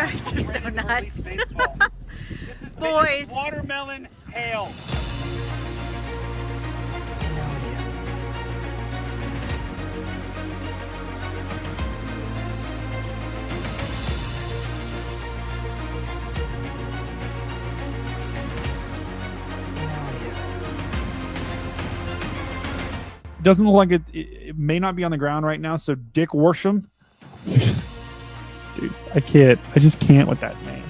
guys are so nuts. This is Boys. watermelon hail. It doesn't look like it may not be on the ground right now, so Dick Worsham. Dude, I can't. I just can't with that name.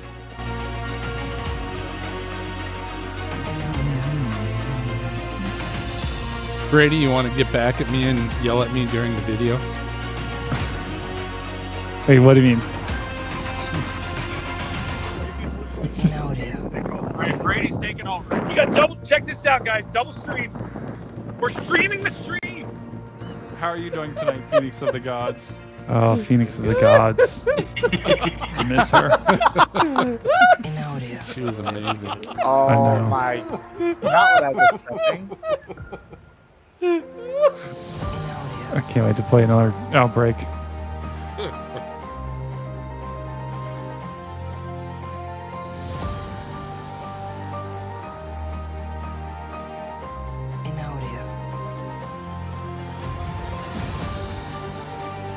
Brady, you want to get back at me and yell at me during the video? Wait, what do you mean? All right, Brady's taking over. You got double. Check this out, guys. Double stream. We're streaming the stream. How are you doing tonight, Phoenix of the Gods? Oh, Phoenix of the Gods. I miss her. She was amazing. Oh my! Not what I was expecting. I can't wait to play another Outbreak.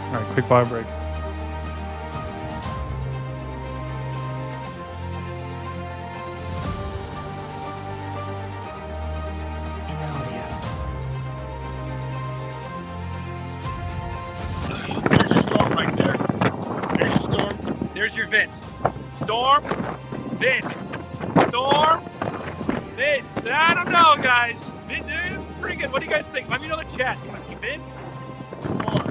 All right, quick bio break. There's your storm right there. There's your storm. There's your Vince. Storm, Vince. Storm, Vince. I don't know, guys. This is pretty good. What do you guys think? Let me know in the chat. You want to see Vince? Storm.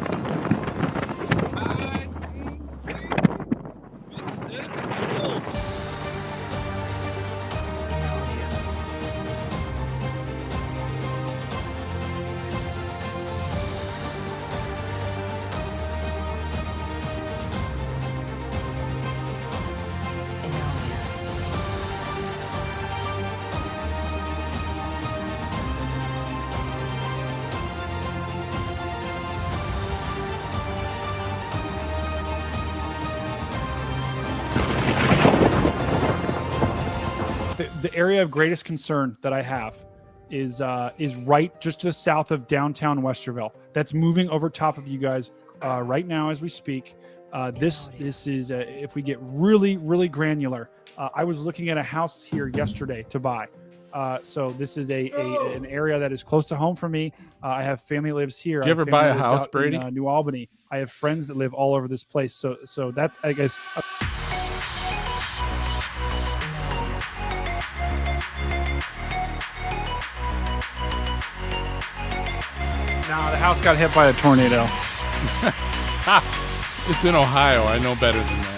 Vince is cool. The area of greatest concern that I have is right just to the south of downtown Westerville. That's moving over top of you guys right now as we speak. This is if we get really granular. I was looking at a house here yesterday to buy. So this is an area that is close to home for me. I have family that lives here. Did you ever buy a house, Brady? In, New Albany. I have friends that live all over this place. So that, I guess. Nah, the house got hit by a tornado. It's in Ohio. I know better than that.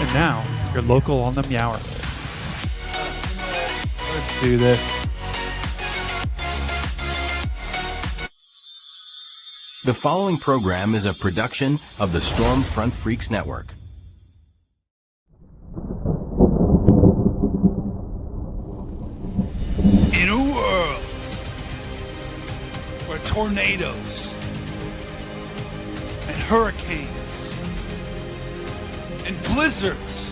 And now, your local on the Meower. Let's do this. The following program is a production of the Stormfront Freaks Network. In a world where tornadoes and hurricanes and blizzards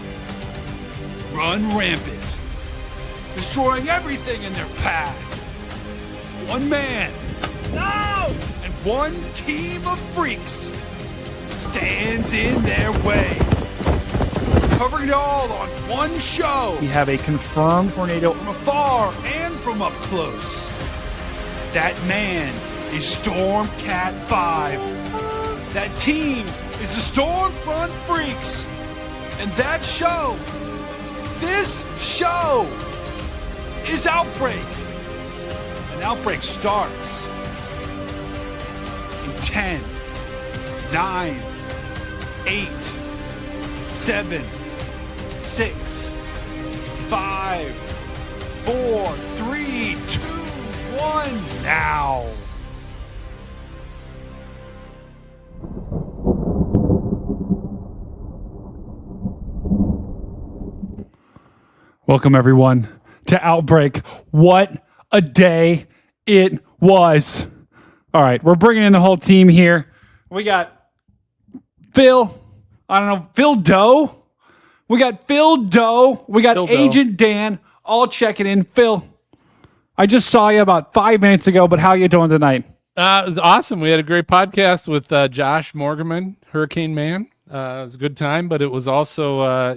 run rampant, destroying everything in their path, one man, and one team of freaks stands in their way, covering it all on one show. We have a confirmed tornado From afar and from up close. That man is Stormcat 5. That team is the Stormfront Freaks. And that show, this show, is Outbreak. And Outbreak starts in 10, 9, 8, 7, 6, 5, 4, 3, 2, 1, now. Welcome, everyone, to Outbreak. What a day it was. All right, we're bringing in the whole team here. We got Phil, I don't know, Phil Doe. We got Phil Doe. We got Phil Doe. Agent Dan all checking in. Phil, I just saw you about 5 minutes ago, but how you doing tonight? It was awesome. We had a great podcast with Josh Morgerman, Hurricane Man. It was a good time, but it was also, a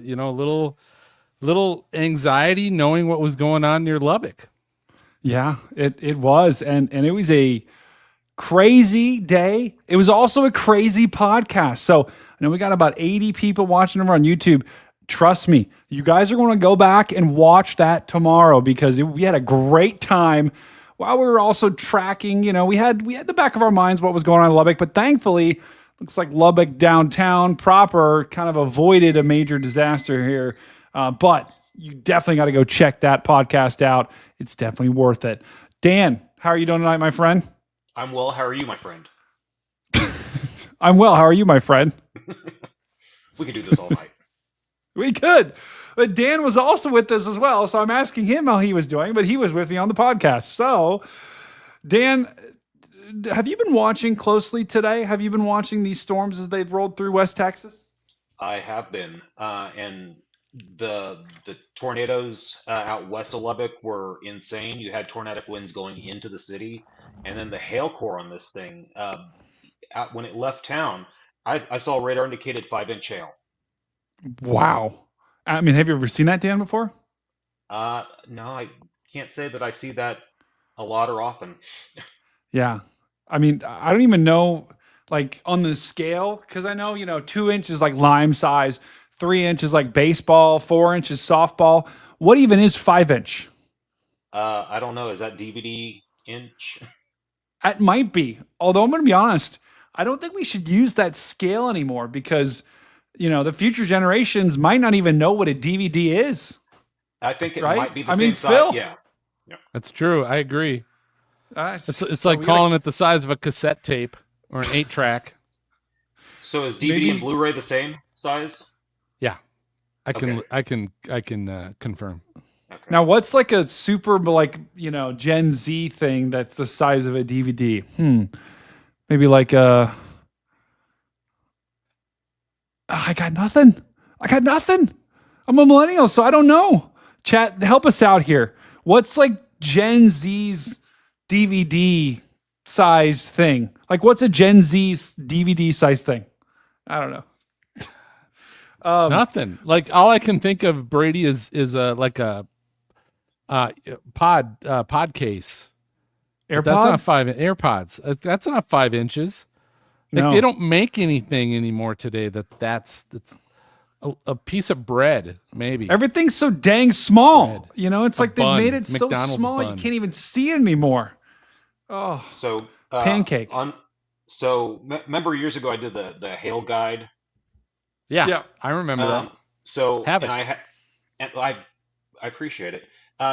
little anxiety knowing what was going on near Lubbock. Yeah, it was. And it was a crazy day. It was also a crazy podcast. So I know we got about 80 people watching over on YouTube. Trust me, you guys are going to go back and watch that tomorrow because we had a great time while we were also tracking. We had the back of our minds what was going on in Lubbock, but thankfully, looks like Lubbock downtown proper kind of avoided a major disaster here. But you definitely got to go check that podcast out. It's definitely worth it. Dan, how are you doing tonight, my friend? I'm well. How are you, my friend? I'm well. How are you, my friend? We could do this all night. We could. But Dan was also with us as well. So I'm asking him how he was doing, but he was with me on the podcast. So, Dan, have you been watching closely today? Have you been watching these storms as they've rolled through West Texas? I have been, and the tornadoes out west of Lubbock were insane. You had tornadic winds going into the city, and then the hail core on this thing. When it left town, I saw radar indicated 5-inch hail. Wow. I mean, have you ever seen that, Dan, before? No, I can't say that I see that a lot or often. Yeah. I mean, I don't even know, like, on the scale, because I know, 2 inches like lime size, 3 inches like baseball, 4 inches softball. What even is 5-inch? I don't know. Is that DVD inch? It might be. Although I'm going to be honest, I don't think we should use that scale anymore because, the future generations might not even know what a DVD is. I think it Right? might be the I same mean, size. Phil? Yeah. That's true. I agree. It's So like we calling it the size of a cassette tape or an 8-track. So is DVD Maybe- and Blu-ray the same size? Yeah, I can Okay. confirm. Okay. Now, what's like a super, Gen Z thing that's the size of a DVD? Maybe like a... I got nothing. I'm a millennial, so I don't know. Chat, help us out here. What's like Gen Z's DVD size thing? Like, what's a Gen Z's DVD size thing? I don't know. Nothing. Like all I can think of, Brady, is like a pod case. But that's not AirPods. That's not 5 inches. Like No. they don't make anything anymore today that's a piece of bread, maybe. Everything's so dang small. Bread. It's like they bun. made it so McDonald's small you bun. can't even see it anymore. Oh, So pancake. Remember years ago I did the hail guide. Yeah, I remember that. So Have it. and I appreciate it.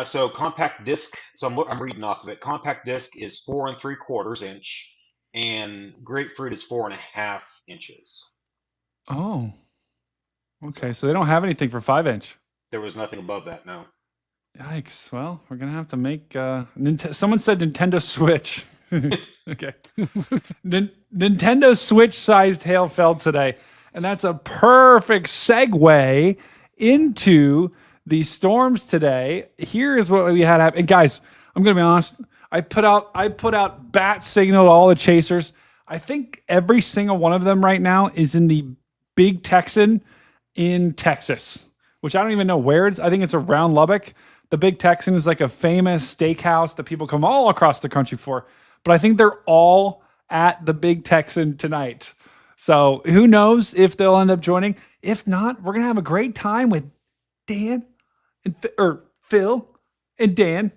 So compact disc. So I'm reading off of it. Compact disc is 4 3/4 inch, and grapefruit is 4.5 inches. Oh. Okay, so they don't have anything for 5-inch. There was nothing above that. No. Yikes. Well, we're going to have to make... someone said Nintendo Switch. Okay. Nintendo Switch-sized hail fell today. And that's a perfect segue into the storms today. Here is what we had happen. And guys, I'm going to be honest. I put out bat signal to all the chasers. I think every single one of them right now is in the Big Texan in Texas, which I don't even know where it's. I think it's around Lubbock. The Big Texan is like a famous steakhouse that people come all across the country for. But I think they're all at the Big Texan tonight. So who knows if they'll end up joining. If not, we're going to have a great time with Dan or Phil and Dan.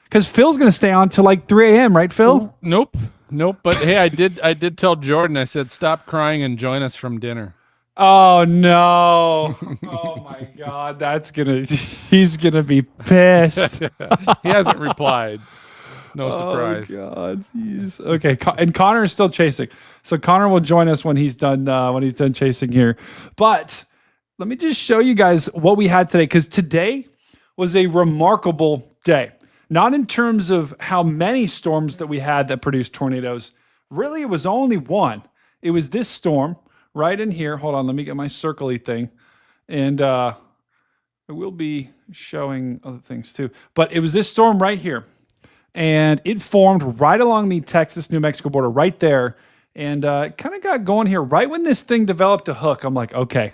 Because Phil's going to stay on till like 3 a.m., right, Phil? Nope. But hey, I did tell Jordan. I said stop crying and join us from dinner. Oh no! Oh my God, he's gonna be pissed. He hasn't replied. No surprise. Oh God, okay. And Connor is still chasing, so Connor will join us when he's done chasing here. But let me just show you guys what we had today, because today was a remarkable day. Not in terms of how many storms that we had that produced tornadoes. Really, it was only one. It was this storm right in here. Hold on, let me get my circle-y thing. And I will be showing other things too. But it was this storm right here. And it formed right along the Texas-New Mexico border, right there. And it kind of got going here right when this thing developed a hook. I'm like, okay,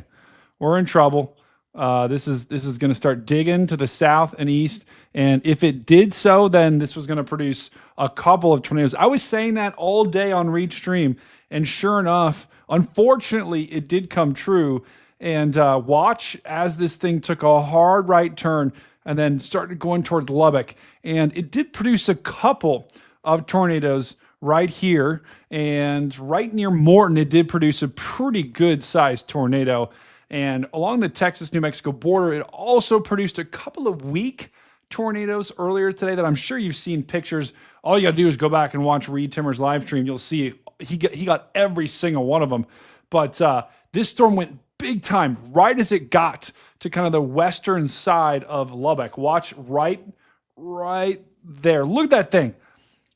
we're in trouble. This is going to start digging to the south and east. And if it did so, then this was going to produce a couple of tornadoes. I was saying that all day on Reach Stream. And sure enough, unfortunately, it did come true. And watch as this thing took a hard right turn and then started going towards Lubbock. And it did produce a couple of tornadoes right here. And right near Morton, it did produce a pretty good sized tornado. And along the Texas-New Mexico border, it also produced a couple of weak tornadoes earlier today that I'm sure you've seen pictures. All you got to do is go back and watch Reed Timmer's live stream. You'll see he got every single one of them. But this storm went big time right as it got to kind of the western side of Lubbock. Watch right there. Look at that thing.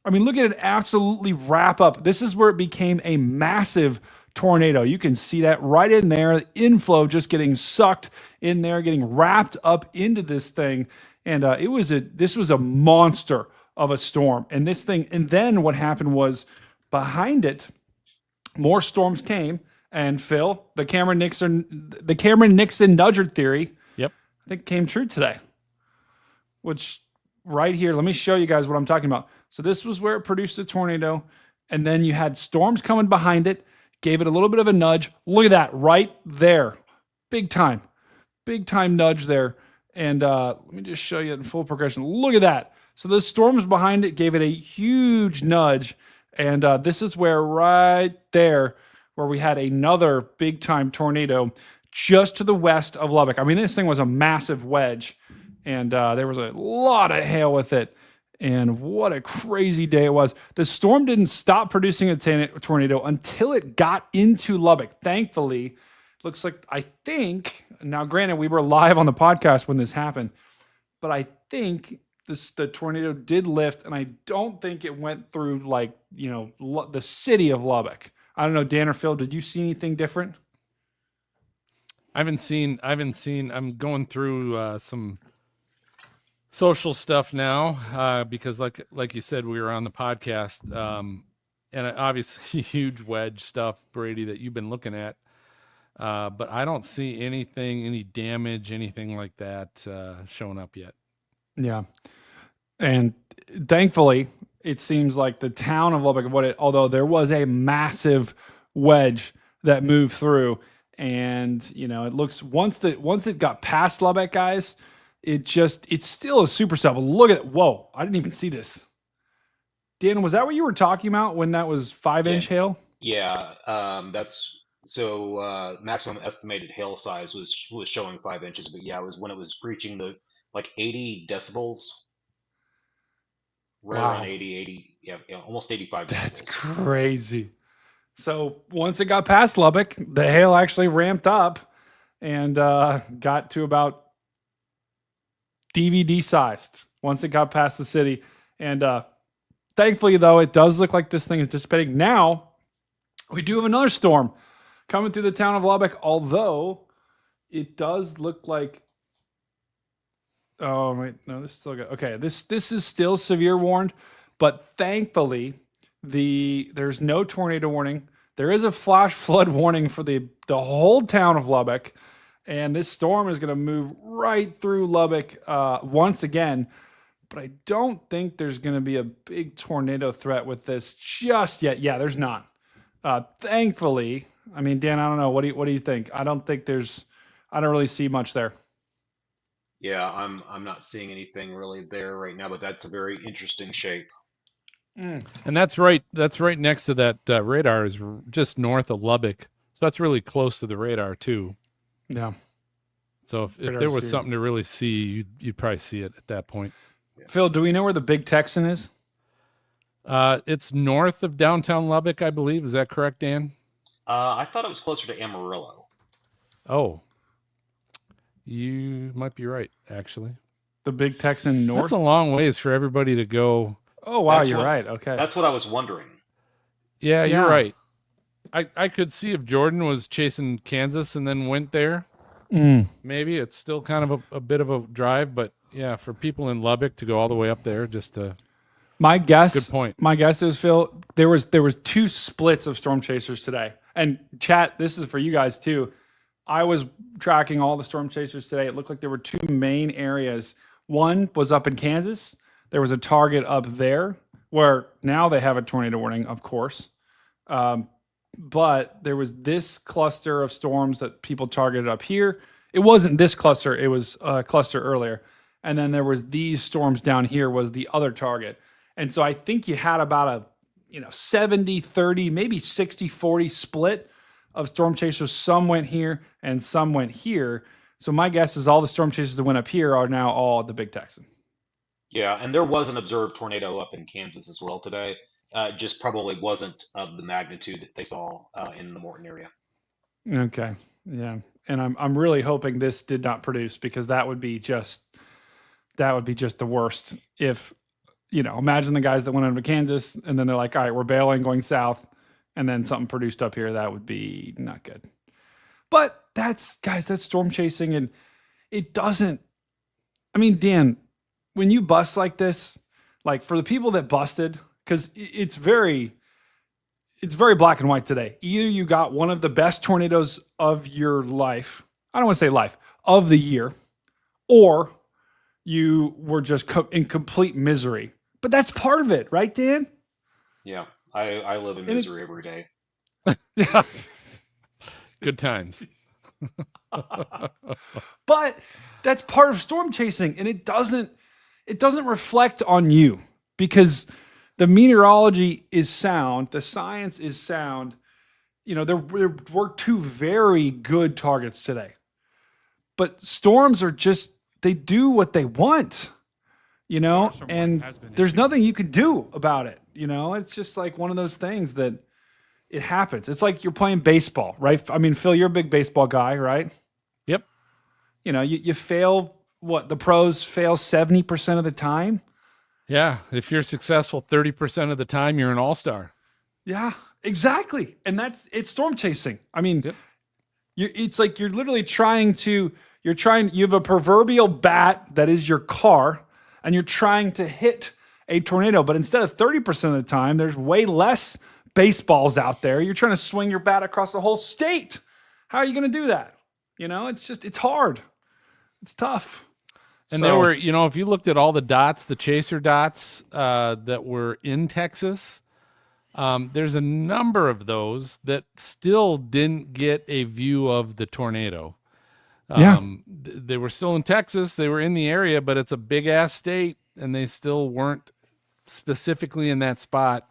I mean, look at it absolutely wrap up. This is where it became a massive tornado. You can see that right in there. The inflow just getting sucked in there, getting wrapped up into this thing. And this was a monster of a storm. And this thing, and then what happened was behind it, more storms came. And Phil, the Cameron Nixon Nudger theory, Yep, I think came true today. Which right here, let me show you guys what I'm talking about. So this was where it produced a tornado, and then you had storms coming behind it, gave it a little bit of a nudge. Look at that right there, big time nudge there. And let me just show you in full progression. Look at that. So the storms behind it gave it a huge nudge, and this is where right there, where we had another big-time tornado just to the west of Lubbock. I mean, this thing was a massive wedge, and there was a lot of hail with it, and what a crazy day it was. The storm didn't stop producing a tornado until it got into Lubbock. Thankfully, looks like, I think, now granted, we were live on the podcast when this happened, but I think the tornado did lift, and I don't think it went through, like, the city of Lubbock. I don't know, Dan or Phil, did you see anything different? I haven't seen. I'm going through some social stuff now because, like you said, we were on the podcast, and obviously huge wedge stuff, Brady, that you've been looking at. But I don't see any damage, anything like that showing up yet. Yeah, and thankfully, it seems like the town of Lubbock, although there was a massive wedge that moved through, and it looks once it got past Lubbock, guys, it's still a supercell. But look at it. Whoa, I didn't even see this. Dan, was that what you were talking about when that was 5-inch hail? Yeah, that's so maximum estimated hail size was showing 5 inches, but yeah, it was when it was reaching the 80 decibels. Right around 80, yeah, almost 85. That's crazy. So once it got past Lubbock, the hail actually ramped up and got to about DVD sized once it got past the city. And thankfully, though, it does look like this thing is dissipating. Now, we do have another storm coming through the town of Lubbock, although it does look like... Oh, wait, no, this is still good. Okay, this is still severe warned, but thankfully, there's no tornado warning. There is a flash flood warning for the whole town of Lubbock, and this storm is going to move right through Lubbock once again, but I don't think there's going to be a big tornado threat with this just yet. Yeah, there's not. Thankfully, I mean, Dan, I don't know. What do you think? I don't really see much there. Yeah, I'm not seeing anything really there right now, but that's a very interesting shape. And that's right next to that radar, is just north of Lubbock. So that's really close to the radar too. Yeah. So if there was something to really see, you'd probably see it at that point. Yeah. Phil, do we know where the Big Texan is? It's north of downtown Lubbock, I believe. Is that correct, Dan? I thought it was closer to Amarillo. Oh. You might be right, actually. The Big Texan north? That's a long ways for everybody to go. Oh, wow, you're right. Okay. That's what I was wondering. Yeah, you're right. I could see if Jordan was chasing Kansas and then went there. Maybe it's still kind of a bit of a drive, but yeah, for people in Lubbock to go all the way up there, just to My guess. Good point. My guess is, Phil, there was 2 splits of storm chasers today. And chat, this is for you guys too. I was tracking all the storm chasers today. It looked like there were 2 main areas. One was up in Kansas. There was a target up there where now they have a tornado warning, of course. But there was this cluster of storms that people targeted up here. It wasn't this cluster. It was a cluster earlier. And then there was these storms down here was the other target. And so I think you had about a 70-30, maybe 60-40 split of storm chasers. Some went here and some went here. So my guess is all the storm chasers that went up here are now all at the Big Texan. Yeah, and there was an observed tornado up in Kansas as well today. Just probably wasn't of the magnitude that they saw in the Morton area. Okay, yeah, and I'm really hoping this did not produce, because that would be just the worst. If imagine the guys that went over to Kansas and then they're like, all right, we're bailing, going south, and then something produced up here. That would be not good. But that's storm chasing, and it doesn't. I mean, Dan, when you bust like this, like for the people that busted, because it's very black and white today. Either you got one of the best tornadoes of your life, I don't want to say life, of the year, or you were just in complete misery. But that's part of it, right, Dan? Yeah, I live in misery every day. Good times. But that's part of storm chasing, and it doesn't reflect on you, because the meteorology is sound, the science is sound. There were 2 very good targets today. But storms are just, they do what they want, and there's nothing you can do about it. It's just like one of those things that it happens. It's like you're playing baseball, right? I mean, Phil, you're a big baseball guy, right? Yep. You fail, the pros fail 70% of the time. Yeah, if you're successful 30% of the time, you're an all-star. Yeah, exactly. And it's storm chasing. I mean, Yep. It's like you're literally you have a proverbial bat that is your car, and you're trying to hit a tornado. But instead of 30% of the time, there's way less baseballs out there. You're trying to swing your bat across the whole state. How are you going to do that? It's hard. It's tough. And there were, if you looked at all the dots, the chaser dots that were in Texas, there's a number of those that still didn't get a view of the tornado. They were still in Texas. They were in the area, but it's a big ass state, and they still weren't specifically in that spot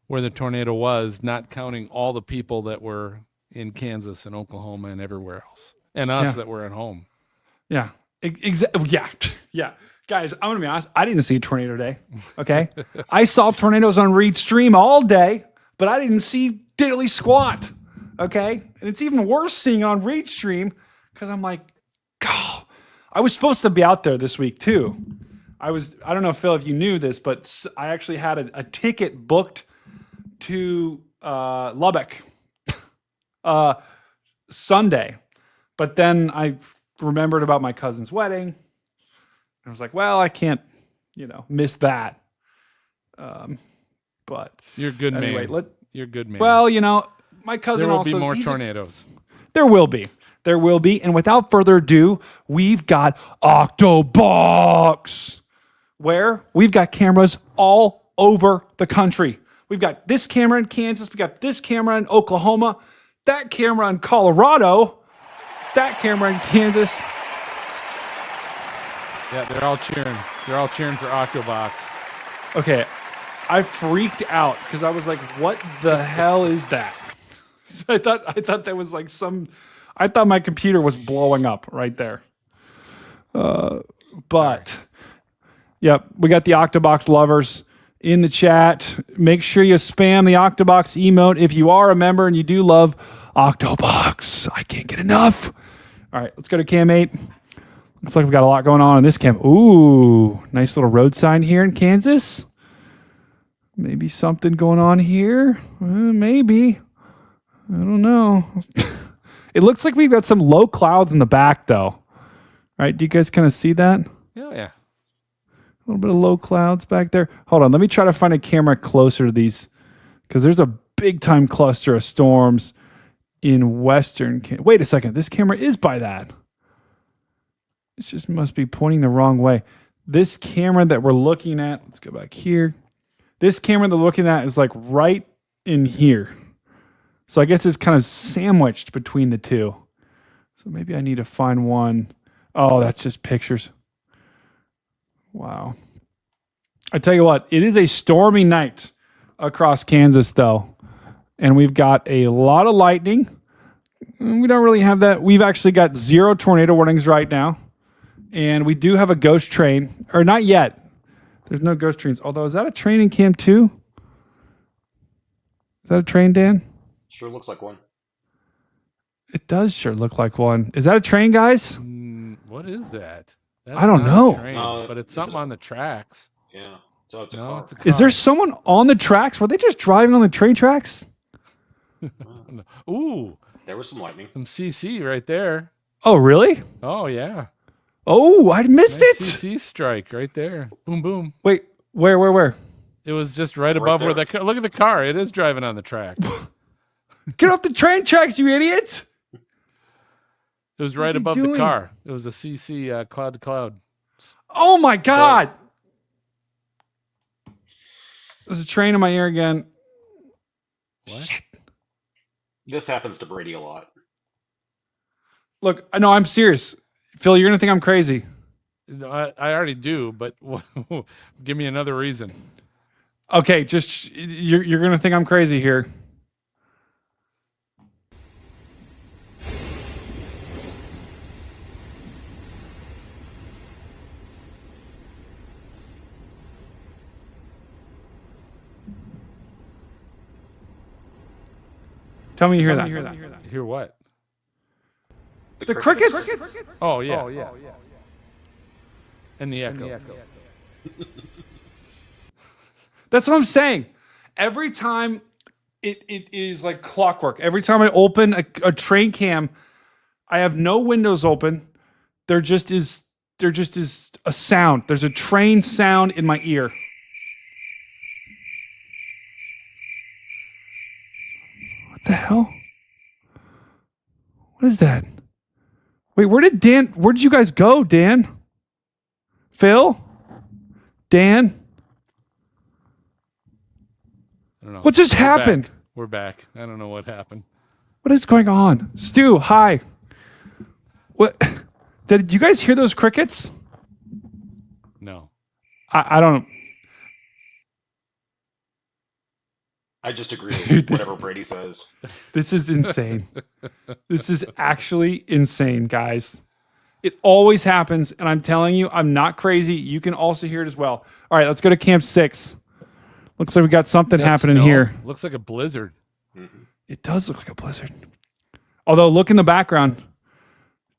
where the tornado was, not counting all the people that were in Kansas and Oklahoma and everywhere else, and us that were at home. Yeah. Exactly. Yeah. Guys, I'm going to be honest. I didn't see a tornado today. Okay. I saw tornadoes on Reed Stream all day, but I didn't see diddly squat. Okay. And it's even worse seeing it on Reed Stream, because I'm like, God, I was supposed to be out there this week too. I don't know, Phil, if you knew this, but I actually had a ticket booked to Lubbock Sunday, but then I remembered about my cousin's wedding. I was like, well, I can't, miss that. But you're a good anyway, man. You're a good man. Well, my cousin there will also be more tornadoes. There will be. And without further ado, we've got Octobox, where we've got cameras all over the country. We've got this camera in Kansas. We got this camera in Oklahoma. That camera in Colorado. That camera in Kansas. Yeah, they're all cheering. They're all cheering for Octobox. Okay, I freaked out because I was like, "What the hell is that?" So I thought that was like I thought my computer was blowing up right there. But yep, we got the Octobox lovers in the chat. Make sure you spam the Octobox emote if you are a member and you do love Octobox. I can't get enough. All right, let's go to Cam 8. Looks like we've got a lot going on in this cam. Ooh, nice little road sign here in Kansas. Maybe something going on here. Maybe. I don't know. It looks like we've got some low clouds in the back, though. Right? Do you guys kind of see that? Oh, yeah. A little bit of low clouds back there. Hold on. Let me try to find a camera closer to these because there's a big time cluster of storms in western. Wait a second. This camera is by that. It just must be pointing the wrong way. This camera that we're looking at, let's go back here. This camera that we're looking at is like right in here. So I guess it's kind of sandwiched between the two. So maybe I need to find one. Oh, that's just pictures. Wow. I tell you what, it is a stormy night across Kansas, though. And we've got a lot of lightning. We don't really have that. We've actually got 0 tornado warnings right now. And we do have a ghost train. Or not yet. There's no ghost trains. Although, is that a train in Camp 2? Is that a train, Dan? Sure looks like one. It does sure look like one. Is that a train, guys? What is that? That's I don't not a know. train, but it's something on the tracks. Yeah. So it's a No, car. it's a car. Is there someone on the tracks? Were they just driving on the train tracks? Ooh, There was some lightning. some CC right there. Oh, really? Oh, yeah. Oh, I missed Nice it. CC strike right there. Boom, boom. Wait, where? It was just right above where there. the car. Look at the car. It is driving on the track. Get off the train tracks, you idiot! It was right he above the doing? car. It was a CC cloud to cloud. Oh my God! There's a train in my ear again. What? Shit. This happens to Brady a lot. Look, no, I'm serious. Phil, you're gonna think I'm crazy. No, I already do, but give me another reason. Okay, just you're gonna think I'm crazy here. Tell me you hear that. Hear what? The crickets. Oh, yeah. And the echo. That's what I'm saying. Every time it is like clockwork. Every time I open a train cam, I have no windows open. There just is a sound. There's a train sound in my ear. What the hell? What is that? Wait, where did you guys go, Dan? Phil? Dan? I don't know. What just We're happened? back. We're back. I don't know what happened. What is going on? Stu, hi. What? Did you guys hear those crickets? No. I don't. I just agree Dude, with this- whatever Brady says. This is insane. This is actually insane, guys. It always happens, and I'm telling you, I'm not crazy. You can also hear it as well. All right, let's go to Camp 6. Looks like we got something Is that happening snow? here. Looks like a blizzard. It does look like a blizzard. Although, look in the background.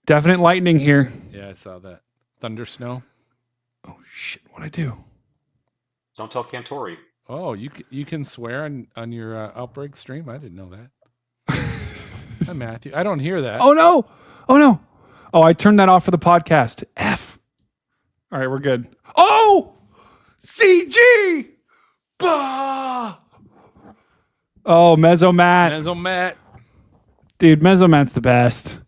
Definite lightning here. Yeah, I saw that. Thunder snow. Oh, shit. What'd I do? Don't tell Cantori. Oh, you can swear on your Outbreak stream? I didn't know that. Hi, Matthew. I don't hear that. Oh, no. Oh, no. Oh, I turned that off for the podcast. F. All right, we're good. Oh! CG! Bah! Oh, Mesomat. Mesomat. Dude, Mesomat's the best.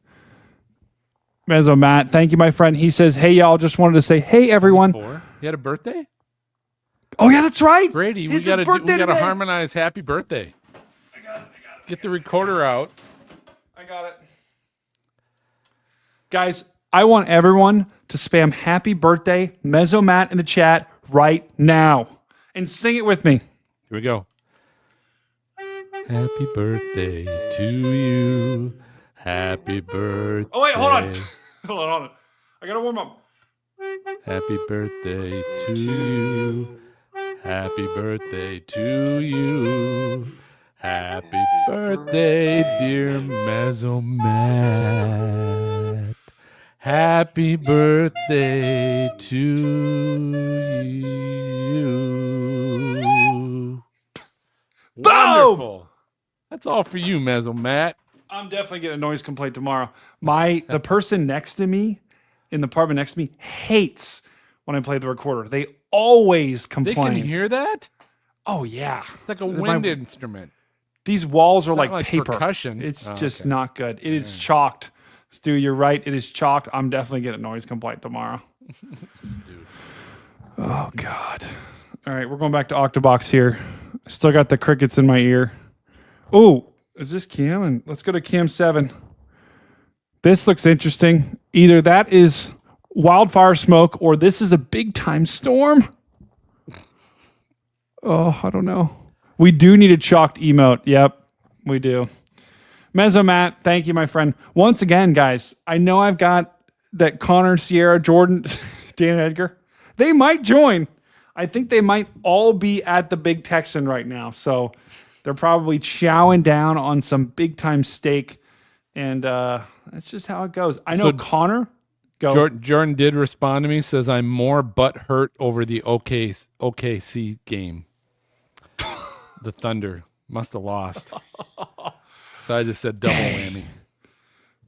Mesomat, thank you, my friend. He says, hey, y'all, just wanted to say, hey, everyone. You had a birthday? Oh, yeah, that's right. Brady, we It's his gotta birthday today. harmonize happy birthday. I got it. Get the recorder out. I got it. Guys, I want everyone to spam happy birthday Mesomat in the chat right now and sing it with me. Here we go. Happy birthday to you. Happy birthday. Oh, wait, hold on. Hold on. I got to warm up. Happy birthday to you. Happy birthday to you. Happy birthday, dear Mesomat. Happy birthday to you. Boom! Wonderful. That's all for you, Mezzo Matt. I'm definitely getting a noise complaint tomorrow. The person next to me, in the apartment next to me, hates when I play the recorder. They always They complain. can hear that? Oh yeah, It's like a wind instrument. these walls are It's not like paper. percussion. It's Oh, just okay. not good. It is chalked. Stu, you're right. It is chalked. I'm definitely getting a noise complaint tomorrow. Dude. Oh God. All right, we're going back to Octobox here. I still got the crickets in my ear. Oh, is this Cam? And let's go to Cam 7. This looks interesting. Either that is wildfire smoke or this is a big time storm. Oh, I don't know. We do need a chalked emote. Yep, we do. Mezzo Matt, thank you, my friend. Once again, guys, I know I've got that Connor, Sierra, Jordan, Dan Edgar. They might join. I think they might all be at the Big Texan right now. So they're probably chowing down on some big time steak. And that's just how it goes. I know So Connor. Go. Jordan did respond to me, says, I'm more butthurt over the OKC game. The Thunder must have lost. So I just said double whammy.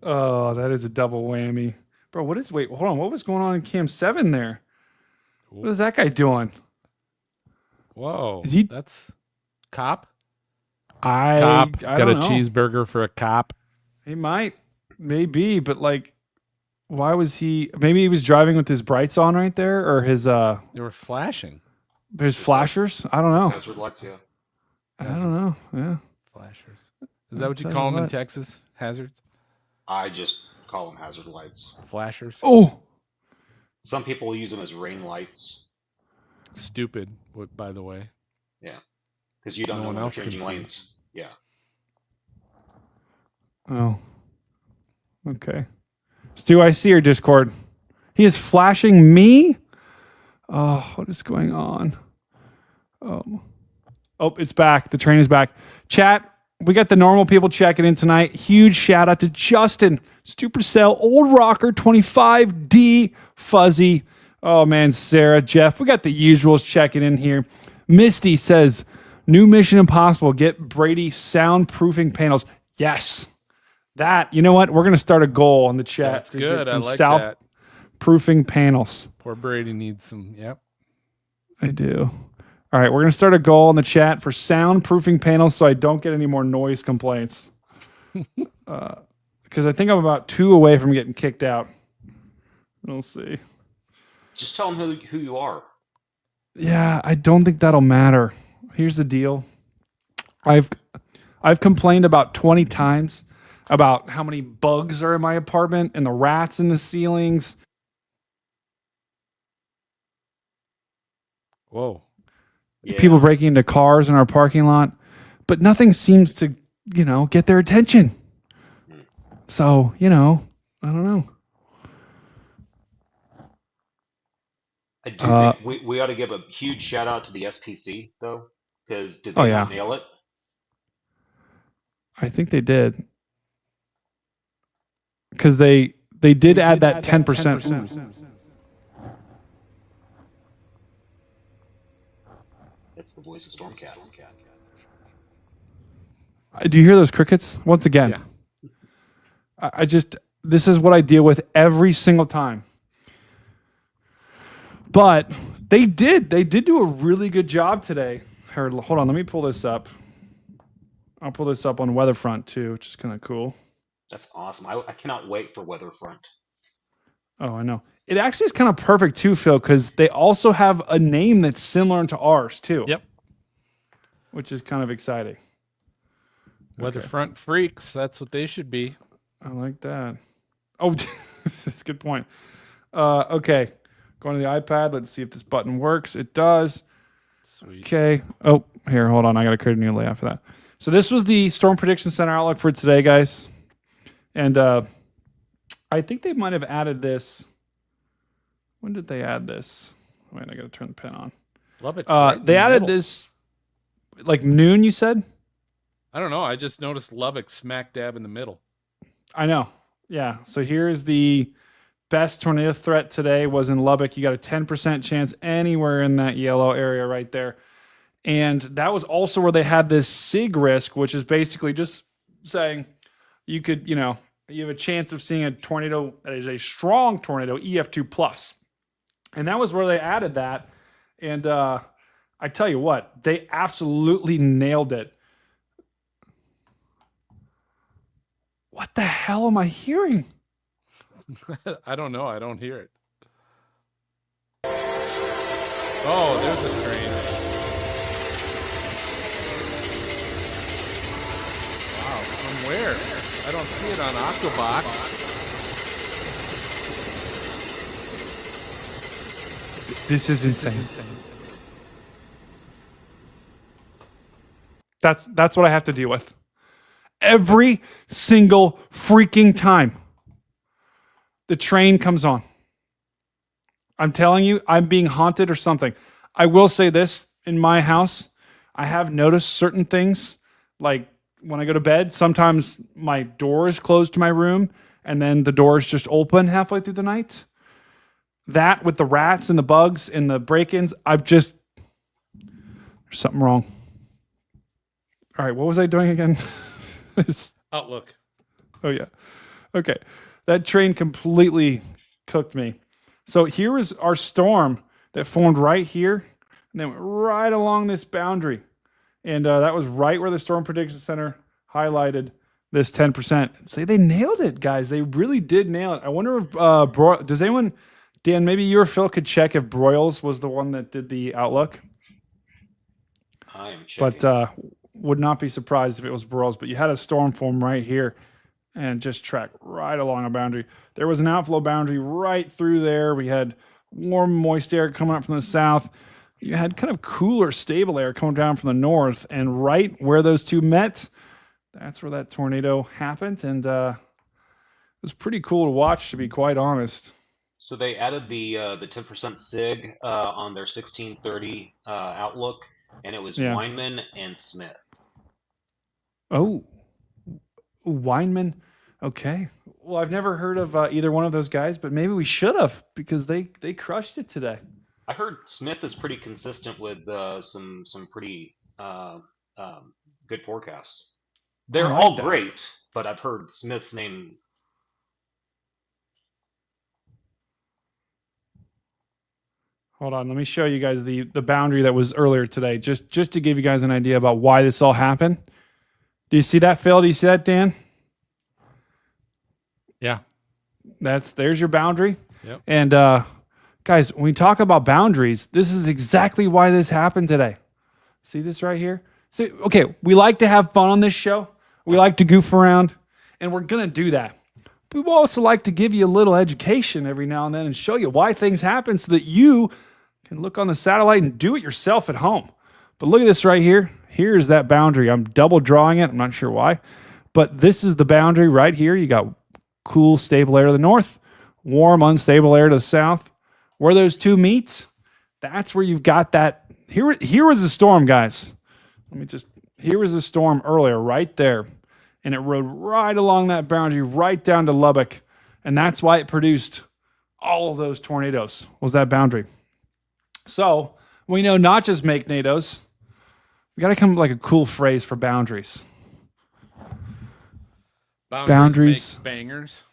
Oh, that is a double whammy. Bro, wait, hold on. What was going on in Cam 7 there? What is that guy doing? Whoa. Is he- That's cop? I Cop. I Got a don't know. cheeseburger for a cop. He might. Maybe, but like, why was he? Maybe he was driving with his brights on right there, or his They were flashing. flashers. I don't know. Hazard lights, yeah. I don't know. Yeah. Flashers. Is that what you tell call you them in what. Texas? Hazards? I just call them hazard lights. Flashers? Oh, Some people use them as rain lights. Stupid, by the way. Yeah. Because you don't No know one when else they're can changing see. lanes. Yeah. oh. Okay. Stu, I see your Discord. He is flashing me. Oh, what is going on? Oh, it's back. The train is back. Chat, we got the normal people checking in tonight. Huge shout out to Justin, Supercell, Old Rocker, 25D, Fuzzy. Oh, man, Sarah, Jeff. We got the usuals checking in here. Misty says, new Mission Impossible. Get Brady soundproofing panels. Yes. That, you know what? We're going to start a goal in the chat. That's to good. get I some like that. soundproofing panels. Poor Brady needs some. Yep. I do. All right, we're going to start a goal in the chat for soundproofing panels so I don't get any more noise complaints. Because I think I'm about 2 away from getting kicked out. We'll see. Just tell them who you are. Yeah, I don't think that'll matter. Here's the deal. I've complained about 20 times about how many bugs are in my apartment and the rats in the ceilings. Whoa. Yeah. People breaking into cars in our parking lot, but nothing seems to, get their attention. So, I don't know. I do think we ought to give a huge shout out to the SPC, though, because did they not nail it? I think they did. Because they did add that 10%. That's the voice of Stormcat. Do you hear those crickets? Once again, Yeah. I just, this is what I deal with every single time. But they did do a really good job today. Hold on, let me pull this up. I'll pull this up on Weatherfront too, which is kind of cool. That's awesome. I cannot wait for Weatherfront. Oh, I know. It actually is kind of perfect too, Phil, because they also have a name that's similar to ours too. Yep. Which is kind of exciting. Weatherfront freaks. That's what they should be. I like that. Oh, that's a good point. Okay. Going to the iPad. Let's see if this button works. It does. Sweet. Okay. Oh, here, hold on. I got to create a new layout for that. So this was the Storm Prediction Center outlook for today, guys. And I think they might have added this. When did they add this? Wait, I got to turn the pen on. Lubbock's right in They the added middle. this like noon, you said? I don't know. I just noticed Lubbock smack dab in the middle. I know. Yeah. So here's the best tornado threat today was in Lubbock. You got a 10% chance anywhere in that yellow area right there. And that was also where they had this SIG risk, which is basically just saying you could, you have a chance of seeing a tornado that is a strong tornado, EF2 plus. And that was where they added that. And I tell you what, they absolutely nailed it. What the hell am I hearing? I don't know. I don't hear it. Oh, there's a train. Wow, from where? I don't see it on Octobox. This is insane. That's what I have to deal with. Every single freaking time the train comes on. I'm telling you, I'm being haunted or something. I will say this, in my house, I have noticed certain things, like when I go to bed, sometimes my door is closed to my room and then the door is just open halfway through the night. That with the rats and the bugs and the break-ins, there's something wrong. All right, what was I doing again? Outlook. Oh, yeah. Okay. That train completely cooked me. So here is our storm that formed right here and then went right along this boundary. And that was right where the Storm Prediction Center highlighted this 10%. Say they nailed it, guys. They really did nail it. I wonder if does anyone, Dan, maybe you or Phil could check if Broyles was the one that did the outlook. I am checking. But would not be surprised if it was Broyles. But you had a storm form right here and just track right along a boundary. There was an outflow boundary right through there. We had warm, moist air coming up from the south. You had kind of cooler, stable air coming down from the north. And right where those two met, that's where that tornado happened. And it was pretty cool to watch, to be quite honest. So they added the 10% SIG on their 1630 outlook, and it was Weinman and Smith. Oh, Weinman. Okay. Well, I've never heard of either one of those guys, but maybe we should have, because they crushed it today. I heard Smith is pretty consistent with some pretty good forecasts. They're all great, but I've heard Smith's name. Hold on, let me show you guys the boundary that was earlier today, just to give you guys an idea about why this all happened. Do you see that, Phil? Do you see that, Dan? Yeah. There's your boundary. Yep. And guys, when we talk about boundaries, this is exactly why this happened today. See this right here? See, okay, we like to have fun on this show. We like to goof around, and we're going to do that. But we also like to give you a little education every now and then and show you why things happen so that you can look on the satellite and do it yourself at home. But look at this right here. Here's that boundary. I'm double drawing it. I'm not sure why. But this is the boundary right here. You got cool, stable air to the north, warm, unstable air to the south. Where those two meet, that's where you've got that. Here was the storm, guys. Here was the storm earlier, right there. And it rode right along that boundary, right down to Lubbock. And that's why it produced all of those tornadoes, was that boundary. So we know not just make nados. We got to come up with like a cool phrase for boundaries. Boundaries make bangers.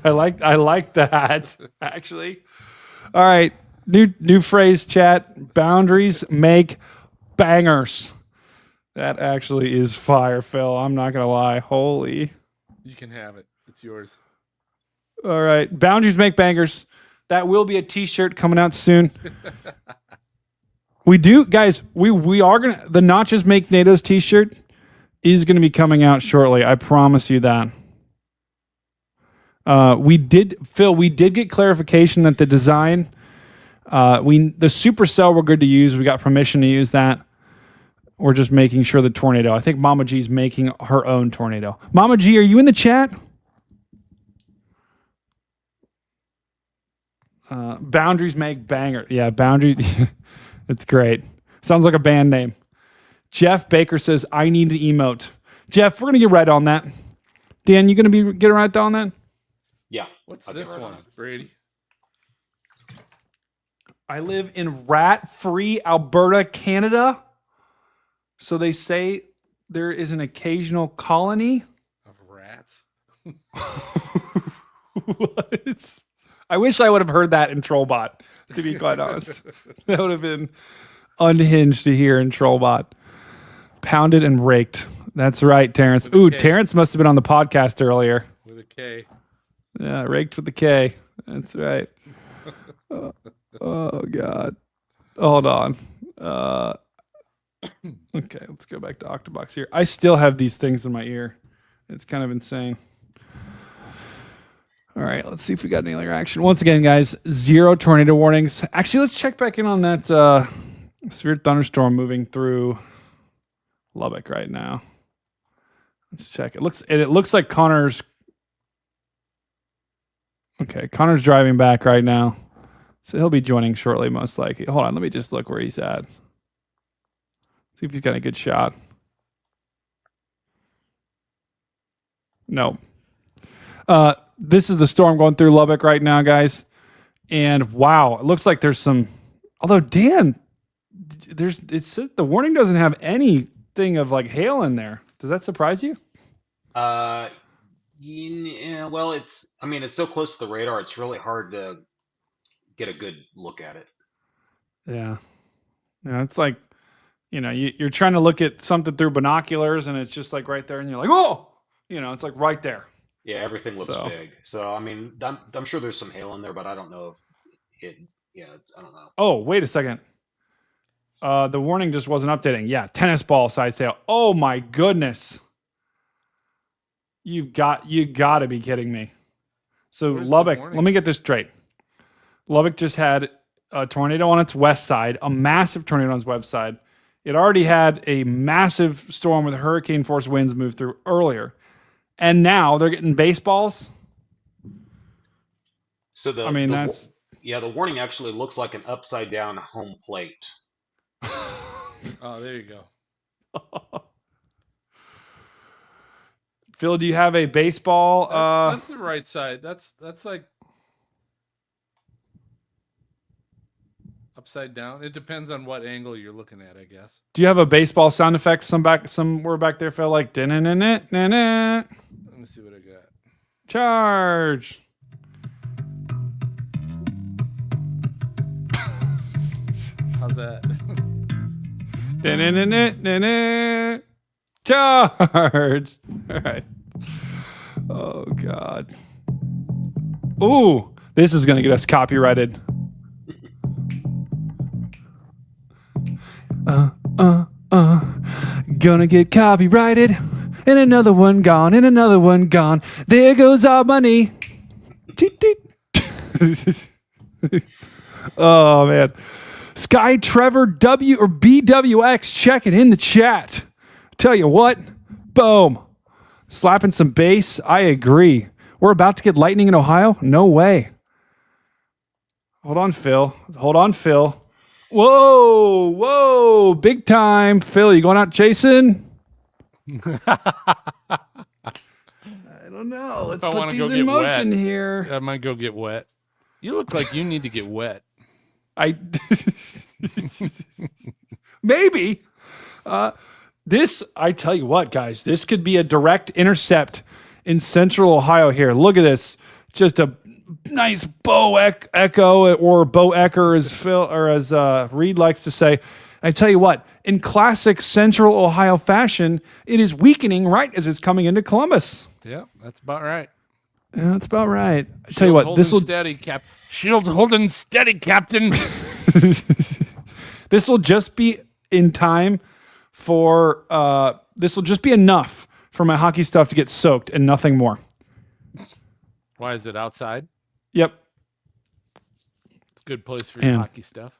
I like that, actually. All right. New phrase, chat. Boundaries make bangers. That actually is fire, Phil. I'm not going to lie. Holy. You can have it. It's yours. All right. Boundaries make bangers. That will be a t-shirt coming out soon. We do, guys, we are going to, the Notches Make NATO's t-shirt is going to be coming out shortly. I promise you that. We did get clarification that the design, the supercell we're good to use. We got permission to use that. We're just making sure the tornado. I think Mama G's making her own tornado. Mama G, are you in the chat? Boundaries make banger. Yeah, boundaries. It's great. Sounds like a band name. Jeff Baker says, I need an emote. Jeff, we're going to get right on that. Dan, you going to get right on that? Yeah. What's this one, Brady? I live in rat-free Alberta, Canada. So they say there is an occasional colony Of rats. What? I wish I would have heard that in Trollbot, to be quite honest. That would have been unhinged to hear in Trollbot. Pounded and raked. That's right, Terrence. With a Ooh, K. Terrence must have been on the podcast earlier. With a K. Yeah, raked with the K. That's right. Oh, God. Hold on. Okay, let's go back to Octobox here. I still have these things in my ear. It's kind of insane. All right, let's see if we got any other action. Once again, guys, 0 tornado warnings. Actually, let's check back in on that severe thunderstorm moving through Lubbock right now. Let's check. It looks like Connor's driving back right now. So he'll be joining shortly, most likely. Hold on, let me just look where he's at. See if he's got a good shot. No. This is the storm going through Lubbock right now, guys. And wow, it looks like there's some. Although Dan, the warning doesn't have anything of like hail in there. Does that surprise you? Yeah, well, it's so close to the radar, it's really hard to get a good look at it. Yeah. Yeah, it's like, you're trying to look at something through binoculars and it's just like right there and you're like, oh, it's like right there. Yeah, everything looks So- big. So, I'm sure there's some hail in there, but I don't know if it, I don't know. Oh, wait a second. The warning just wasn't updating. Yeah, tennis ball size hail. Oh my goodness. You got to be kidding me. So Where's the Lubbock, warning? let me get this straight. Lubbock just had a tornado on its west side, a massive tornado on its west side. It already had a massive storm with hurricane force winds move through earlier. And now they're getting baseballs. So the warning actually looks like an upside down home plate. Oh, there you go. Phil, do you have a baseball? That's the right side. That's like upside down. It depends on what angle you're looking at, I guess. Do you have a baseball sound effect somewhere back there, Phil? Like, da-na-na-na-na-na. Let me see what I got. Charge. How's that? Da-na-na-na-na-na. Charge. All right. Oh, God. Ooh, this is going to get us copyrighted. Gonna get copyrighted. And another one gone, and another one gone. There goes our money. Toot, toot. Oh, man. Sky Trevor W or BWX checking in the chat. Tell you what, boom. Slapping some bass. I agree. We're about to get lightning in Ohio? No way. Hold on, Phil. Whoa. Big time. Phil, you going out chasing? I don't know. Let's I put wanna these go in get motion wet. here. I might go get wet. You look like you need to get wet. Maybe. I tell you what, guys, this could be a direct intercept in central Ohio here. Look at this. Just a nice bow echo, or bow ecker, as Phil or as Reed likes to say. I tell you what, in classic central Ohio fashion, it is weakening right as it's coming into Columbus. Yeah, that's about right. Yeah, that's about right. I tell you what, this will steady, Shield holding steady, Captain. this will just be in time for this will just be enough for my hockey stuff to get soaked and nothing more. Why is it outside? Yep. It's a good place for your And- hockey stuff.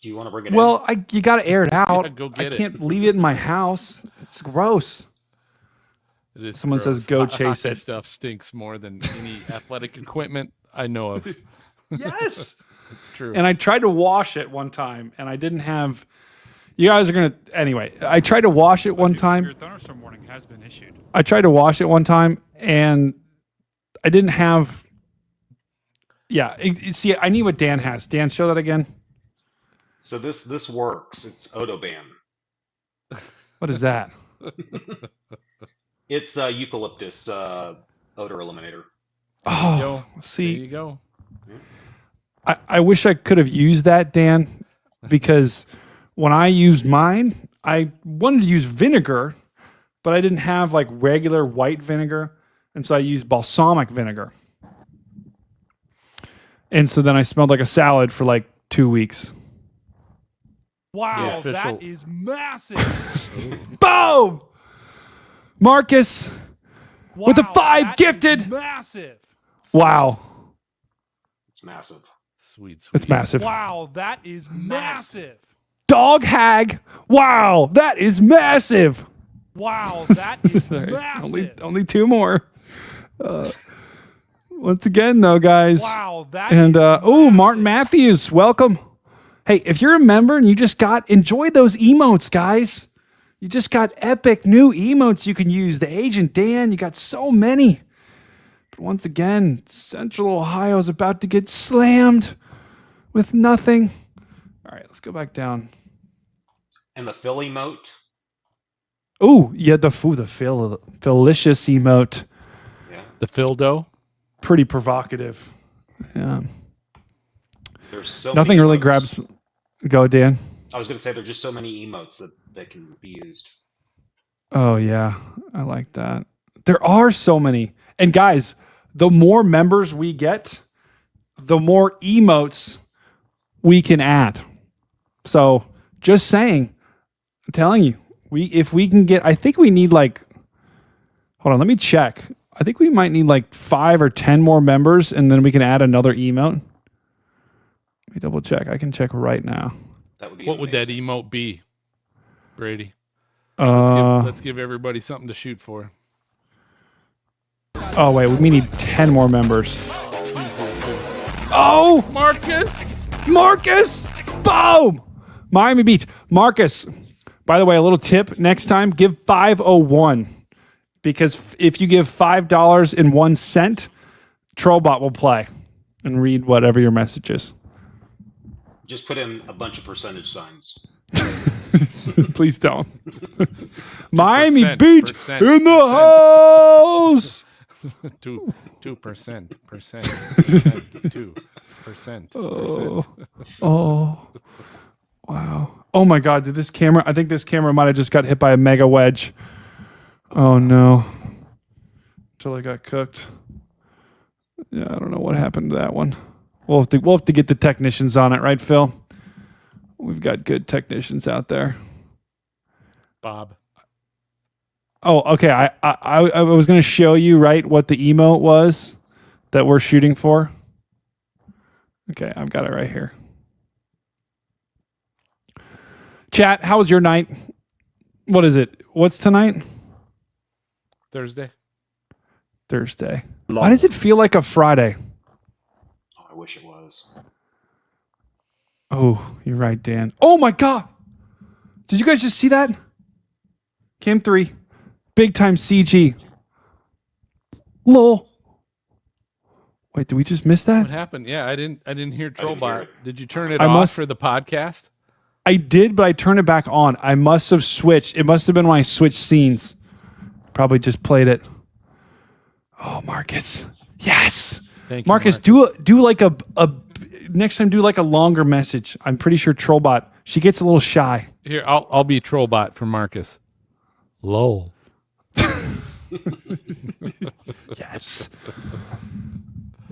Do you want to bring it in? Well, you got to air it out. Yeah, go get I it. can't leave it in my house. It's gross. It is Someone says, gross. "Go Ho- chase hockey it." Stuff stinks more than any athletic equipment I know of. Yes. It's true. And I tried to wash it one time, and I didn't have. You guys are gonna anyway. I tried to wash it one time. Your thunderstorm warning has been issued. I tried to wash it one time, and I didn't have. Yeah, see, I need what Dan has. Dan, show that again. So this works. It's Odoban. What is that? It's eucalyptus odor eliminator. Oh, There see, you go. I wish I could have used that, Dan, because when I used mine, I wanted to use vinegar, but I didn't have like regular white vinegar, and so I used balsamic vinegar. And so then I smelled like a salad for like 2 weeks. Wow, The official- that is massive. Boom! Marcus with a Wow, 5 that is gifted. massive. Wow. It's massive. Sweet. It's massive. Wow, that is massive. Dog hag. Wow, that is massive. Wow, that is All right, massive. only 2 more. Once again, though, guys. Wow, that And is Martin Matthews, welcome. Hey, if you're a member and you just enjoy those emotes, guys. You just got epic new emotes you can use. The Agent Dan, you got so many. But once again, Central Ohio is about to get slammed with nothing. All right, let's go back down. And the Philly moat. Oh, yeah, the Philicious emote. Yeah. The Phildo. Pretty provocative. Yeah. There's so Nothing many really emotes. grabs. Go, Dan. I was gonna say there's just so many emotes that can be used. Oh, yeah. I like that. There are so many. And guys, the more members we get, the more emotes we can add. So just saying, I'm telling you, if we can get, I think we need like, hold on, let me check. I think we might need like 5 or 10 more members, and then we can add another emote. Let me double check. I can check right now. That would be. What would that amazing. emote be, Brady? Uh, Let's give everybody something to shoot for. oh, wait, we need 10 more members. Oh, Marcus! Boom! Miami Beach. Marcus, by the way, a little tip. Next time, give 501. Because if you give $5.01, Trollbot will play and read whatever your message is. Just put in a bunch of percentage signs. Please don't. Miami 2%, Beach percent, in the house! 2%. 2%. Oh, wow. Oh my God, I think this camera might have just got hit by a mega wedge. Oh no. Until I got cooked. Yeah, I don't know what happened to that one. We'll have to get the technicians on it, right, Phil? We've got good technicians out there. Bob. Oh, okay. I was going to show you, right, what the emote was that we're shooting for. Okay, I've got it right here. Chat, how was your night? What is it? What's tonight? Thursday. Why does it feel like a Friday? Oh, I wish it was. Oh, you're right, Dan. Oh my God. Did you guys just see that? Cam 3. Big time CG. Lol. Wait, did we just miss that? What happened? Yeah, I didn't hear didn't hear Trollbot. it. Did you turn it I off must- for the podcast? I did, but I turned it back on. I must have switched. It must have been when I switched scenes. Probably just played it. Oh, Marcus. Yes. Thank you, Marcus, do like a next time do like a longer message. I'm pretty sure Trollbot, she gets a little shy. Here, I'll be Trollbot for Marcus. Lol. Yes.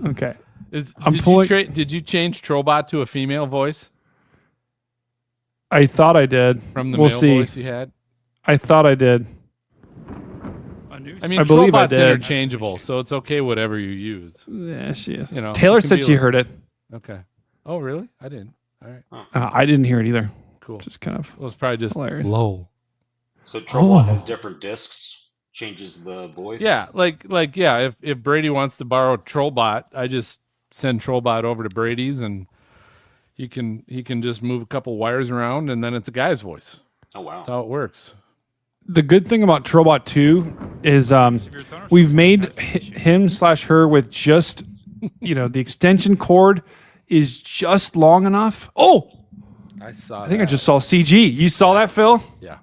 Okay. Did you change Trollbot to a female voice I thought I did. from the We'll male see. voice you had? I thought I did. A new I mean, I believe I Trollbot's did. interchangeable, so it's okay whatever you use. Yeah, she is. You know, Taylor it can said be she like- heard it. Okay. Oh, really? I didn't. All right. I didn't hear it either. Cool. Just kind of It was probably just hilarious. lol. So Trollbot Oh. has different discs, changes the voice. Yeah, like yeah. If Brady wants to borrow Trollbot, I just send Trollbot over to Brady's, and he can just move a couple wires around, and then it's a guy's voice. Oh wow. That's how it works. the good thing about Trollbot 2 is we've made him/her with just the extension cord is just long enough. Oh, I saw. I think I just saw CG. You saw that, Phil? Yeah.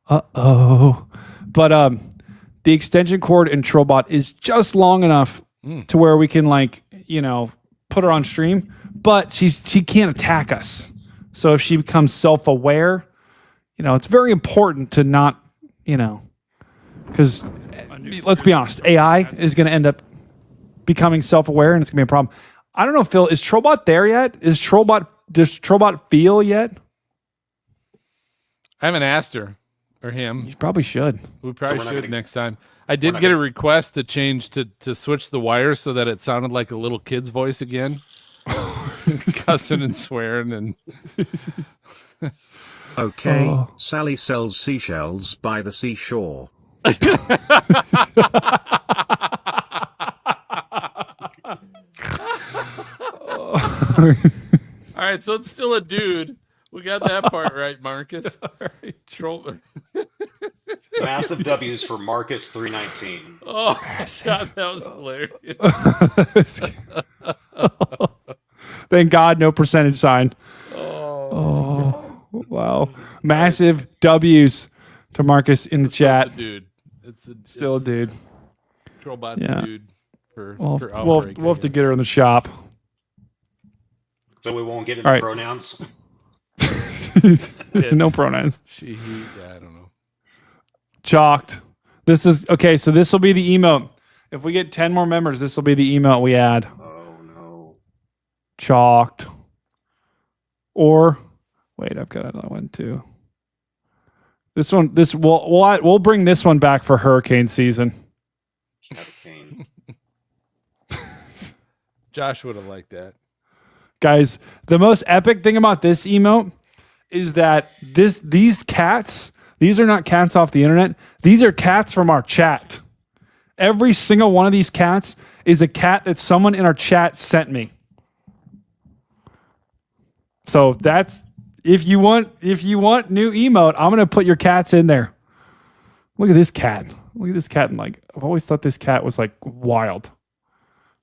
Uh-oh. But the extension cord in Trollbot is just long enough to where we can, like, you know, put her on stream, but she can't attack us. So if she becomes self-aware, you know, it's very important to not, you know, because let's be honest, AI is going to end up becoming self-aware, and it's going to be a problem. I don't know, Phil, is Trollbot there yet? Does Trollbot feel yet? I haven't asked her or him. You probably should. We probably should next time. I did get a request to change to switch the wire so that it sounded like a little kid's voice again. Cussing and swearing and Okay, Sally sells seashells by the seashore. All right, so it's still a dude. We got that part right, Marcus. Troll. Massive W's for Marcus 319. Oh, God, that was hilarious. Thank God, no percentage sign. Oh, wow. Massive W's to Marcus in the chat. It's a dude. Still a dude. Trollbot's a dude. For we'll have to get her in the shop. So we won't get into pronouns? No pronouns. She, he, I don't know. Chalked. This is, okay, so this will be the emote. If we get 10 more members, this will be the emote we add. Oh, no. Chalked. Or, wait, I've got another one too. We'll bring this one back for hurricane season. Hurricane. Josh would have liked that. Guys, the most epic thing about this emote is that these cats, these are not cats off the internet. These are cats from our chat. Every single one of these cats is a cat that someone in our chat sent me. So that's, if you want new emote, I'm gonna put your cats in there. Look at this cat. Look at this cat. And like, I've always thought this cat was like wild.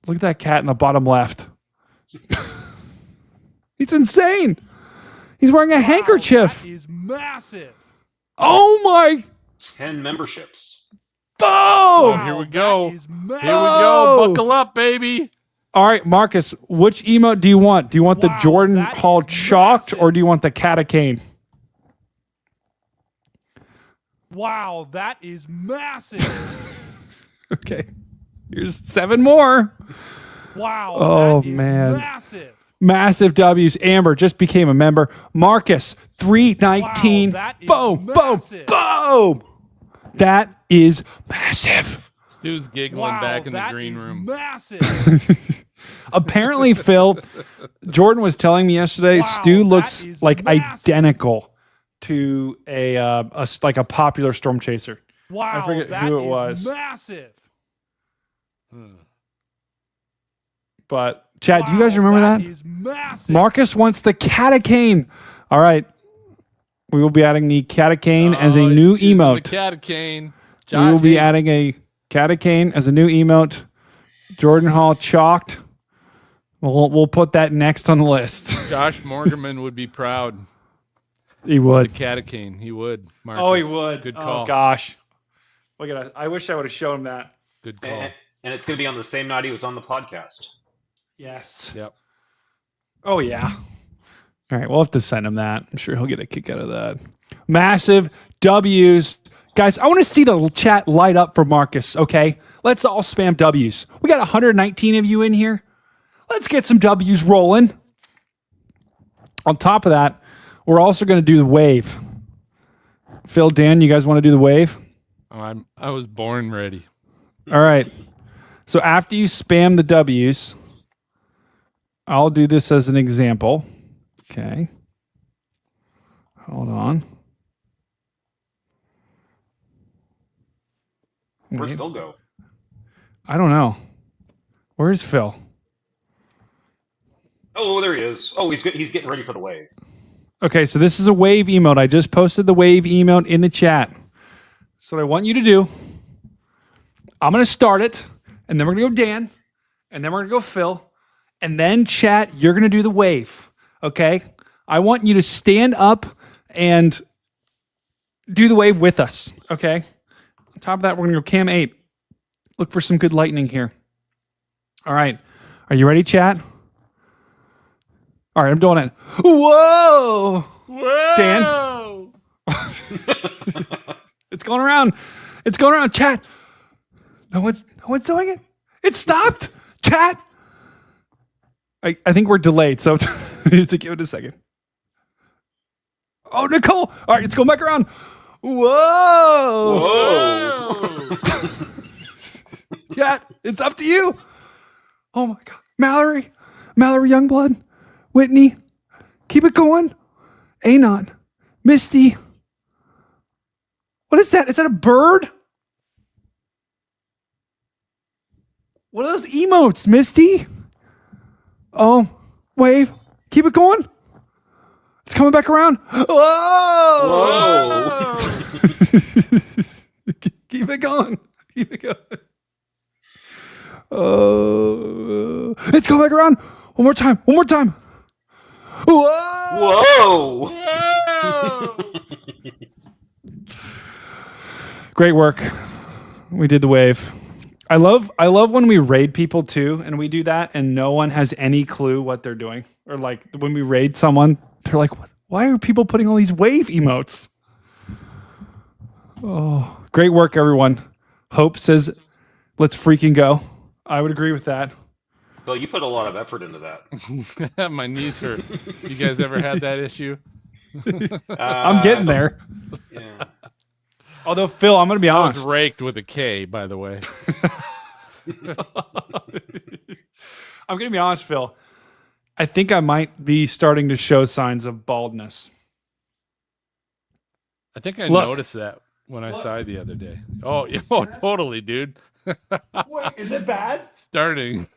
Look at that cat in the bottom left. It's insane. He's wearing a handkerchief. That is massive. Oh my! 10 memberships. Boom! Oh, here we go. Here we go. Buckle up, baby. All right, Marcus, which emote do you want? Do you want the Jordan Hall chalked or do you want the catacane? Wow, that is massive. Okay. Here's 7 more. Wow. Oh, that is man. massive. Massive W's. Amber just became a member. Marcus, 319. Wow, that is boom, massive. boom, boom. That is massive. Stu's giggling Wow, back in the that green is room. massive. Apparently, Phil, Jordan was telling me yesterday, Wow, Stu looks that is like massive. identical to a popular storm chaser. Wow, I forget that who it is was. massive. But Chad, do you guys remember that? Is massive. Marcus wants the catacane. All right. We will be adding the catacane as a Oh, new he's choosing emote. The catacane. We will Josh, be hey, adding a catacane as a new emote. Jordan Hall chalked. We'll put that next on the list. Josh Morgerman would be proud. He would. The catacane. He would. Marcus. Oh, he would. Good call. Oh, gosh. Look at that. I wish I would have shown him that. Good call. And it's going to be on the same night he was on the podcast. Yes. Yep. Oh, yeah. All right. We'll have to send him that. I'm sure he'll get a kick out of that. Massive W's. Guys, I want to see the chat light up for Marcus, okay? Let's all spam W's. We got 119 of you in here. Let's get some W's rolling. On top of that, we're also going to do the wave. Phil, Dan, you guys want to do the wave? Oh, I was born ready. All right. So after you spam the W's, I'll do this as an example. Okay. Hold on. Where'd Wait. Phil go? I don't know. Where's Phil? Oh, there he is. Oh, he's getting ready for the wave. Okay, so this is a wave emote. I just posted the wave emote in the chat. So what I want you to do, I'm going to start it, and then we're going to go Dan, and then we're going to go Phil, and then chat, you're going to do the wave. Okay? I want you to stand up and do the wave with us. Okay. On top of that, we're going to go cam 8. Look for some good lightning here. All right. Are you ready, chat? All right, I'm doing it. Whoa! Whoa! Dan? It's going around. It's going around. Chat. No one's doing it. It stopped. Chat. I think we're delayed, so just give it a second. Oh, Nicole. All right, it's going back around. Whoa. Chat, it's up to you. Oh my God. Mallory Youngblood, Whitney, keep it going. Anon, Misty. What is that? Is that a bird? What are those emotes, Misty? Oh, wave. Keep it going. It's coming back around. Whoa! Keep it going. Keep it going. Oh, it's coming back around. One more time. Whoa! Whoa! Great work. We did the wave. I love when we raid people too, and we do that, and no one has any clue what they're doing. Or like when we raid someone, they're like, "Why are people putting all these wave emotes?" Oh, great work, everyone. Hope says, "Let's freaking go." I would agree with that. Bill, you put a lot of effort into that. My knees hurt. You guys ever had that issue? I'm getting there. Yeah. Although, Phil, I'm going to be I honest. was raked with a K, by the way. I'm going to be honest, Phil. I think I might be starting to show signs of baldness. I think I Look. noticed that when I saw you the other day. Oh, yeah, oh, totally, dude. Wait, is it bad? Starting.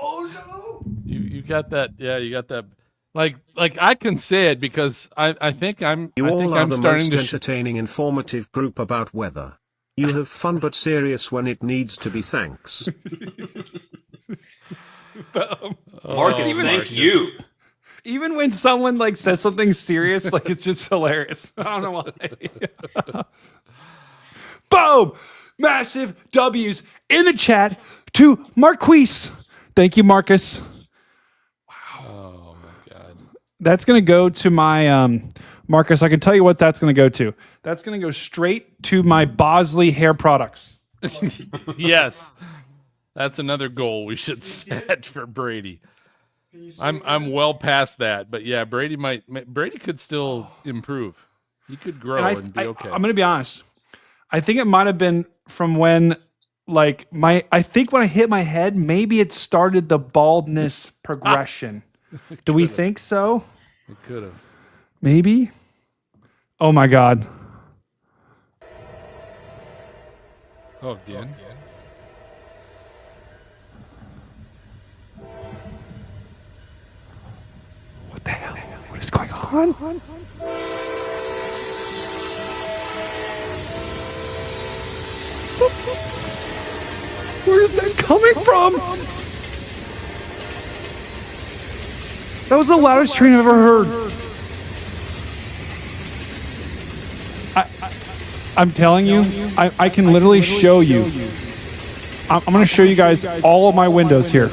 Oh no! You got that? Yeah, you got that. Like I can say it because I think I'm. You I all think are I'm the starting most to. entertaining, informative group about weather. You have fun but serious when it needs to be. Thanks. Marcus, thank you. Even when someone like says something serious, like it's just hilarious. I don't know why. Boom! Massive W's in the chat to Marquise. Thank you, Marcus. Oh my God. That's going to go to my Marcus. I can tell you what that's going to go to. That's going to go straight to my Bosley hair products. Yes, that's another goal we should set for Brady. I'm well past that, but yeah, Brady could still improve. He could grow and be okay. I'm going to be honest. I think it might have been from when, like, I think when I hit my head, maybe it started the baldness progression. Do we think so? It could have. Maybe. Oh my God. Oh, again. What the hell? What is going on? Where is that coming from? That was the loudest train I've ever heard. I'm telling you, I can literally show you. I'm going to show you guys all of my windows here.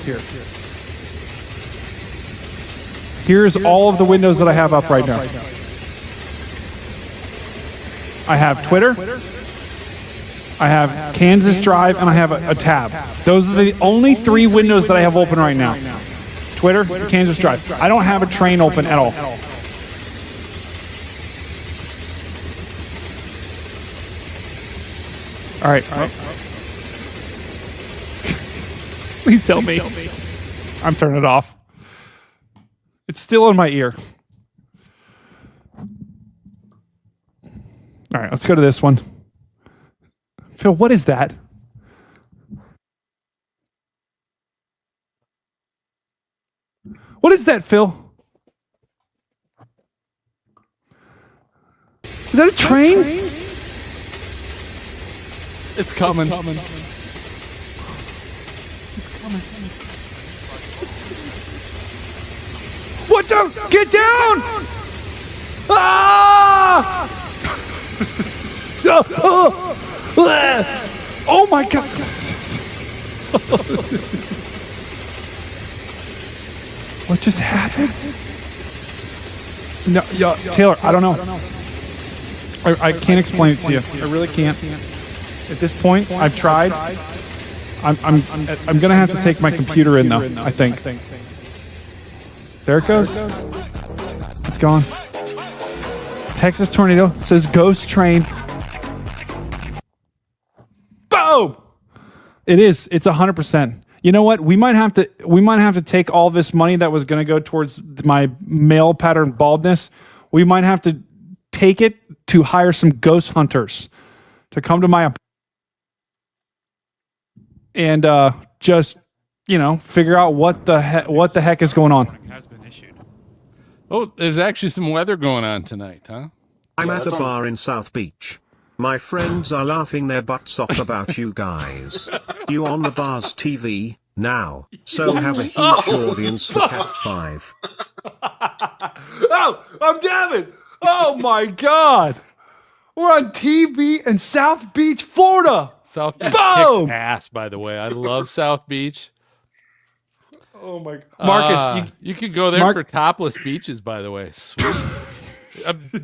Here's all of the windows that I have up right now. I have Twitter, I have Kansas Drive, and I have a tab. Those are the only 3 windows that I have open right now. Twitter, Kansas Drive. I don't have a train open at all. All right. Please help me. I'm turning it off. It's still in my ear. All right, let's go to this one. Phil, what is that? What is that, Phil? Is that a train? It's coming. Watch out! Get down! Ah! Oh my God! What just happened? No, Taylor, I don't know. I can't explain it to you. I really can't. At this point, I've tried. I'm gonna have to take my computer in though. I think. There it goes. It's gone. Texas tornado says ghost train. Boom! It is. It's 100%. You know what? We might have to take all this money that was going to go towards my male pattern baldness. We might have to take it to hire some ghost hunters to come to my and just figure out what the heck is going on. Has been issued. Oh, there's actually some weather going on tonight, huh? I'm at a bar in South Beach. My friends are laughing their butts off about you guys. You on the bar's TV now, so have a huge audience for Cat 5. Oh, I'm Devin. Oh my God. We're on TV in South Beach, Florida. South Beach Boom! kicks ass, by the way. I love South Beach. Oh my God. Marcus, you could go there for topless beaches, by the way. Sweet.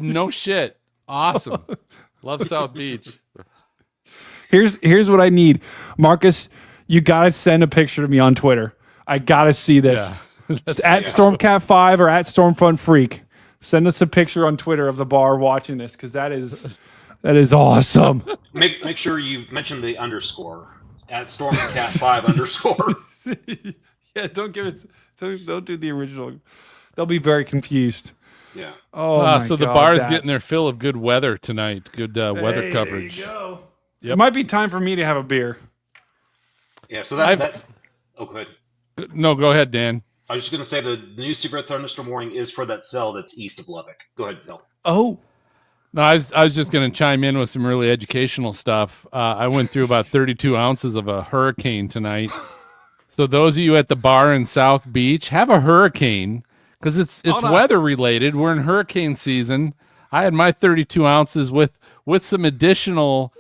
No shit. Awesome. Love South Beach. Here's what I need. Marcus, you got to send a picture to me on Twitter. I got to see this. Yeah. At Stormcat5 or at Stormfront Freak. Send us a picture on Twitter of the bar watching this because that is awesome. Make sure you mention the underscore at Stormcat5 underscore. Yeah, don't do the original. They'll be very confused. Yeah. Oh, my so God, the bar is Dad. getting their fill of good weather tonight. Good weather coverage. There you go. Yep. It might be time for me to have a beer. Yeah. So that. Oh, go ahead. No, go ahead, Dan. I was just going to say the new super thunderstorm warning is for that cell that's east of Lubbock. Go ahead, Phil. Oh. No, I was just going to chime in with some really educational stuff. I went through about 32 ounces of a hurricane tonight. So those of you at the bar in South Beach, have a hurricane because it's weather related. We're in hurricane season. I had my 32 ounces with some additional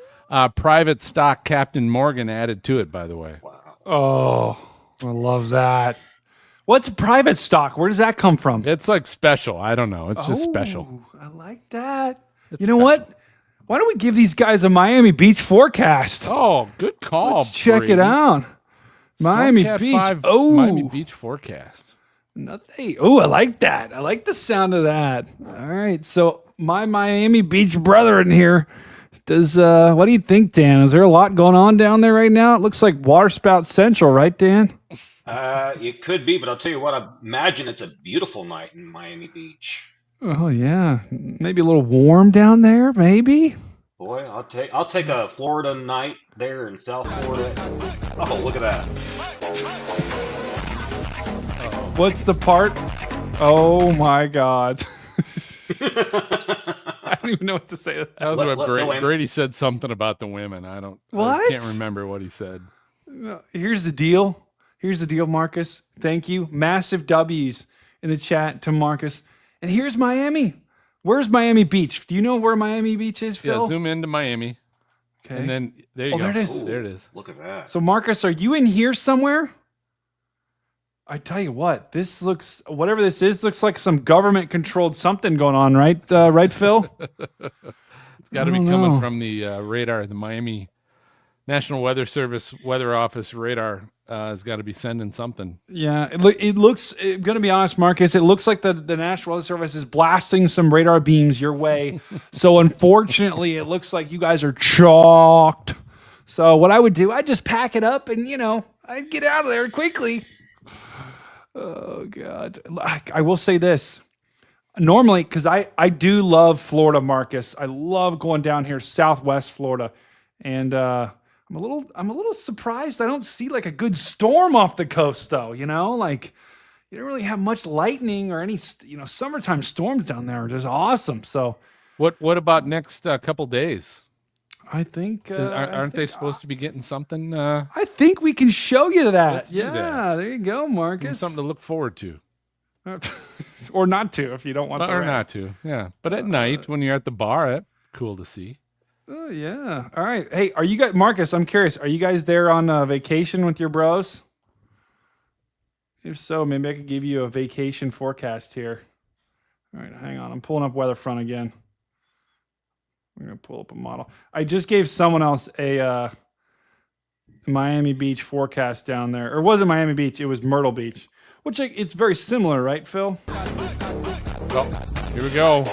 private stock Captain Morgan added to it, by the way. Wow. Oh, I love that. What's private stock? Where does that come from? It's like special. I don't know. It's just special. I like that. It's you know special. what? Why don't we give these guys a Miami Beach forecast? Oh, good call. Let's check Brady. it out. Miami Stormcat Beach. 5 Oh, Miami Beach forecast. Oh, I like that. I like the sound of that. All right. So my Miami Beach brother in here does. What do you think, Dan? Is there a lot going on down there right now? It looks like Waterspout Central, right, Dan? It could be, but I'll tell you what. I imagine it's a beautiful night in Miami Beach. Oh yeah, maybe a little warm down there. Maybe. Boy, I'll take a Florida night there in South Florida. Oh, look at that. What's the part? Oh my God. I don't even know what to say to that. That was what Brady said something about the women. I can't remember what he said. No, here's the deal. Here's the deal, Marcus. Thank you. Massive W's in the chat to Marcus. And here's Miami. Where's Miami Beach? Do you know where Miami Beach is, Phil? Yeah, zoom into Miami. Okay. And then there you go. There it is. Ooh, there it is. Look at that. So, Marcus, are you in here somewhere? I tell you what, this looks, whatever this is, looks like some government-controlled something going on, right? Right, Phil? It's got to be coming from the radar, the Miami National Weather Service Weather Office radar. Has got to be sending something. Yeah, it looks. I'm gonna be honest, Marcus. It looks like the National Weather Service is blasting some radar beams your way. So unfortunately, it looks like you guys are chalked. So what I would do, I'd just pack it up and I'd get out of there quickly. Oh God, I will say this. Normally, because I do love Florida, Marcus. I love going down here, Southwest Florida, and I'm a little surprised I don't see like a good storm off the coast though, like you don't really have much lightning or any, summertime storms down there are just awesome. So what about next couple days? I think, aren't they supposed to be getting something? I think we can show you that. Let's do Yeah, that. there you go, Marcus. Something to look forward to. Or not to if you don't want the or rain. not to. Yeah, but at night when you're at the bar, that's cool to see. Oh yeah. All right. Hey, are you guys, Marcus? I'm curious. Are you guys there on vacation with your bros? If so, maybe I could give you a vacation forecast here. All right, hang on. I'm pulling up Weatherfront again. I'm gonna pull up a model. I just gave someone else a Miami Beach forecast down there, or it wasn't Miami Beach. It was Myrtle Beach, which it's very similar, right, Phil? Oh, here we go.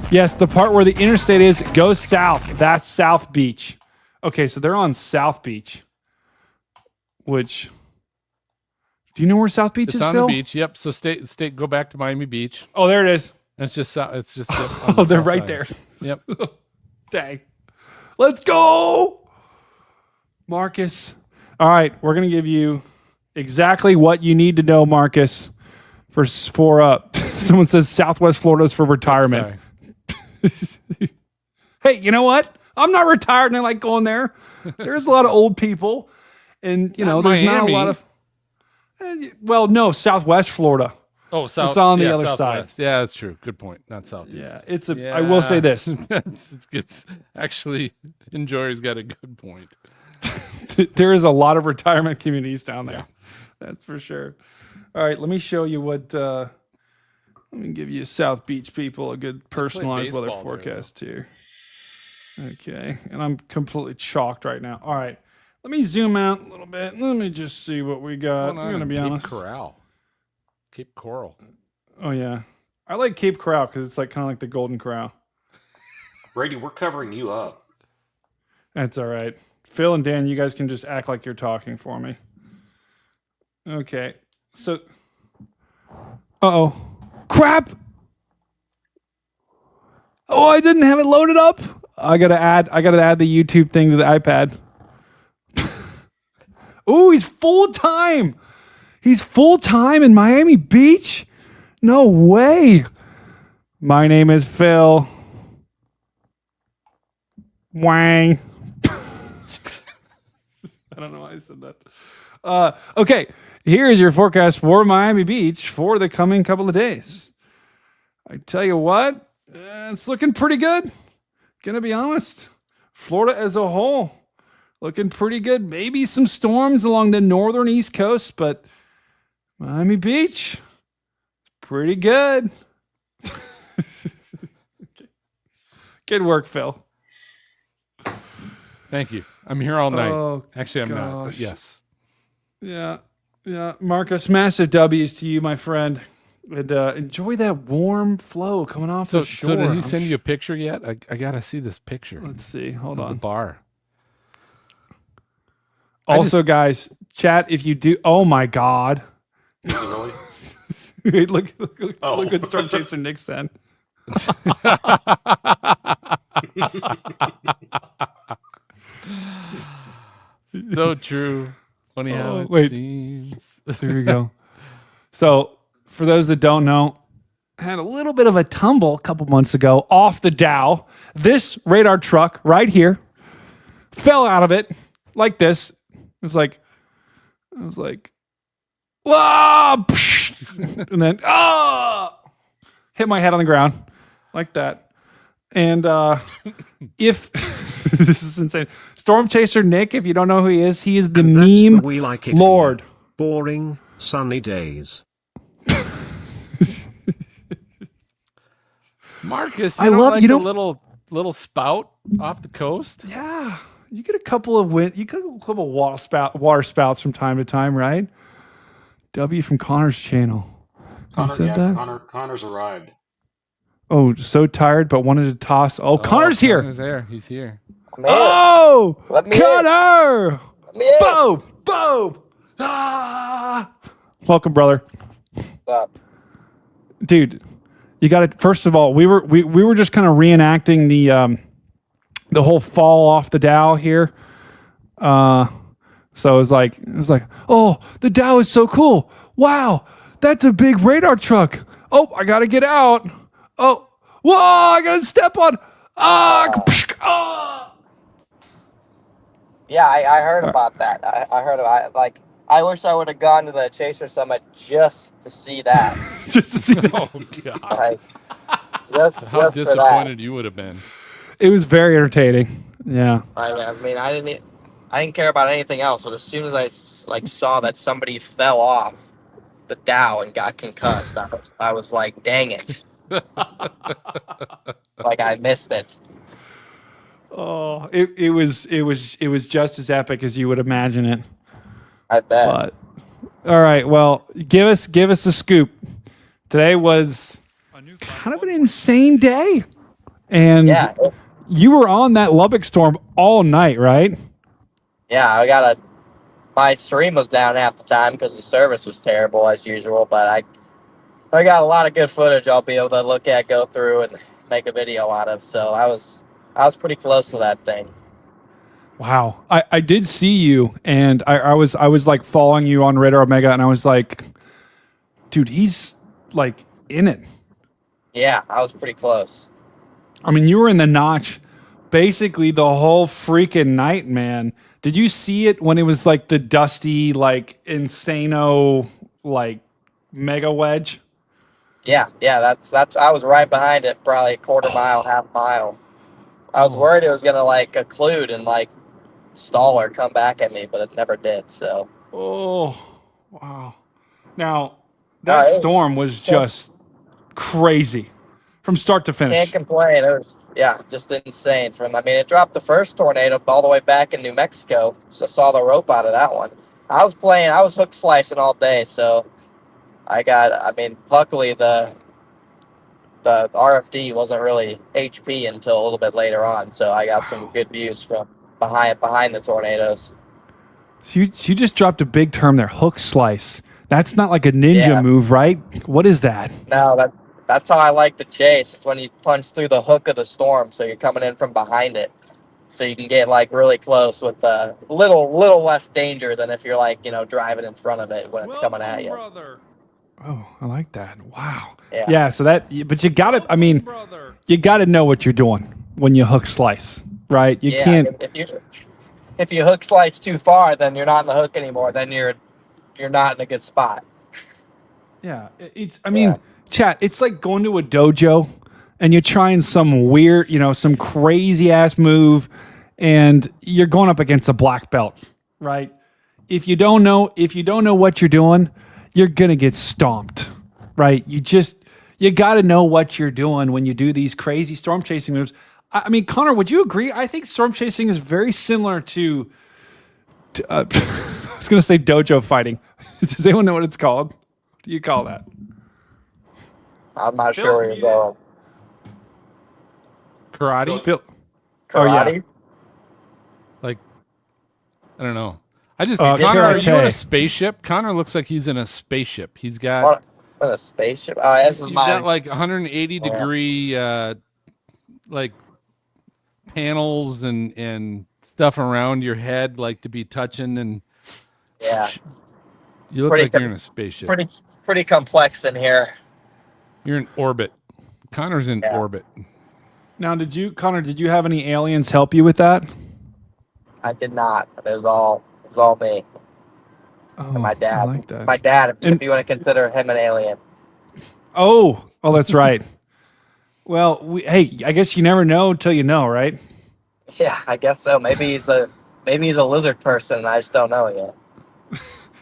Yes, the part where the interstate is goes south. That's South Beach. Okay, so they're on South Beach. Which, do you know where South Beach is, It's on Phil? the beach. Yep. So state. Go back to Miami Beach. Oh, there it is. It's just. It's just. Oh, they're right there. Yep. Dang. Let's go, Marcus. All right, we're gonna give you exactly what you need to know, Marcus. For someone says Southwest Florida's for retirement. Sorry. Hey, you know what? I'm not retired and I like going there. There's a lot of old people, and there's Miami. not a lot of. Well, no, Southwest Florida. Oh, south. It's on the yeah, other southwest. Yeah, that's true. Good point. Not southeast. Yeah, it's a. I will say this: it's actually Enjoyer's got a good point. there is a lot of retirement communities down there. Yeah. That's for sure. All right, let me show you what. Let me give you South Beach people a good personalized weather baseball forecast here. Okay, and I'm completely chalked right now. All right, let me zoom out a little bit. Let me just see what we got. I'm gonna be honest. Cape Coral. Oh yeah, I like Cape Coral because it's like kind of like the Golden Corral. Brady, we're covering you up. That's all right. Phil and Dan, you guys can just act like you're talking for me. Okay, so. Uh-oh. Crap! Oh, I didn't have it loaded up. I gotta add the YouTube thing to the iPad. Oh, he's full time. He's full time in Miami Beach? No way. My name is Phil. Wang. I don't know why I said that. Okay, here is your forecast for Miami Beach for the coming couple of days. I tell you what, it's looking pretty good. Gonna be honest. Florida as a whole, looking pretty good. Maybe some storms along the northern East Coast, but Miami Beach, pretty good. Good work, Phil. Thank you. I'm here all night. Oh, Actually, I'm not. But gosh. yes. Yeah. Marcus, massive W's to you, my friend. And enjoy that warm flow coming off the shore. So did he send you a picture yet? I gotta see this picture. Let's see. Hold of on. The bar. Also, guys, chat if you do. Oh my God! Is it really? Wait, look Oh. what Storm Chaser Nick sent. So true. Funny how it seems. There we go. So, for those that don't know, I had a little bit of a tumble a couple months ago off the Dow. This radar truck right here fell out of it like this. It was like, ah, and then hit my head on the ground like that. And if this is insane, Storm Chaser Nick, if you don't know who he is the And meme that's the We Like It lord. Here. Boring, sunny days. Marcus, I love like the little spout off the coast. Yeah, you get a couple of water spouts from time to time, right? W from Connor's channel. You said that? Connor's arrived. Oh, so tired, but wanted to toss. Oh, Connor's here. Connor's there. He's here. Oh, Let me Connor! Let me in. Boom! Boom! Ah! Welcome, brother. What's up? Dude, you got to. First of all, we were just kind of reenacting the whole fall off the Dow here. So it was like, oh, the Dow is so cool. Wow, that's a big radar truck. Oh, I got to get out. Oh, whoa, I got to step on. Yeah, I heard about that. I heard about it. Like, I wish I would have gone to the Chaser Summit just to see that. Just to see. Oh God! Like, just How for that. disappointed you would have been. It was very entertaining. Yeah. I mean, I didn't care about anything else. But as soon as I saw that somebody fell off the Dow and got concussed, I was like, dang it! Like I missed it. Oh, it was just as epic as you would imagine it. I bet. But all right, well, give us a scoop. Today was kind of an insane day, and Yeah. you were on that Lubbock storm all night, right? Yeah, my stream was down half the time because the service was terrible as usual, but I got a lot of good footage I'll be able to look at, go through, and make a video out of. So I was pretty close to that thing. Wow, I did see you, and I was like following you on Radar Omega, and I was like, dude, he's like in it. Yeah, I was pretty close. I mean, you were in the notch basically the whole freaking night, man. Did you see it when it was like the dusty, like insano, like mega wedge? Yeah, that's. I was right behind it, probably a quarter mile, half mile. I was worried it was gonna like occlude and like stall or come back at me, but it never did. So. Oh, wow! Now that storm was just crazy from start to finish. Can't complain. It was just insane. It dropped the first tornado all the way back in New Mexico. So saw the rope out of that one. I was hook slicing all day, so luckily the RFD wasn't really HP until a little bit later on, so I got some good views from behind the tornadoes. So you just dropped a big term there, hook slice. That's not like a ninja move, right? What is that? No, that's how I like to chase. It's when you punch through the hook of the storm, so you're coming in from behind it, so you can get like really close with a little less danger than if you're like driving in front of it when it's coming at you. Brother. Oh, I like that. Wow. Yeah. So but you gotta. I mean, you gotta know what you're doing when you hook slice, right? You can't. If you hook slice too far, then you're not in the hook anymore. Then you're not in a good spot. Yeah, chat, it's like going to a dojo and you're trying some weird, some crazy ass move and you're going up against a black belt, right? If you don't know what you're doing, you're going to get stomped, right? You got to know what you're doing when you do these crazy storm chasing moves. I mean, Connor, would you agree? I think storm chasing is very similar to I was going to say dojo fighting. Does anyone know what it's called? What do you call that? I'm not sure where you're going. Karate? Karate? Like, I don't know. Connor, are you in a spaceship? Connor looks like he's in a spaceship. He's got... In a spaceship? He's got like 180 degree like panels and stuff around your head like to be touching and... Yeah. You look like you're in a spaceship. Pretty complex in here. You're in orbit. Connor's in orbit. Now, Connor, did you have any aliens help you with that? I did not. It was all me. Oh, and my dad. I like that. My dad, if you want to consider him an alien. Oh, that's right. Well, hey, I guess you never know until you know, right? Yeah, I guess so. Maybe he's a lizard person, and I just don't know yet.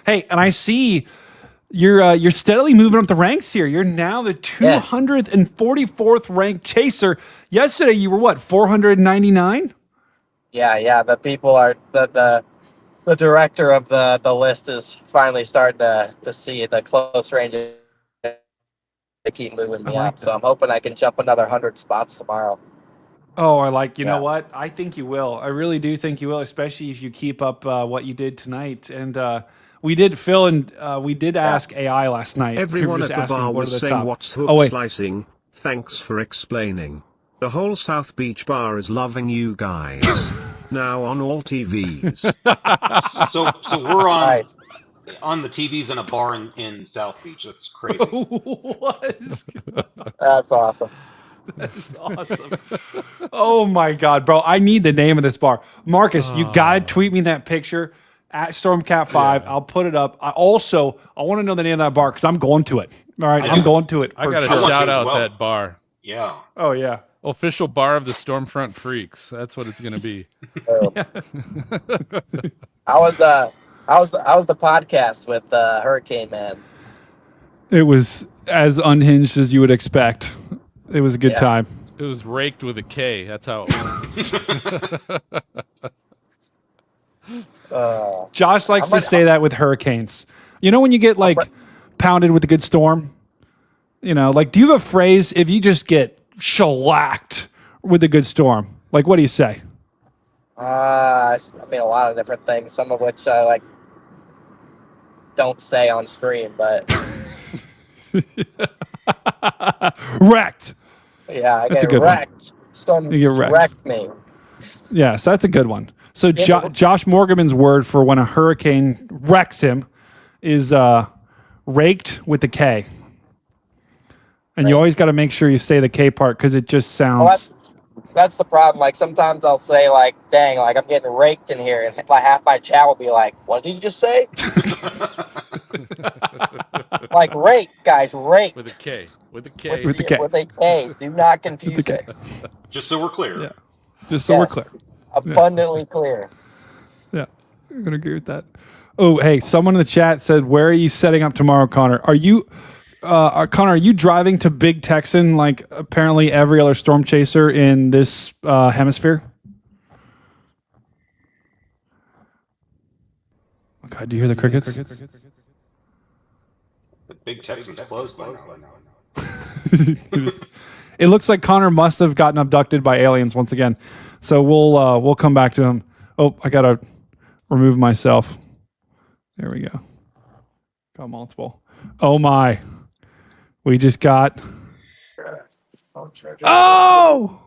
Hey, and I see you're steadily moving up the ranks here. You're now the 244th ranked chaser. Yesterday, you were what, 499? Yeah. The people are the director of the list is finally starting to see the close range to keep moving me up. So I'm hoping I can jump another 100 spots tomorrow. Oh, you know what? I think you will. I really do think you will, especially if you keep up what you did tonight. And we did, Phil, and we did ask AI last night. Everyone at the bar was saying what's hook slicing. Thanks for explaining. The whole South Beach bar is loving you guys. Now on all TVs. So we're on the TVs in a bar in South Beach. That's crazy. What? That's awesome. That's awesome. Oh my God, bro. I need the name of this bar. Marcus, you gotta tweet me that picture. at Stormcat5. I'll put it up. I want to know the name of that bar because I'm going to it. All right, I'm going to it. I got to sure. shout as out well. that bar. Yeah. Oh yeah. Official bar of the Stormfront Freaks. That's what it's going to be. I was the podcast with Hurricane Man. It was as unhinged as you would expect. It was a good time. It was raked with a K. That's how it went. Josh likes to say that with hurricanes. You know when you get like pounded with a good storm? You know, like do you have a phrase if you just get shellacked with a good storm? Like what do you say? I mean a lot of different things, some of which I like don't say on screen, but Wrecked. yeah, I That's a get good wrecked. Storm You get wrecked me. Yes, that's a good one. So Josh Morgan's word for when a hurricane wrecks him is raked with the K. And you always got to make sure you say the K part because it just sounds. That's the problem. Like sometimes I'll say like, "Dang, like I'm getting raked in here," and like half my chat will be like, "What did you just say?" Like rake, guys, rake With a K. With a K. With the K. With a K. Do not confuse K. it. Just so we're clear. Yeah. Just so we're clear. Abundantly clear. Yeah, I'm gonna agree with that. Oh, hey, someone in the chat said, "Where are you setting up tomorrow, Connor? Are you, Connor? Are you driving to Big Texan like apparently every other storm chaser in this hemisphere?" Oh God, do you hear the crickets? The Big Texan's closed by now. It looks like Connor must have gotten abducted by aliens once again. So we'll come back to him. Oh, I gotta remove myself. There we go. Got multiple. Oh my. We just got. Oh!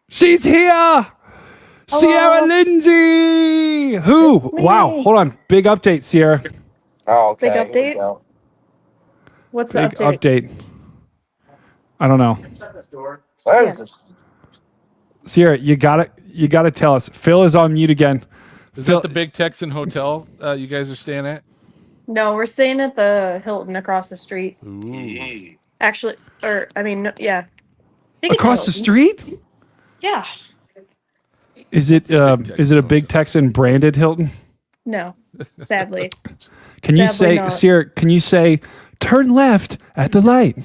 She's here! Sierra Lindsay! Who? Wow, hold on. Big update, Sierra. Oh, okay. Big update? What's the Big update? I don't know. Where is this? Sierra, you gotta tell us. Phil is on mute again. Is Phil, that the Big Texan Hotel you guys are staying at? No, we're staying at the Hilton across the street. Ooh. Actually, yeah. across the street? Yeah. Is it a Big Texan branded Hilton? No, sadly. Can you Sadly say, not. Sierra? Can you say, turn left at the light?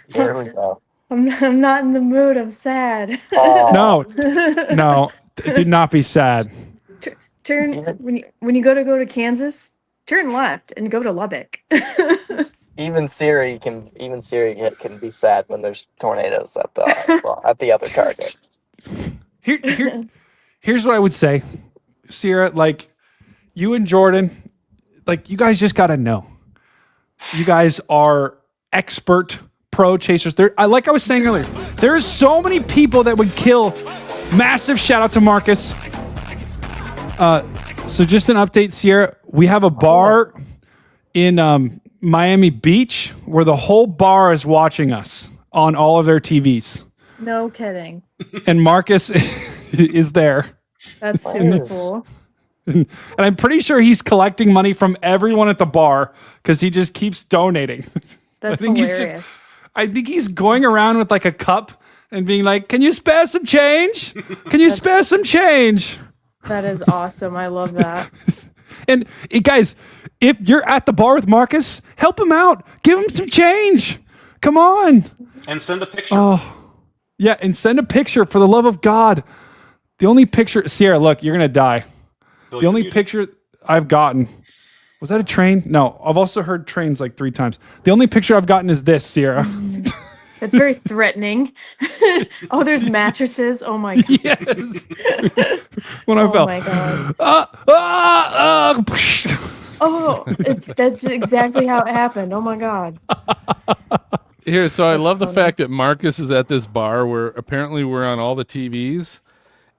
There we go. I'm not in the mood. I'm sad. No, do not be sad. Turn when you go to Kansas, turn left and go to Lubbock. Even Siri can be sad when there's tornadoes at the other target. Here's what I would say, Sierra. Like you and Jordan, like you guys just got to know. You guys are expert pro chasers. Like I was saying earlier, there are so many people that would kill. Massive shout out to Marcus. So just an update, Sierra. We have a bar in Miami Beach where the whole bar is watching us on all of their TVs. No kidding. And Marcus is there. That's super cool. And I'm pretty sure he's collecting money from everyone at the bar because he just keeps donating. That's hilarious. I think he's going around with like a cup and being like, "Can you spare some change? Can you spare some change?" That is awesome. I love that. And guys, if you're at the bar with Marcus, help him out. Give him some change. Come on. And send a picture. Oh, yeah. And send a picture for the love of God. The only picture, Sierra, look, you're going to die. Bill, The only you're picture I've gotten, was that a train? No, I've also heard trains like 3 times. The only picture I've gotten is this, Sierra. It's very threatening. Oh, there's mattresses. Oh my god. Yes. When I fell. Oh my god. Oh, that's exactly how it happened. Oh my god. Here, so I love the fact that Marcus is at this bar where apparently we're on all the TVs,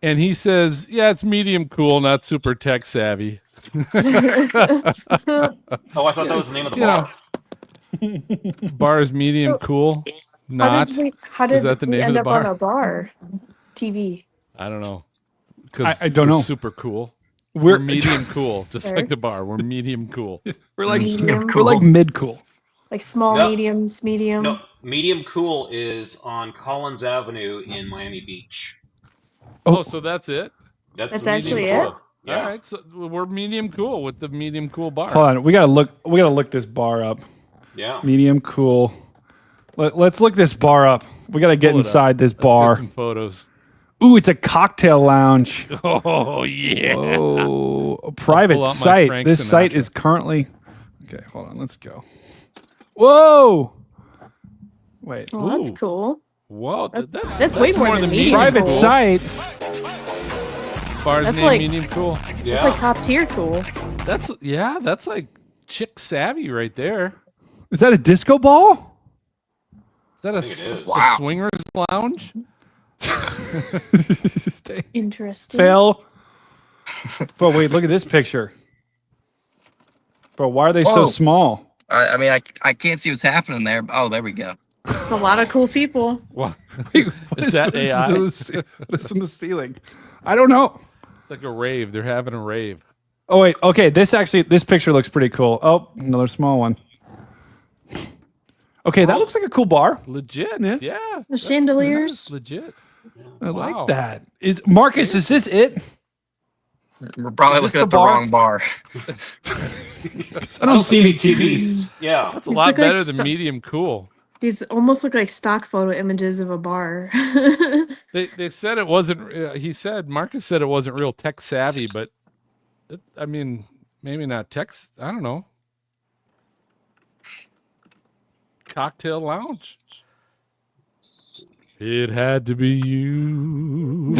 and he says, "Yeah, it's medium cool, not super tech savvy." Oh, I thought that was the name of the bar. Bar is medium cool, not. How did is that the we name of end the up bar? on a bar TV? I don't know. because I don't know. Super cool. We're We're medium cool, just Fair. like the bar. We're medium cool. We're like Medium we're like mid cool. Like small, No. mediums, medium. No, medium cool is on Collins Avenue in Miami Beach. Oh, so that's it? That's the medium actually cool. it? Yeah. All right, so we're medium cool with the medium cool bar. Hold on, we gotta look this bar up. Yeah. Medium cool. Let's look this bar up. We gotta get Pull it up. inside this Let's bar. get some photos. Ooh, it's a cocktail lounge. Oh yeah. Oh, a private pull out my site. Frank This site Sinatra. is currently. Okay, hold on. Let's go. Whoa. Wait. Oh, that's cool. Whoa, That's way more than medium Private cool. site. Bar's That's name like- medium cool. Yeah. It's like top tier cool. That's like chick savvy right there. Is that a disco ball? Is that a, think it is. a swingers lounge? Interesting. Phil. Bro, wait, look at this picture. Bro, why are they so Whoa. small? I mean, I can't see what's happening there. Oh, there we go. It's a lot of cool people. What? Wait, what Is that what AI? What is in the ceiling? I don't know. It's like a rave. They're having a rave. Oh wait, okay. This picture looks pretty cool. Oh, another small one. Okay, that looks like a cool bar. Legit. Yeah. Yeah. The chandeliers. That's legit. I Wow. like that. Is Marcus? Is this it? We're probably Is this looking at the the bar? wrong bar. I don't see any TVs. Yeah. That's a These lot look like better than stu- medium cool. These almost look like stock photo images of a bar. They said it wasn't. He said Marcus said it wasn't real tech savvy, but I mean, maybe not tech. I don't know. Cocktail lounge. It had to be you.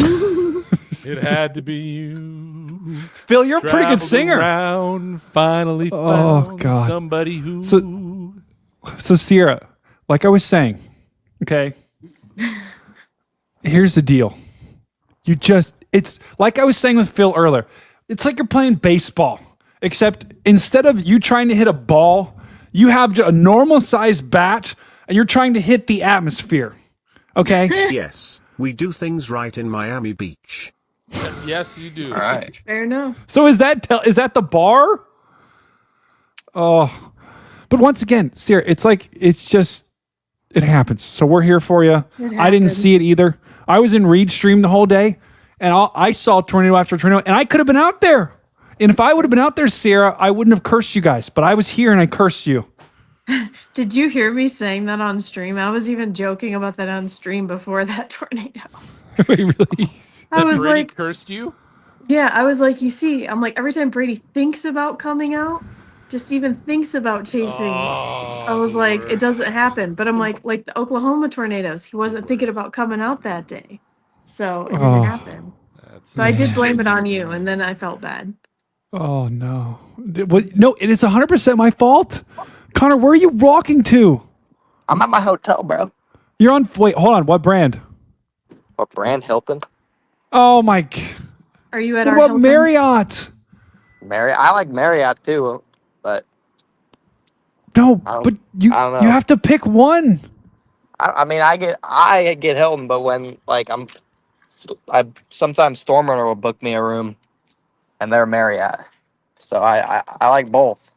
It had to be you. Phil, you're a pretty good Traveled singer. around, finally Oh, found God. somebody who. So Sierra, like I was saying, okay. Here's the deal. It's like I was saying with Phil earlier. It's like you're playing baseball, except instead of you trying to hit a ball, you have a normal sized bat and you're trying to hit the atmosphere. Okay? Yes, we do things right in Miami Beach. Yes, you do. All right. Fair enough. So is that the bar? Oh. But once again, Sierra, it happens. So we're here for you. I didn't see it either. I was in Reed Stream the whole day, and I saw tornado after tornado, and I could have been out there. And if I would have been out there, Sierra, I wouldn't have cursed you guys. But I was here, and I cursed you. Did you hear me saying that on stream? I was even joking about that on stream before that tornado. Wait, really? I was Brady like, cursed you. yeah, I was like, you see, I'm like, every time Brady thinks about coming out, just even thinks about chasing, I was like, it doesn't happen. But I'm like the Oklahoma tornadoes, he wasn't thinking about coming out that day. So it didn't happen. So I did blame it on you, and then I felt bad. Oh, no. No, it is 100% my fault. Connor, where are you walking to? I'm at my hotel, bro. You're on, wait, hold on. What brand? What brand? Hilton? Oh, my. Are you at What our about Hilton? Marriott? Marriott. I like Marriott too, but No, I don't- but you I don't know. you have to pick one. I mean, I get Hilton, but when like I sometimes Stormrunner will book me a room, and they're Marriott, so I like both.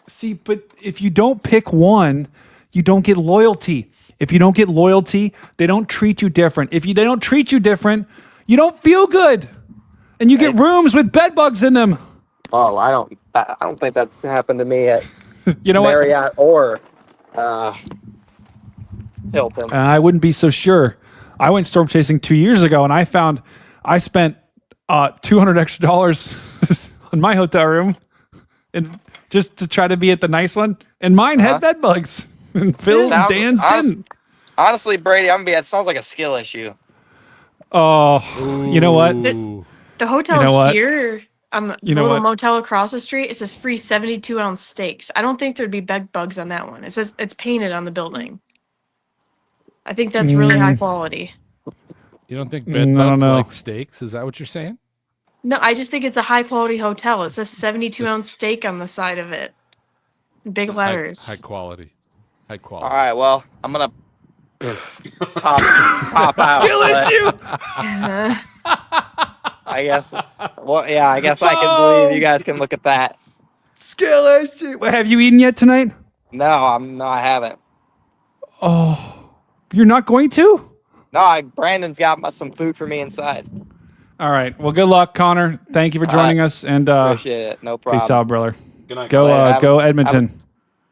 See, but if you don't pick one, you don't get loyalty. If you don't get loyalty, they don't treat you different. If they don't treat you different, you don't feel good, and you get rooms with bed bugs in them. Oh, I don't think that's happened to me at You know what? Marriott or Hilton. I wouldn't be so sure. I went storm chasing 2 years ago, and I spent $200 extra on my hotel room, and just to try to be at the nice one. And mine had bed bugs, and Phil and Dan's didn't. Honestly, Brady, it sounds like a skill issue. Oh, you know what? The hotel You know what? here on the You know little what? motel across the street, it says free 72-ounce steaks. I don't think there'd be bed bugs on that one. It says it's painted on the building. I think that's really high quality. You don't think bed I don't bugs know. like steaks? Is that what you're saying? No, I just think it's a high quality hotel. It says 72-ounce steak on the side of it. Big letters. High quality. High quality. All right, well, I'm gonna pop out. Skill but- issue. I guess. Well, yeah, I guess I can believe you guys can look at that. Skeleton. Have you eaten yet tonight? No, I haven't. Oh, you're not going to? No, Brandon's got some food for me inside. All right. Well, good luck, Connor. Thank you for joining us, and appreciate it. No problem. peace out, brother. Good night. Go Edmonton.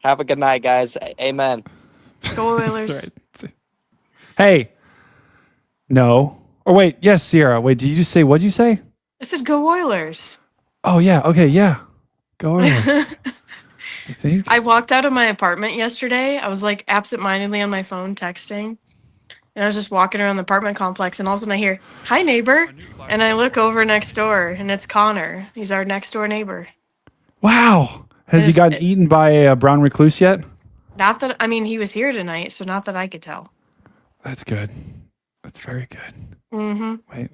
Have a good night, guys. Amen. Go Oilers. Right. Hey. No. Or wait, yes, Sierra. Wait, did you just say, what'd you say? I said go Oilers. Oh, yeah. Okay, yeah. Go Oilers. I think. I walked out of my apartment yesterday. I was like absentmindedly on my phone texting. And I was just walking around the apartment complex, and all of a sudden I hear, "Hi, neighbor." And I look over next door, and it's Connor. He's our next door neighbor. Wow. Has he gotten eaten by a brown recluse yet? Not that, I mean, he was here tonight, so not that I could tell. That's good. That's very good. Mm-hmm. Wait.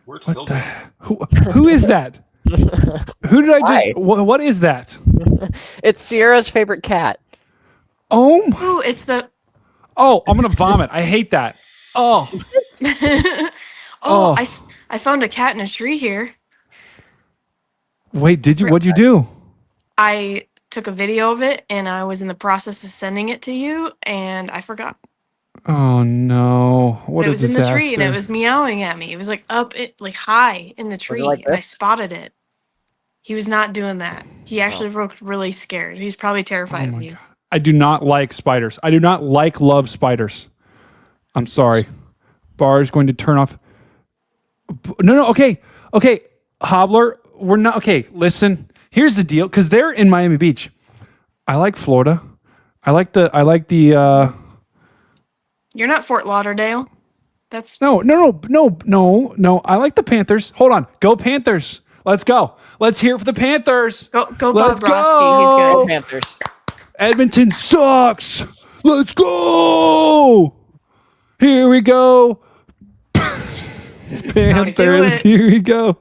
What the? Who is that? Who did I just? What is that? It's Sierra's favorite cat. Oh. Ooh, it's the. Oh, I'm gonna vomit. I hate that. Oh. Oh, I found a cat in a tree here. Wait, did you? What'd you do? I took a video of it, and I was in the process of sending it to you, and I forgot. Oh no! What It a was disaster. in the tree, and it was meowing at me. It was like like high in the tree, like and I this? spotted it. He was not doing that. He actually looked really scared. He's probably terrified of you. I do not like spiders. I do not love spiders. I'm sorry. Bar is going to turn off. No. Okay. Hobbler, we're not okay. Listen, here's the deal, because they're in Miami Beach. I like Florida. I like the. You're not Fort Lauderdale. That's No. I like the Panthers. Hold on. Go Panthers. Let's go. Let's hear it for the Panthers. Go Let's Bob Roski. go. He's good. Panthers. Edmonton sucks. Let's go. Here we go. Panthers. it. Here we go.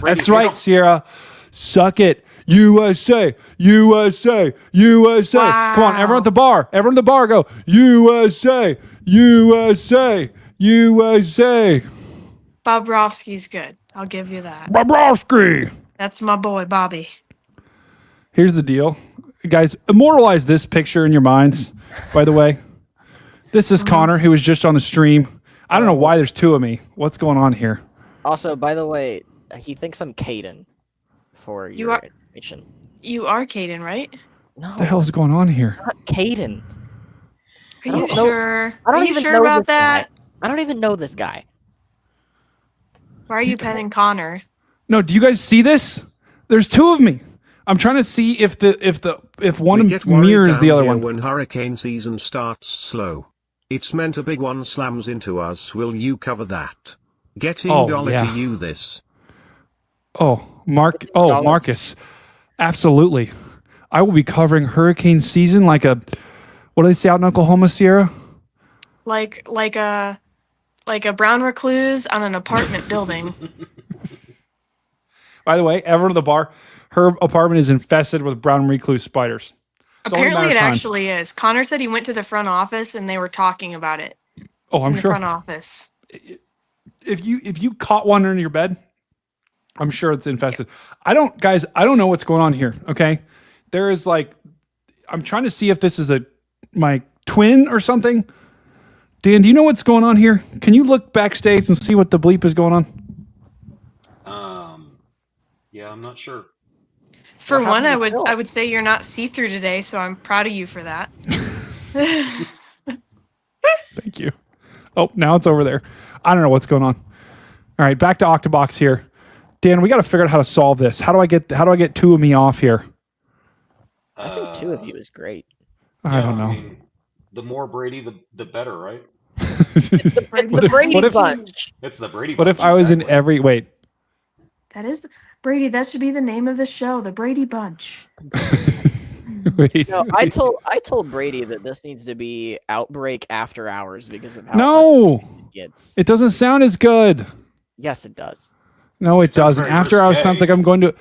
That's right, Sierra. Suck it. USA. USA. USA. Come on, everyone at the bar. Everyone at the bar go. USA. USA. USA. Bobrovsky's good. I'll give you that. Bobrovsky. That's my boy, Bobby. Here's the deal. Guys, immortalize this picture in your minds, by the way. This is Connor, who was just on the stream. I don't know why there's two of me. What's going on here? Also, by the way, he thinks I'm Caden for You your are- information. You are Caden, right? No. What the hell is going on here? Not Caden. Are you don't know- sure? I don't Are you even sure know about this that? guy. I don't even know this guy. Why are you penning Connor? No, do you guys see this? There's two of me. I'm trying to see if one We get worried mirrors the down other here one. when hurricane season starts slow. It's meant a big one slams into us. Will you cover that? Getting Oh, dollar yeah. to you this. Marcus. Absolutely. I will be covering hurricane season like a, what do they say out in Oklahoma, Sierra? Like a brown recluse on an apartment building. By the way, everyone at the bar, her apartment is infested with brown recluse spiders. It's only a Apparently, matter it of time. actually is. Connor said he went to the front office and they were talking about it. Oh, I'm in the sure. front office. If you caught one under your bed, I'm sure it's infested. I don't know what's going on here. Okay, there is I'm trying to see if this is my twin or something. Dan, do you know what's going on here? Can you look backstage and see what the bleep is going on? Yeah, I'm not sure. For What one, happened to Phil? I would say you're not see-through today, so I'm proud of you for that. Thank you. Oh, now it's over there. I don't know what's going on. All right, back to Octobox here. Dan, we got to figure out how to solve this. How do I get two of me off here? I think two of you is great. I don't know. mean, the more Brady, the better, right? It's the Brady Bunch. It's the Brady. What if Bunch, I was in exactly. every wait? That is Brady. That should be the name of the show, the Brady Bunch. Wait. No, I told Brady that this needs to be Outbreak After Hours because of how No, it gets. it doesn't sound as good. Yes, it does. No, it Sounds doesn't. very After hours risque. sounds like I'm going to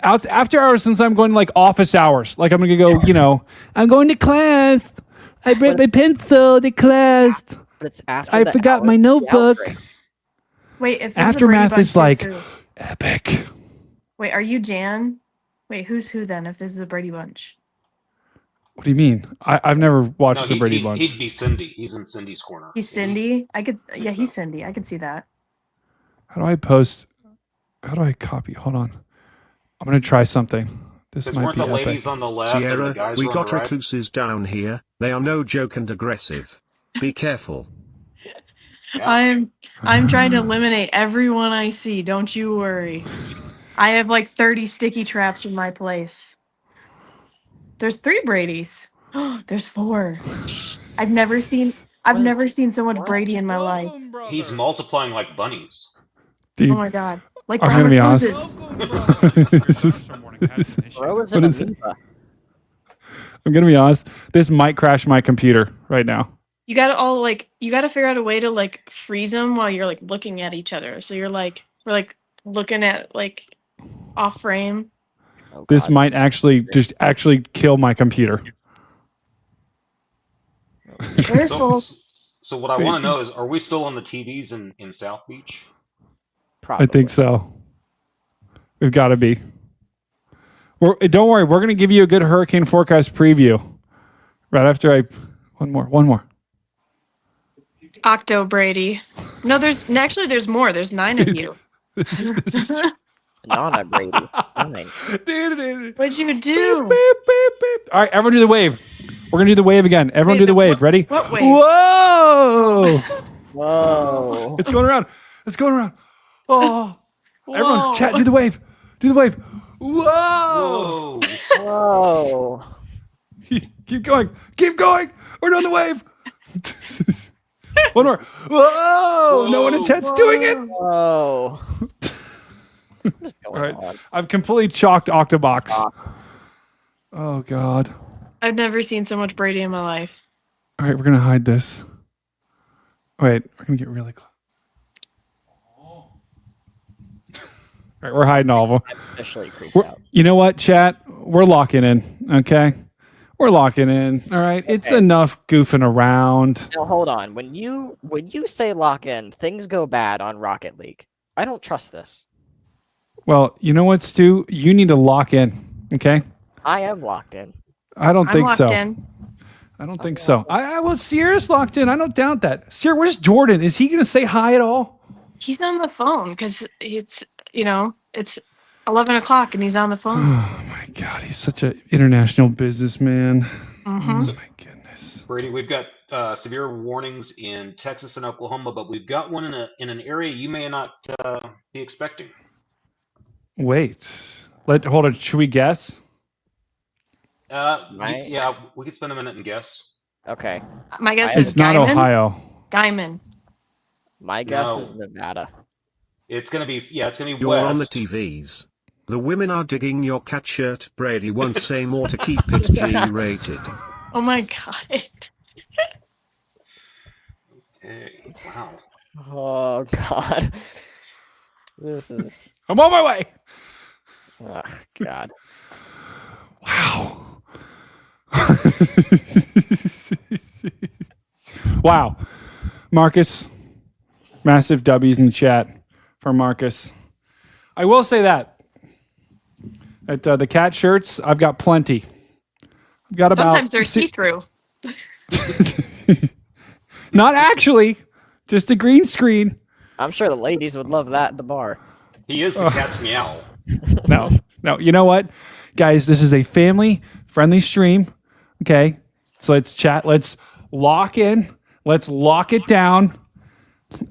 after hours since I'm going to like office hours. Like I'm going to go, I'm going to class. I brought my pencil to class. But it's after. I the forgot hours my of the notebook. outbreak. Wait, if this is a Brady Aftermath Bunch, is like who's who? epic. Wait, are you Jan? Wait, who's who then? If this is a Brady Bunch, What do you mean? I've never No, watched the Brady Bunch. he'd be Cindy. He's in Cindy's corner. he's Cindy. I could, yeah, he's Cindy. I could see that. How do I post? How do I copy? Hold on. I'm gonna try something. This Because might weren't be the epic. ladies on the left and the Sierra, guys we were on got the right? recluses down here. They are no joke and aggressive. Be careful. Yeah. I'm trying to eliminate everyone I see. Don't you worry. I have like 30 sticky traps in my place. There's 3 Bradys. There's 4. I've never seen so much Brady in my life. He's multiplying like bunnies. Dude, Oh my god. Like I'm gonna be honest. Bro is What an is it? amoeba. I'm gonna be honest. This might crash my computer right now. You gotta figure out a way to like freeze them while you're like looking at each other. So we're like looking at like off frame. Oh, This God. might actually kill my computer. Careful. So what I want to know is, are we still on the TVs in South Beach? I think so. We've got to be. Don't worry. We're going to give you a good hurricane forecast preview right after one more. Octo Brady. No, there's more. There's 9 of you. Nana Brady. 9. What'd you do? All right, everyone do the wave. We're going to do the wave again. Everyone do the wave. Ready? What wave? Whoa! Whoa. It's going around. Oh. Everyone, chat, do the wave. Whoa! Whoa. Keep going. We're doing the wave. One more. Whoa! No one in chat's doing it. Whoa. What's going All right. on? I've completely chalked Octobox. Oh, God. I've never seen so much Brady in my life. All right, we're going to hide this. Wait, we're going to get really close. All right, we're hiding all of them. I'm officially creeped out. You know what, chat? We're locking in, okay? We're locking in, all right? It's enough goofing around. Now hold on. When you say lock in, things go bad on Rocket League. I don't trust this. Well, you know what, Stu? You need to lock in, okay? I am locked in. I don't think so. In. I don't think so. Well, Sierra's locked in. I don't doubt that. Sierra, where's Jordan? Is he going to say hi at all? He's on the phone because it's 11 o'clock and he's on the phone. Oh, my God. He's such an international businessman. Mm-hmm. Oh, my goodness. Brady, we've got severe warnings in Texas and Oklahoma, but we've got one in an area you may not be expecting. Wait. Hold on. Should we guess? Yeah, we could spend a minute and guess. Okay. My guess It's is not Guyman. Ohio. Guyman. My guess No. is Nevada. It's gonna be west. You're on the TVs. The women are digging your cat shirt. Brady won't say more to keep it G-rated. Oh my god. Hey, wow. Oh God. This is. I'm on my way. Oh God. Wow. Wow. Marcus, massive W's in the chat for Marcus. I will say that at the cat shirts, I've got plenty. I've got about Sometimes they're see-through. Not actually, just a green screen. I'm sure the ladies would love that at the bar. He is the cat's meow. No. You know what, guys? This is a family-friendly stream. Okay, so let's chat. Let's lock in. Let's lock it down,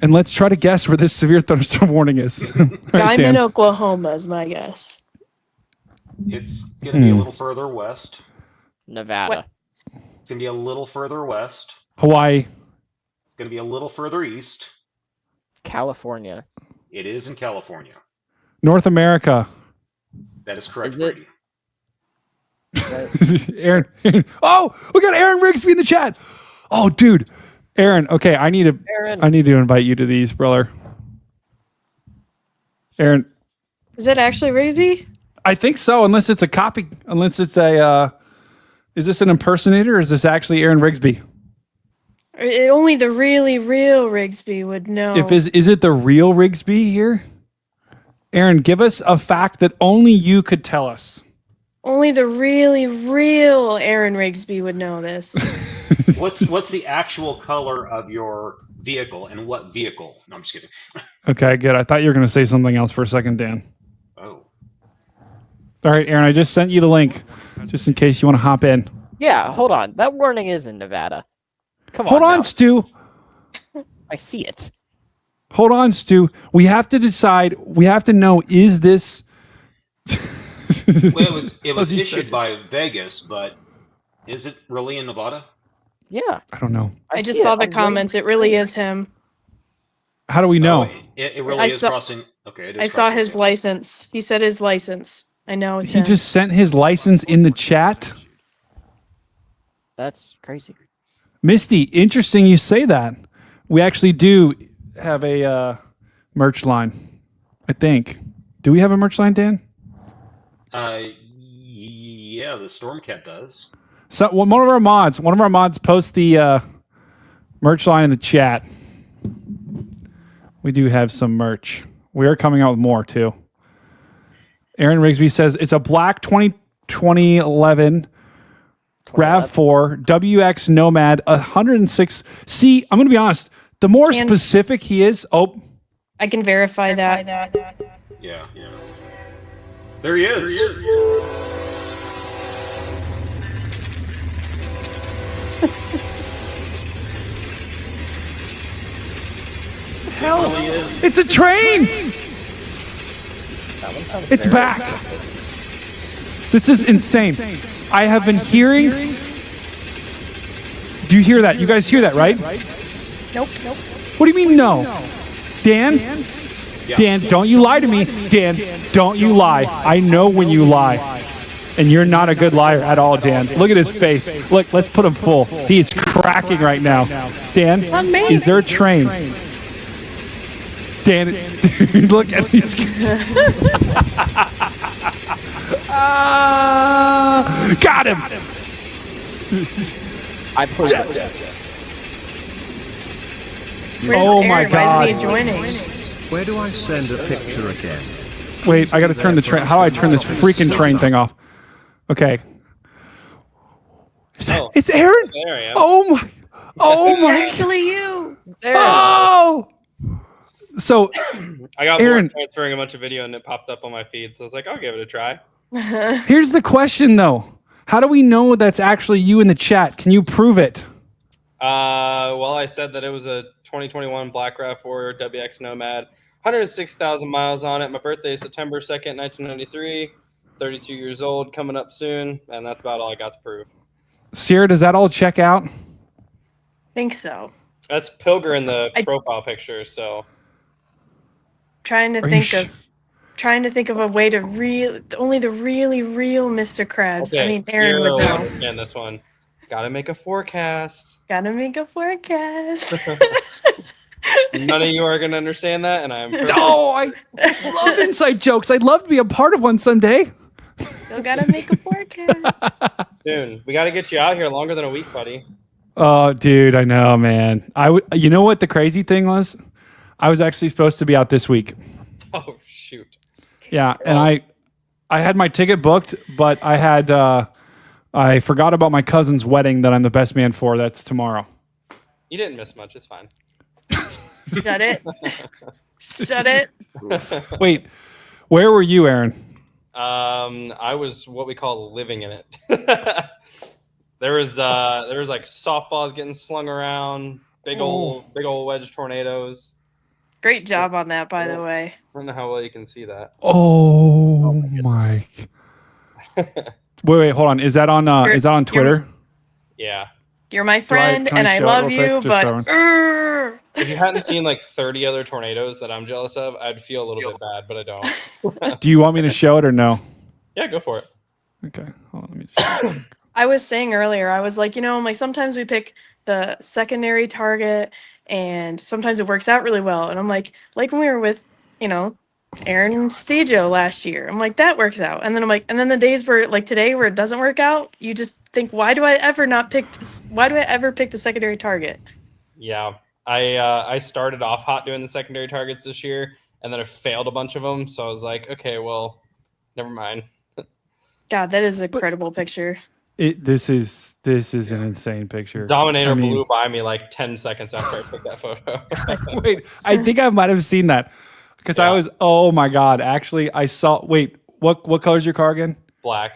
and let's try to guess where this severe thunderstorm warning is. Right, Dan? Oklahoma is my guess. It's gonna be a little further west. Nevada. It's gonna be a little further west. Hawaii. It's gonna be a little further east. California. It is in California. North America. That is correct, Is it- Brady. Aaron. Oh, we got Aaron Rigsby in the chat. Oh, dude. Aaron, okay, I need to invite you to these, brother. Aaron. Is it actually Rigsby? I think so, unless it's a copy, unless it's a is this an impersonator or is this actually Aaron Rigsby? Only the really real Rigsby would know. Is it the real Rigsby here? Aaron, give us a fact that only you could tell us. Only the really real Aaron Rigsby would know this. What's the actual color of your vehicle, and what vehicle? No, I'm just kidding. Okay, good. I thought you were going to say something else for a second, Dan. Oh. All right, Aaron, I just sent you the link just in case you want to hop in. Yeah, hold on. That warning is in Nevada. Come Hold on, now. Stu. I see it. Hold on, Stu. We have to decide. We have to know, is this... Well, it was issued by Vegas, but is it really in Nevada? Yeah. I don't know. I just saw the comments. It really is him. How do we know? Oh, it really is crossing. Okay, it is. I saw his license. He said his license. I know it's He him. just sent his license in the chat. That's crazy. Misty, interesting you say that. We actually do have a merch line, I think. Do we have a merch line, Dan? Yeah, the Stormcat does. So one of our mods posts the merch line in the chat. We do have some merch. We are coming out with more too. Aaron Rigsby says it's a black 2011 RAV4 WX Nomad 106. See, I'm going to be honest. The more specific he is, I can verify that. Yeah. There he is. Hell, it's a train. It's back. This is insane. I have been hearing. Do you hear that? You guys hear that, right? Nope. What do you mean, no? Dan? Dan, don't you lie to me. Dan, don't you lie. I know when you lie. And you're not a good liar at all, Dan. Look at his face. Look, let's put him full. He is cracking right now. Dan, is there a train? Dan, dude, look at these guys. Got him. I put it. Oh my God. Where do I send a picture again? Wait, I got to turn the train. How do I turn this freaking train thing off? Okay. It's Aaron. There I am. Oh my. It's actually you. It's Aaron. Oh. So, I got Aaron, bored transferring a bunch of video and it popped up on my feed, so I was like, I'll give it a try. here's the question though. How do we know that's actually you in the chat? Can you prove it? Well, I said that it was a 2021 Black RAV4 WX Nomad, 106,000 miles on it. My birthday is September 2nd, 1993. 32 years old, coming up soon, and that's about all I got to prove. Sierra, does that all check out? Think so. That's Pilger in the profile picture, so. Trying to think of a way to only the really real Mr. Krabs. Okay, I mean, Aaron would know. understand this one. Gotta make a forecast. Gotta make a forecast. None of you are gonna understand that, and I'm. Oh, I love inside jokes. I'd love to be a part of one someday. Still gotta make a forecast. Soon. We gotta get you out here longer than a week, buddy. Oh, dude, I know, man. You know what the crazy thing was? I was actually supposed to be out this week. Oh shoot. Yeah, and I had my ticket booked, but I forgot about my cousin's wedding that I'm the best man for. That's tomorrow. You didn't miss much. It's fine. Shut it. Shut it. Wait, where were you, Aaron? I was what we call living in it. There was like softballs getting slung around, big old wedge tornadoes. Great job on that, by the way. I don't know how well you can see that. Oh my. Wait, hold on. Is that on Twitter? Yeah. You're my friend, can I and I show it love real you, quick? but If you hadn't seen like 30 other tornadoes that I'm jealous of, I'd feel a little bit bad, but I don't. Do you want me to show it or no? Yeah, go for it. Okay. Hold on, let me just... I was saying earlier, I was like, like sometimes we pick the secondary target, and sometimes it works out really well. And I'm like when we were with, Aaron and Stejo last year, I'm like, that works out. And then I'm like, and then the days where like today where it doesn't work out, you just think, why do I ever pick the secondary target? Yeah, I started off hot doing the secondary targets this year, and then I failed a bunch of them. So I was like, okay, well, never mind. God, that is a credible picture. This is an insane picture. Dominator I mean, blew by me like 10 seconds after I took that photo. Wait, I think I might have seen that because I was. Oh my god! Actually, I saw. Wait, what color is your car again? Black.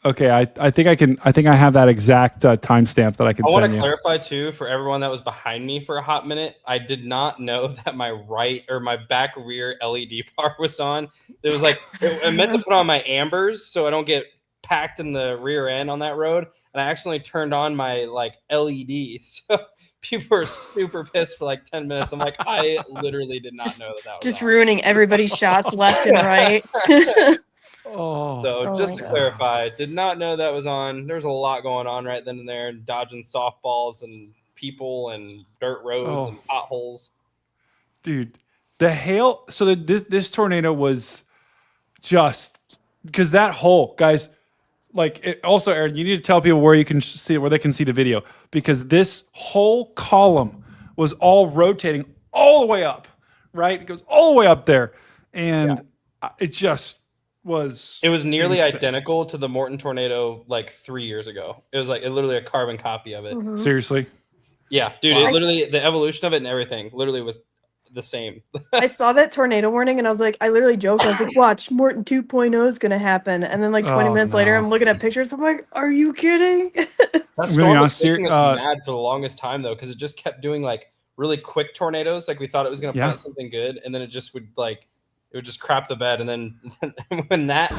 Okay, I think I can. I think I have that exact timestamp that I can I want send to you. clarify too for everyone that was behind me for a hot minute. I did not know that my right or my back rear LED bar was on. It was like I meant to put on my ambers so I don't get packed in the rear end on that road, and I accidentally turned on my like LED. So people were super pissed for like 10 minutes. I'm like, I literally did not know that was Just on. ruining everybody's shots left and right. So just to clarify, did not know that was on. There's a lot going on right then and there, dodging softballs and people and dirt roads and potholes. Dude, the hail. So this tornado was just because that hole, guys. Like also, Aaron, you need to tell people where you can see where they can see the video because this whole column was all rotating all the way up, right? It goes all the way up there, and it just was. It was nearly insane. identical to the Morton tornado like 3 years ago. It was like literally a carbon copy of it. Seriously? Yeah, dude. Wow. It literally the evolution of it and everything literally was the same. I saw that tornado warning and I was like, I literally joked. I was like, watch, Morton 2.0 is going to happen. And then like 20 minutes later, I'm looking at pictures. I'm like, are you kidding? That storm was making us mad for the longest time though, because it just kept doing like really quick tornadoes. Like we thought it was going to plant something good, and then it just would like it would just crap the bed. And then when that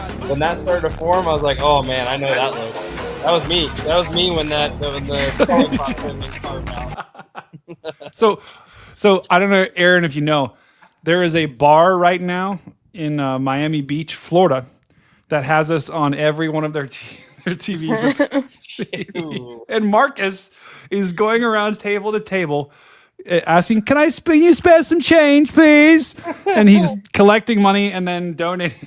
started to form, I was like, oh man, I know that look. That was me. That was me when the So I don't know, Aaron, if you know, there is a bar right now in Miami Beach, Florida, that has us on every one of their TVs. And Marcus is going around table to table asking, "Can I you spare some change, please?" And he's collecting money and then donating.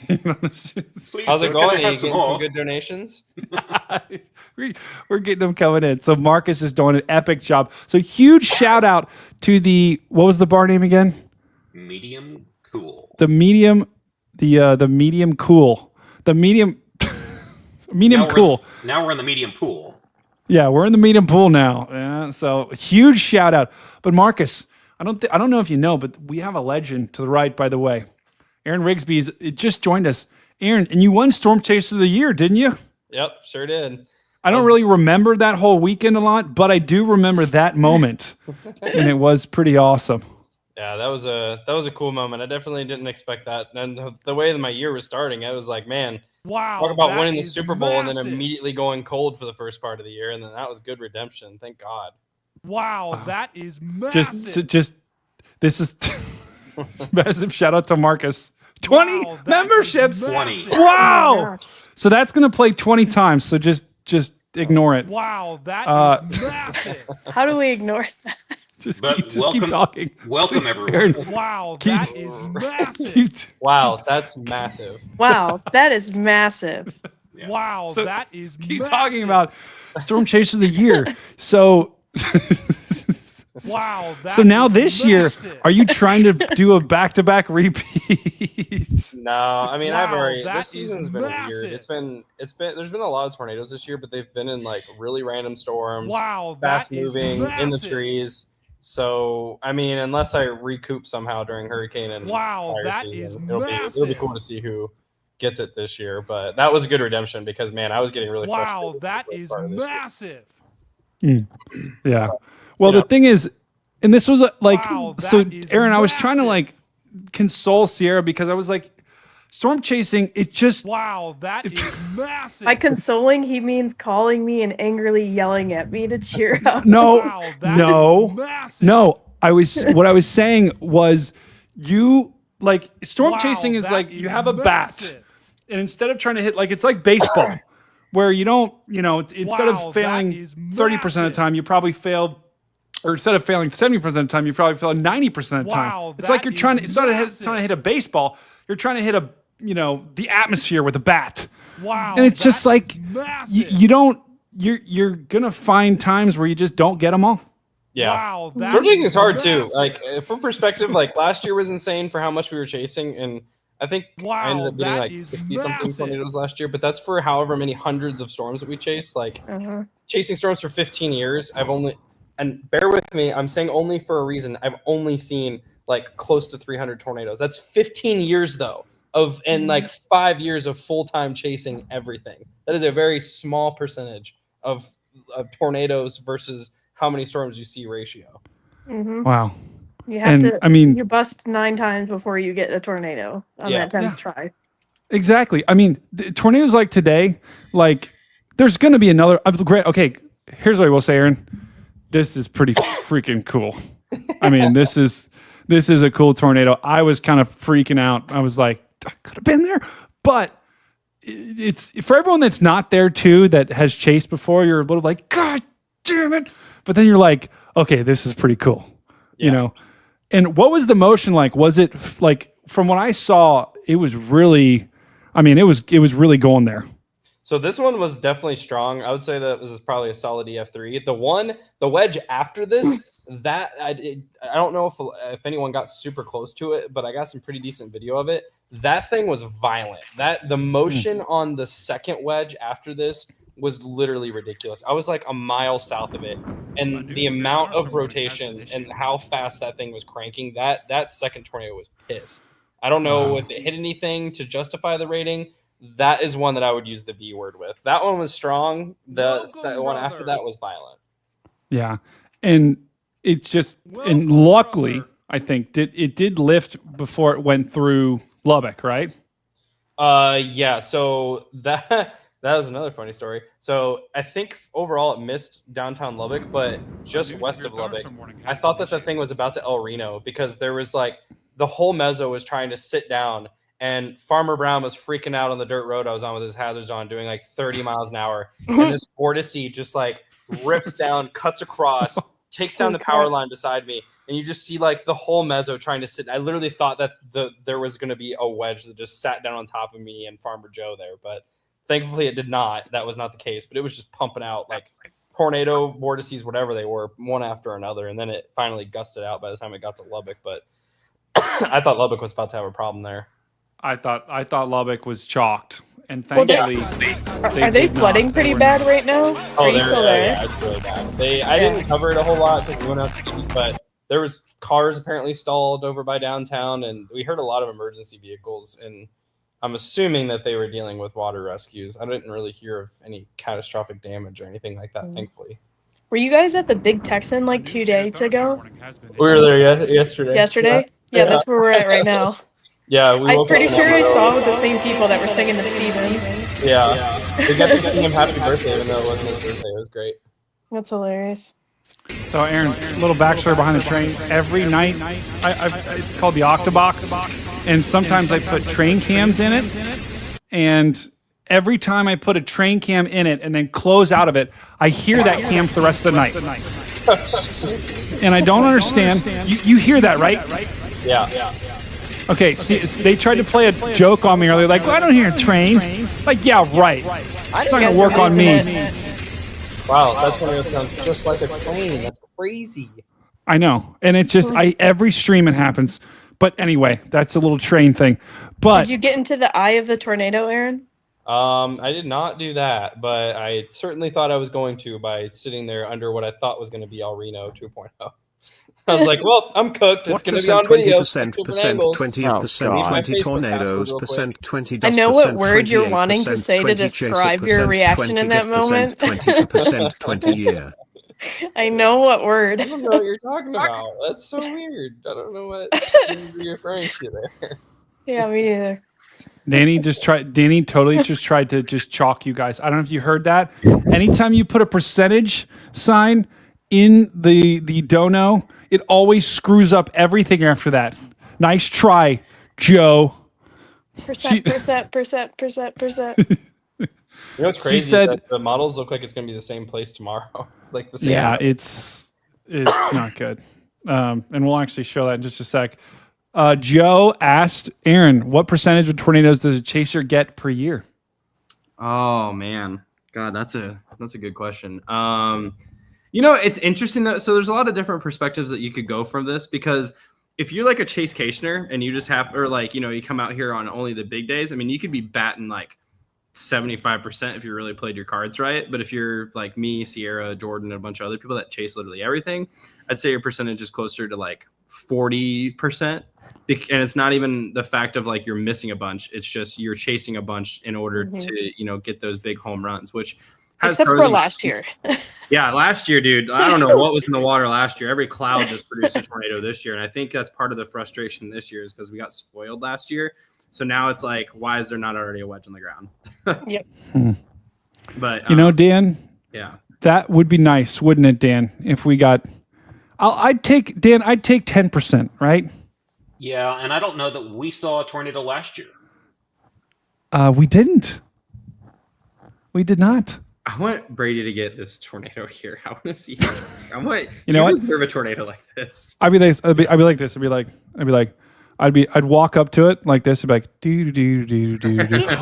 How's it going? Are you getting some good donations? We're getting them coming in. So Marcus is doing an epic job. So huge shout out to what was the bar name again? Medium Cool. The medium cool. The medium cool. Now we're in the medium pool. Yeah, we're in the medium pool now. Yeah, so huge shout out. But Marcus, I don't know if you know, but we have a legend to the right, by the way. Aaron Rigsby's just joined us. Aaron, and you won Storm Chaser of the Year, didn't you? Yep, sure did. I don't really remember that whole weekend a lot, but I do remember that moment, and it was pretty awesome. Yeah, that was a cool moment. I definitely didn't expect that. And the way that my year was starting, I was like, man, wow, talk about winning the Super Bowl and then immediately going cold for the first part of the year, and then that was good redemption. Thank God. Wow, that is massive. Just this is massive shout out to Marcus. 20 memberships. 20. Wow. So that's gonna play 20 times. So just ignore it. Wow, that is massive. How do we ignore that? Just keep talking. Welcome, everyone. Wow, that is massive. Wow, that's massive. Wow, that is massive. Yeah. Wow, So that is keep massive. talking about Storm Chaser of the Year. So wow, that so now is this massive. year, are you trying to do a back-to-back repeat? No, I mean I've Wow, already that this season's is been massive. weird. It's been there's been a lot of tornadoes this year, but they've been in like really random storms, Wow, that fast is moving in the massive. trees. So I mean, unless I recoup somehow during hurricane and Wow, fire that season, is it'll be massive. cool to see who gets it this year. But that was a good redemption because man, I was getting really Wow, frustrated. that with the is part of this year. massive. Yeah. Well, the thing is, and this was like, Wow, that so is Aaron, I was trying to massive. like console Sierra because I was like, storm chasing, it just, Wow, that is massive. By consoling, he means calling me and angrily yelling at me to cheer up. no, Wow, that no, is massive. no. What I was saying was you like storm Wow, chasing is that like you have a bat massive. and instead of trying to hit, like, it's like baseball where you don't, instead Wow, of failing that is 30% of the massive. time, you probably failed. Or instead of failing 70% of the time, you probably fail 90% of the time. Wow, It's like that you're trying to. is It's not massive. trying to hit a baseball. You're trying to hit the atmosphere with a bat. Wow, And it's just that like is massive. you don't. You're gonna find times where you just don't get them all. Yeah. Wow, that Storm chasing is is hard too. massive. Like for perspective, like last year was insane for how much we were chasing, and I think I ended Wow, up getting that like is 60 something massive. tornadoes last year. But that's for however many hundreds of storms that we chased. Like chasing storms for 15 years, I've only, and bear with me, I'm saying only for a reason. I've only seen like close to 300 tornadoes. That's 15 years though of, and like 5 years of full-time chasing everything. That is a very small percentage of tornadoes versus how many storms you see ratio. Wow. You have And, to. I mean- you bust 9 times before you get a tornado on that 10th try. Exactly. I mean, tornadoes like today, like there's going to be another. Great. Okay, here's what I will say, Aaron. This is pretty freaking cool. I mean, this is a cool tornado. I was kind of freaking out. I was like, I could have been there, but it's for everyone that's not there too, that has chased before. You're a little like, God damn it! But then you're like, okay, this is pretty cool, you know. And what was the motion like? Was it like, from what I saw, it was really, I mean, it was really going there. So this one was definitely strong. I would say that this is probably a solid EF3. The wedge after this, that I don't know if anyone got super close to it, but I got some pretty decent video of it. That thing was violent. The motion on the second wedge after this was literally ridiculous. I was like a mile south of it, and the amount of rotation and how fast that thing was cranking, that second tornado was pissed. I don't know if it hit anything to justify the rating. That is one that I would use the V word with. That one was strong. The one after that was violent. Yeah. And it's just, and luckily, I think it did lift before it went through Lubbock, right? Yeah. So that was another funny story. So I think overall it missed downtown Lubbock, but just west of Lubbock. I thought that the thing was about to El Reno because there was like the whole mezzo was trying to sit down, and Farmer Brown was freaking out on the dirt road I was on with his hazards on, doing like 30 miles an hour. And this vortice just like rips down, cuts across, takes down the power line beside me, and you just see like the whole mezzo trying to sit. I literally thought that there was going to be a wedge that just sat down on top of me and Farmer Joe there, but thankfully it did not. That was not the case, but it was just pumping out like tornado vortices, whatever they were, one after another, and then it finally gusted out by the time it got to Lubbock. But I thought Lubbock was about to have a problem there. I thought Lubbock was chalked, and thankfully, are they flooding pretty bad right now? Are you still there? Yeah, it's really bad. I didn't cover it a whole lot because we went out to eat, but there was cars apparently stalled over by downtown, and we heard a lot of emergency vehicles, and I'm assuming that they were dealing with water rescues. I didn't really hear of any catastrophic damage or anything like that, thankfully. Were you guys at the Big Texan like 2 days ago? We were there yesterday. Yesterday? Yeah, that's where we're at right now. Yeah, I'm pretty sure I saw with the same people that were singing to Steven. Yeah. We got to sing him happy birthday even though it wasn't his birthday. It was great. That's hilarious. So Aaron, a little backstory behind the train. Every night, it's called the Octobox, and sometimes I put train cams in it, and every time I put a train cam in it and then close out of it, I hear that cam for the rest of the night. And I don't understand. You hear that, right? Yeah. Okay, see, they tried to play a joke on me earlier, like, well, I don't hear a train. Like, yeah, right. It's not going to work on me. Wow, that's when it sounds just like a plane. That's crazy. I know. And it's just, every stream it happens. But anyway, that's a little train thing. But did you get into the eye of the tornado, Aaron? I did not do that, but I certainly thought I was going to by sitting there under what I thought was going to be El Reno 2.0. I was like, well, I'm cooked. It's going to be on video. 20 tornadoes, percent 20. I know what word you're wanting to say to describe your reaction in that moment. 20%, 20 year. I know what word. I don't know what you're talking about. That's so weird. I don't know what you're referring to there. Yeah, me neither. Danny totally just tried to just chalk you guys. I don't know if you heard that. Anytime you put a percentage sign in the dono, it always screws up everything after that. Nice try, Joe. Percent. You know what's crazy? She said, is that the models look like it's going to be the same place tomorrow. Like the same. Yeah, stuff. it's not good. And we'll actually show that in just a sec. Joe asked Aaron, what percentage of tornadoes does a chaser get per year? Oh man, God, that's a good question. You know, it's interesting though. So there's a lot of different perspectives that you could go from this, because if you're like a Chase Kashner and you just have, or like, you know, you come out here on only the big days, I mean, you could be batting like 75% if you really played your cards right. But if you're like me, Sierra, Jordan, and a bunch of other people that chase literally everything, I'd say your percentage is closer to like 40%. And it's not even the fact of like you're missing a bunch. It's just you're chasing a bunch in order to, you know, get those big home runs, which except for last year. Yeah, last year, dude, I don't know what was in the water last year. Every cloud just produced a tornado this year. And I think that's part of the frustration this year is because we got spoiled last year. So now it's like, why is there not already a wedge on the ground? Yep. But you know, Dan, yeah, that would be nice, wouldn't it, Dan? If we got, I'd take 10%, right? Yeah, and I don't know that we saw a tornado last year. We didn't. We did not. I want Brady to get this tornado here. I want to see. I want you know what? deserve a tornado like this. I'd be like this. I'd walk up to it like this. I'd be like, do.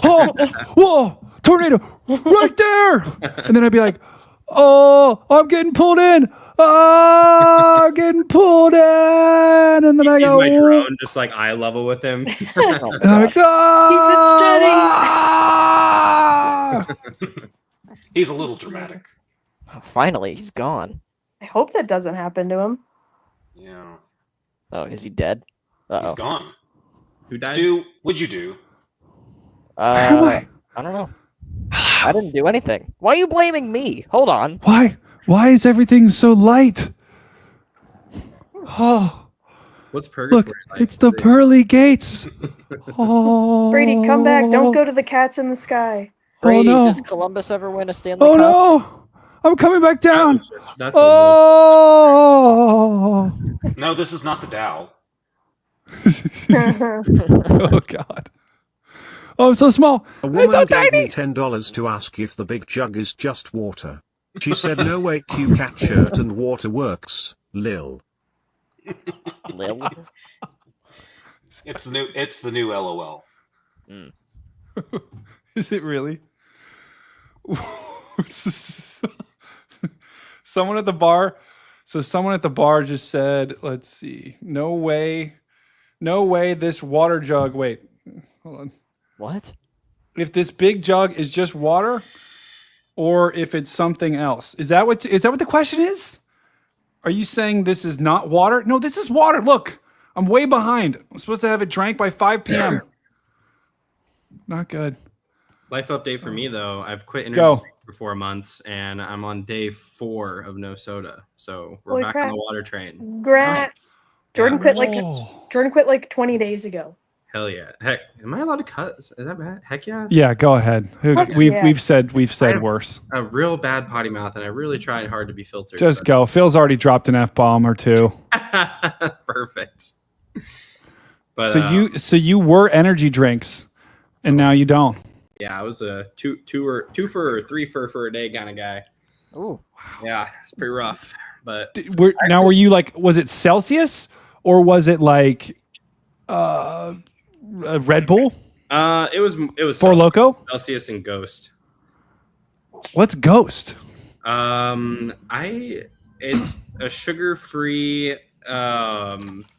Oh, whoa, tornado right there. And then I'd be like, oh, I'm getting pulled in. Oh, I'm getting pulled in. And then I go, my drone just like eye level with him. And I'm like, ah! He's a little dramatic. Oh, finally, he's gone. I hope that doesn't happen to him. Yeah. Oh, is he dead? Uh-oh. He's gone. Who died? Stu, what'd you do? I don't know. I didn't do anything. Why are you blaming me? Hold on. Why is everything so light? Oh, what's purgatory look, like? it's the pearly gates. Oh, Brady, come back. Don't go to the cats in the sky. Brady, no. does Columbus ever win a Stanley Oh Cup? no! I'm coming back down. That's oh! No, this is not the Dow. Oh God! Oh, I'm so small. A I'm woman so gave tiny. me $10 to ask if the big jug is just water. She said no way, Q cat shirt and water works, lil. Lil? It's the new LOL. Mm. Is it really? Someone at the bar. So someone at the bar just said, "Let's see. No way, this water jug. Wait, hold on. What? If this big jug is just water, or if it's something else? Is that what the question is? Are you saying this is not water? No, this is water. Look, I'm way behind. I'm supposed to have it drank by 5 p.m. Not good. Life update for me though. I've quit energy drinks for 4 months, and I'm on day 4 of no soda. So we're Holy back crap. on the water train. Grats. Jordan Yeah. quit like 20 days ago. Hell yeah! Heck, am I allowed to cut? Is that bad? Heck yeah! Yeah, go ahead. We've said I have worse. A real bad potty mouth, and I really tried hard to be filtered. Just go. Phil's already dropped an F-bomb or two. Perfect. But So you were energy drinks, and now you don't. yeah, I was a two for 3 for a day kind of guy. Ooh. Yeah, it's pretty rough. But Were you like? Was it Celsius or was it like Red Bull? It was Four Loko? Celsius and Ghost. What's Ghost? It's a sugar-free,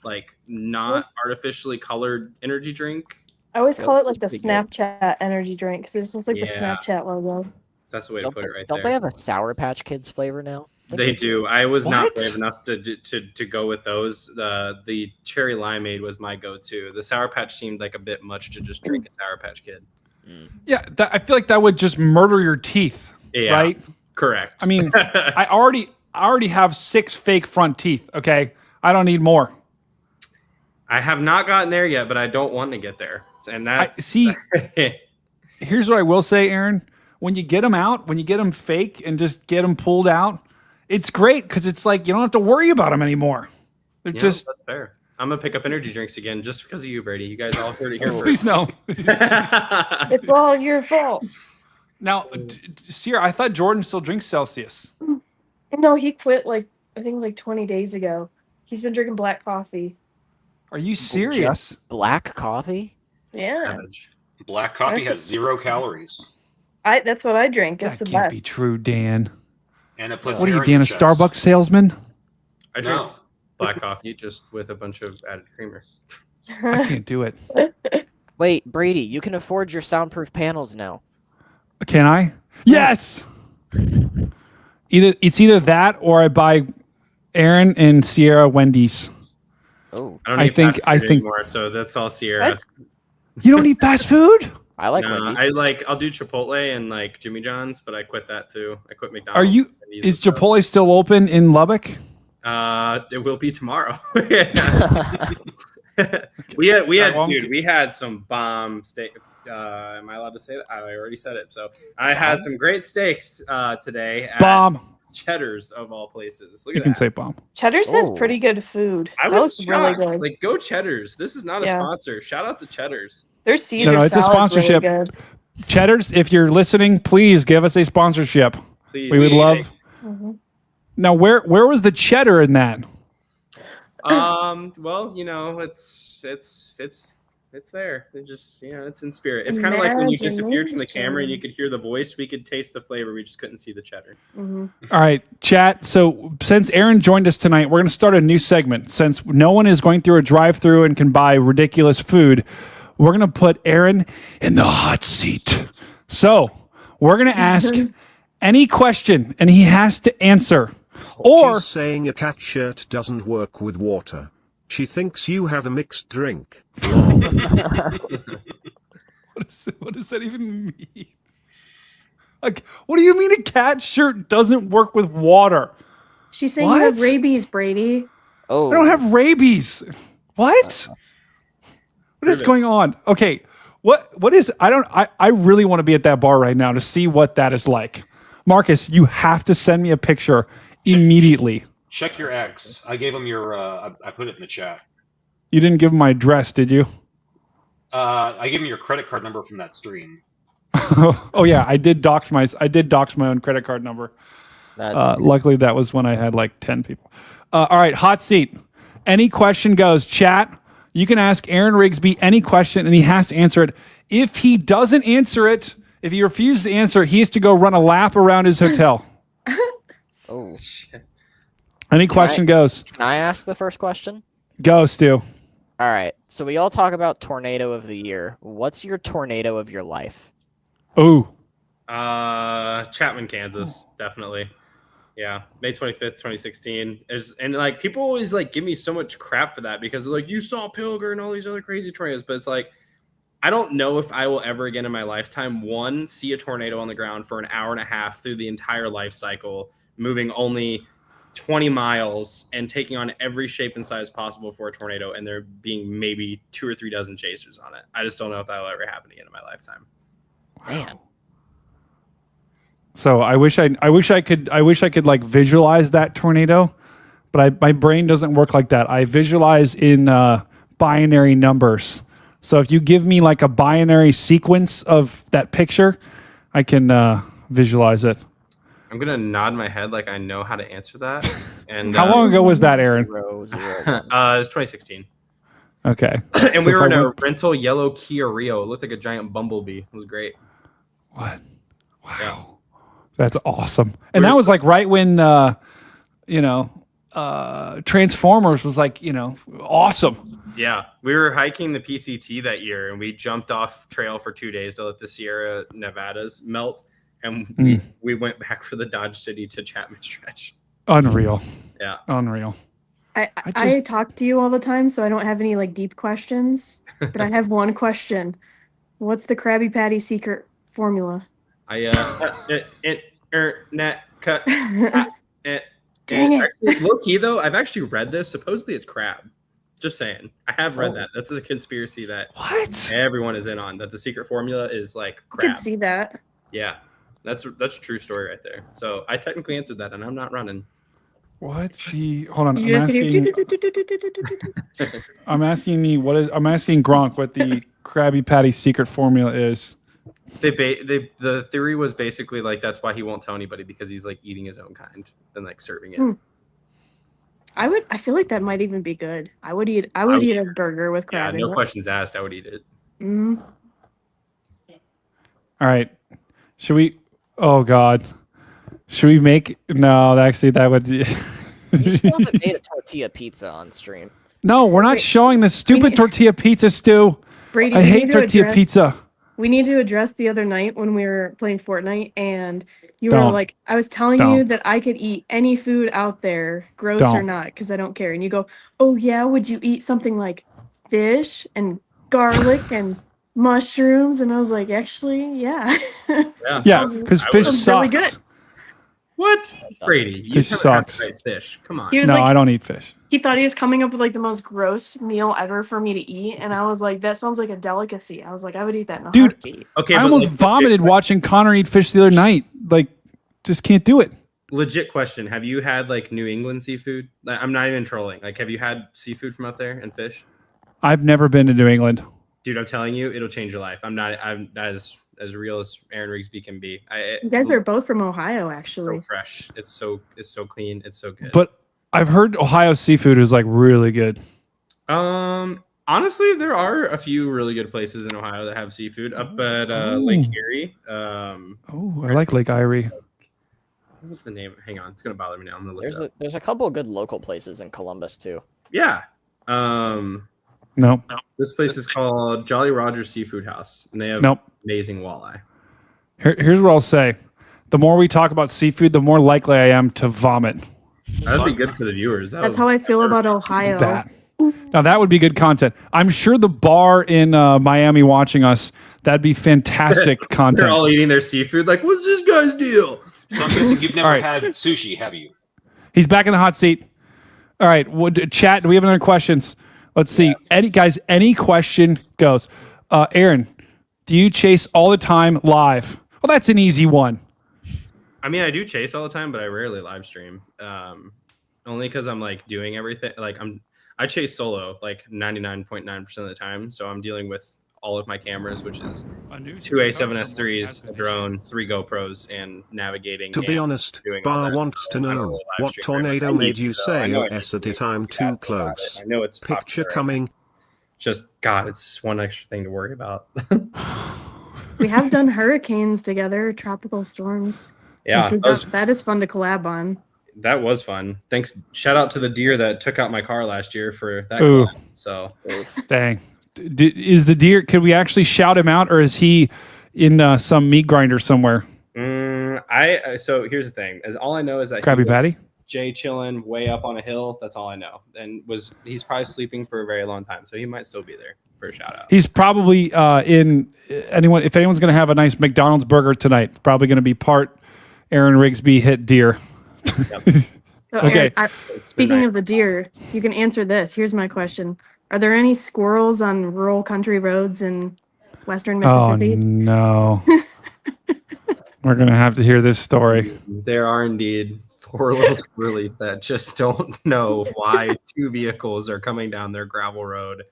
like not artificially colored energy drink. I always call it like the Pretty good. Snapchat energy drink because it's just like the Yeah. Snapchat logo. That's the way to put it right Don't there. they have a Sour Patch Kids flavor now? They do. I was not What? brave enough to go with those. The cherry limeade was my go-to. The Sour Patch seemed like a bit much to just drink a Sour Patch Kid. Yeah, I feel like that would just murder your teeth. Yeah, right. Correct. I mean, I already have 6 fake front teeth. Okay, I don't need more. I have not gotten there yet, but I don't want to get there. And that's see. Here's what I will say, Aaron. When you get them out, when you get them fake and just get them pulled out, it's great because it's like you don't have to worry about them anymore. They're that's fair. I'm gonna pick up energy drinks again just because of you, Brady. You guys all heard it here Please first. no. It's all your fault. Now, Sierra, I thought Jordan still drinks Celsius. No, he quit like I think like 20 days ago. He's been drinking black coffee. Are you serious? Black coffee? Yeah. Savage. Black coffee has 0 calories. That's what I drink. It's That the can't best. be true, Dan. and it puts. What are you, air in Dan? A your chest. Starbucks salesman? I drink No. black coffee just with a bunch of added creamer. I can't do it. Wait, Brady, you can afford your soundproof panels now. Can I? Yes. Either that or I buy Aaron and Sierra Wendy's. Oh, I don't eat fast food anymore, so that's all Sierra. What? You don't eat fast food? I like No, Wendy's. I'll do Chipotle and like Jimmy John's, but I quit that too. I quit McDonald's. Are you? Is Chipotle still open in Lubbock? It will be tomorrow. we had some bomb steak. Am I allowed to say that? I already said it. So I had some great steaks today. Bomb. Cheddar's of all places. Look You at can that. say bomb. Cheddar's has pretty good food. I That was looks really shocked. good. Like, go Cheddar's. This is not a Yeah. sponsor. Shout out to Cheddar's. Their Caesar No, it's a salad's really sponsorship. good. Cheddar's, if you're listening, please give us a sponsorship. Please. We would love. Mhm. Now, where was the cheddar in that? Well, you know, it's there. It just, you know, it's in spirit. It's kind of like when you disappeared from the camera and you could hear the voice. We could taste the flavor. We just couldn't see the cheddar. Mm-hmm. All right, chat. So since Aaron joined us tonight, we're going to start a new segment. Since no one is going through a drive-through and can buy ridiculous food, we're going to put Aaron in the hot seat. So we're going to ask any question, and he has to answer. Or She's saying a cat shirt doesn't work with water. She thinks you have a mixed drink. what does that even mean? Like, what do you mean a cat shirt doesn't work with water? She's saying you What? have rabies, Brady. Oh, I don't have rabies. What? What is going on? Okay, what is? I really want to be at that bar right now to see what that is like. Marcus, you have to send me a picture immediately. Check your ex. I gave him your. I put it in the chat. You didn't give him my address, did you? I gave him your credit card number from that stream. Oh yeah, I did dox my own credit card number. Luckily, that was when I had like 10 people. All right, hot seat. Any question goes. Chat. You can ask Aaron Rigsby any question, and he has to answer it. If he doesn't answer it, if he refuses to answer it, he has to go run a lap around his hotel. Oh shit. Any question goes. Can I ask the first question? Go, Stu. All right. So we all talk about tornado of the year. What's your tornado of your life? Ooh. Chapman, Kansas, definitely. Yeah, May 25th, 2016. And like people always like give me so much crap for that because they're like, you saw Pilger and all these other crazy tornadoes, but it's like I don't know if I will ever again in my lifetime see a tornado on the ground for an hour and a half through the entire life cycle, moving only 20 miles and taking on every shape and size possible for a tornado, and there being maybe 2 or 3 dozen chasers on it. I just don't know if that will ever happen again in my lifetime. Man. So I wish I could like visualize that tornado, but my brain doesn't work like that. I visualize in binary numbers. So if you give me like a binary sequence of that picture, I can visualize it. I'm gonna nod my head like I know how to answer that. And how long ago was that, Aaron? It was 2016. Okay. And we were in a rental yellow Kia Rio. It looked like a giant bumblebee. It was great. What? Wow. Yeah. That's awesome. And that was like right when Transformers was like, awesome. Yeah. We were hiking the PCT that year and we jumped off trail for 2 days to let the Sierra Nevadas melt. And we went back for the Dodge City to Chapman Stretch. Unreal. Yeah. Unreal. I talk to you all the time, so I don't have any like deep questions. But I have one question. What's the Krabby Patty secret formula? Internet cut. Dang it. Actually, low key though, I've actually read this. Supposedly it's crab. Just saying. I have read that. That's a conspiracy that everyone is in on. That the secret formula is like crab. I could see that. Yeah. That's a true story right there. So I technically answered that and I'm not running. What's the hold on? You I'm asking Gronk what the Krabby Patty secret formula is. The theory was basically like that's why he won't tell anybody because he's like eating his own kind and like serving it. I feel like that might even be good. I would eat a burger with crab. Yeah, no questions asked. I would eat it. All right. Should we? Oh God. Should we make? No, actually, that would. You still haven't made a tortilla pizza on stream. No, we're not showing the stupid tortilla pizza, Stu. Brady, I hate tortilla pizza. We need to address the other night when we were playing Fortnite, and you were Don't. like, I was telling you that I could eat any food out there, gross or Don't. not, because I don't care. And you go, oh yeah, would you eat something like fish and garlic and mushrooms? And I was like, actually, yeah. Yeah, because fish sounds sucks. really good. What? Brady, you Fish haven't sucks. tried fish. Come on. He was No, like- I don't eat fish. He thought he was coming up with like the most gross meal ever for me to eat, and I was like, that sounds like a delicacy. I was like, I would eat that in a Dude, heartbeat. Okay, I but almost like, vomited watching Connor eat fish the other night. Like, just can't do it. legit question. Have you had like New England seafood? I'm not even trolling. Like, have you had seafood from out there and fish? I've never been to New England. Dude, I'm telling you, it'll change your life. I'm as real as Aaron Rigsby can be. You guys are both from Ohio, actually. so fresh. It's so clean. It's so good. But I've heard Ohio seafood is like really good. Honestly, there are a few really good places in Ohio that have seafood. Up at Lake Erie. Oh, I like Lake Erie. What was the name? Hang on, it's gonna bother me now. I'm gonna look it up. There's a couple of good local places in Columbus too. Yeah. No. This place is called Jolly Roger's Seafood House, and they have Nope. amazing walleye. Here's what I'll say. The more we talk about seafood, the more likely I am to vomit. That'd be good for the viewers. That's how I feel about Ohio. That. Now that would be good content. I'm sure the bar in Miami watching us, that'd be fantastic content. They're all eating their seafood. Like, what's this guy's deal? So I'm guessing you've never All right. had sushi, have you? He's back in the hot seat. All right, chat. Do we have any other questions? Let's see. Any question goes. Aaron, do you chase all the time live? Well, that's an easy one. I mean, I do chase all the time, but I rarely live stream. Only because I'm like doing everything. Like I chase solo like 99.9% of the time. So I'm dealing with all of my cameras, which is two A7S3s, a drone, 3 GoPros, and navigating. To be honest, Bar wants to know what tornado made you say yes at it. I'm too close. I know it's Picture popular. coming. Just God, it's just one extra thing to worry about. We have done hurricanes together, tropical storms. Yeah, Like, that is fun to collab on. that was fun. Thanks. Shout out to the deer that took out my car last year for that. Ooh. collab. So Dang. Is the deer? Could we actually shout him out, or is he in some meat grinder somewhere? So here's the thing: is all I know is that Krabby he was Patty? Jay chilling way up on a hill. That's all I know, and he's probably sleeping for a very long time, so he might still be there for a shout out. He's probably if anyone's going to have a nice McDonald's burger tonight, it's probably going to be part Aaron Rigsby hit deer. So, Okay. Aaron, speaking of the deer, you can answer this. Here's my question: are there any squirrels on rural country roads in western Oh Mississippi? no. We're going to have to hear this story. There are indeed 4 little squirrelies that just don't know why 2 vehicles are coming down their gravel road,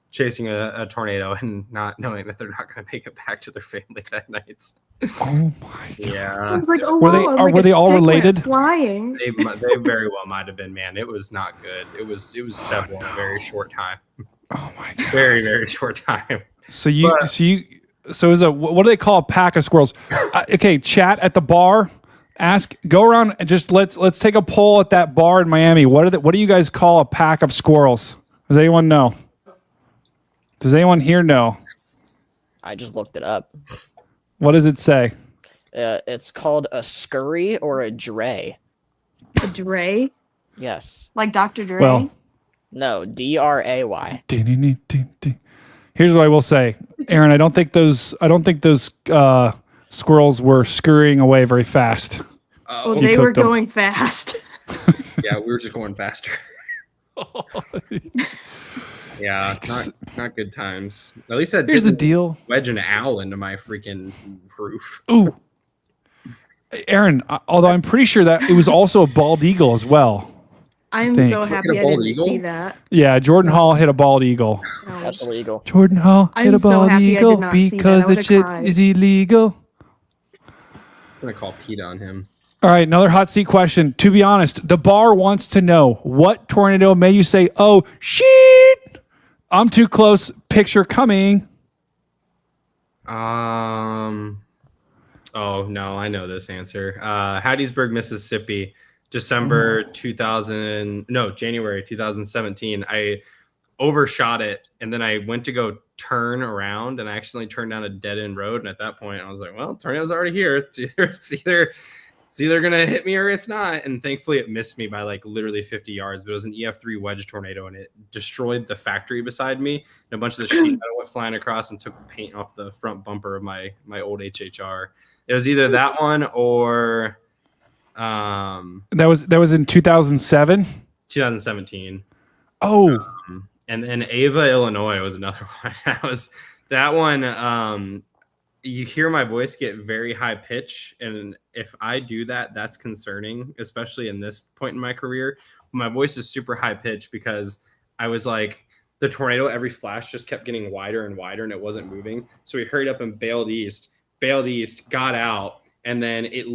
chasing a tornado, and not knowing that they're not going to make it back to their family that night. Oh my God. Yeah. I was like, oh Were wow, they- like were a they all stick went related? Flying. They very well might have been, man. It was not good. It was several in a very short time. Oh my God. Very, very short time. So is what do they call a pack of squirrels? Okay, chat at the bar. Go around and just let's take a poll at that bar in Miami. What do you guys call a pack of squirrels? Does anyone know? Does anyone here know? I just looked it up. What does it say? It's called a scurry or a dray. A Dre? Yes. Like Dr. Dre? Well, No, DRAY. here's what I will say, Aaron. I don't think those squirrels were scurrying away very fast. Well, You they were cooked them. going fast. Yeah, we were just going faster. Yeah, not good times. At least I Here's the didn't deal. wedge an owl into my freaking roof. Ooh, Aaron. Although I'm pretty sure that it was also a bald eagle as well. I'm think. so happy Look at a I bald didn't eagle? see that. Yeah, Jordan Hall hit a bald eagle. That's illegal. Jordan Hall hit I'm a so bald happy I did eagle not see that. because I the would've shit cried. is illegal. I'm gonna call Pete on him. All right, another hot seat question. To be honest, the bar wants to know what tornado made you say, "Oh shit, I'm too close." Picture coming. Oh no, I know this answer. Hattiesburg, Mississippi, January 2017. I overshot it, and then I went to go turn around, and I accidentally turned down a dead end road. And at that point, I was like, "Well, tornado's already here. It's either gonna hit me or it's not." And thankfully, it missed me by like literally 50 yards. But it was an EF3 wedge tornado, and it destroyed the factory beside me. And a bunch of the sheet metal went flying across and took the paint off the front bumper of my old HHR. It was either that one or that was in 2007. 2017. Oh. And then Ava, Illinois was another one. that one. You hear my voice get very high pitch, and if I do that, that's concerning, especially in this point in my career. My voice is super high pitch because I was like, the tornado, every flash just kept getting wider and wider, and it wasn't moving. So we hurried up and bailed east, got out, and then it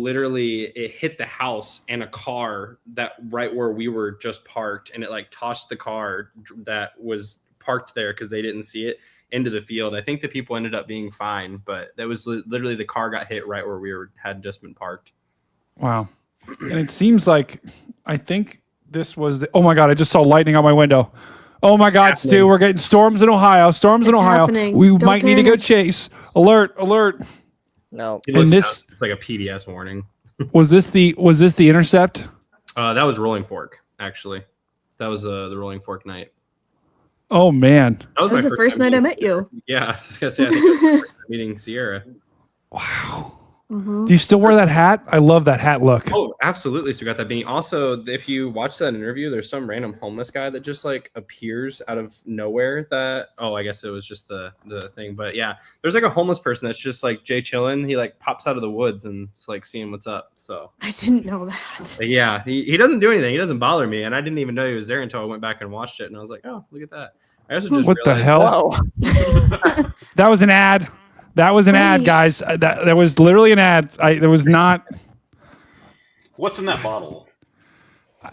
hit the house and a car that right where we were just parked, and it like tossed the car that was parked there because they didn't see it into the field. I think the people ended up being fine, but that was literally the car got hit right where we had just been parked. Wow. And it seems like, I think this was oh my God, I just saw lightning on my window. Oh my God, Stu, we're getting storms in Ohio. It's happening. We Don't might need to go panic. chase. Alert. No. And this It's like a PDS warning. was this the intercept? That was Rolling Fork, actually. That was the Rolling Fork night. Oh man. That was the first night I met you. Yeah, I was gonna say I think that was the first time meeting Sierra. Wow. Mm-hmm. Do you still wear that hat? I love that hat look. Oh, absolutely. Still got that beanie. Also, if you watch that interview, there's some random homeless guy that just like appears out of nowhere. I guess it was just the thing. But yeah, there's like a homeless person that's just like Jay chillin'. He like pops out of the woods and it's like seeing what's up. So I didn't know that. but yeah, he doesn't do anything. He doesn't bother me, and I didn't even know he was there until I went back and watched it, and I was like, oh, look at that. I also just What the hell? That was an ad. That was an ad, guys. That was literally an ad. There was not. What's in that bottle?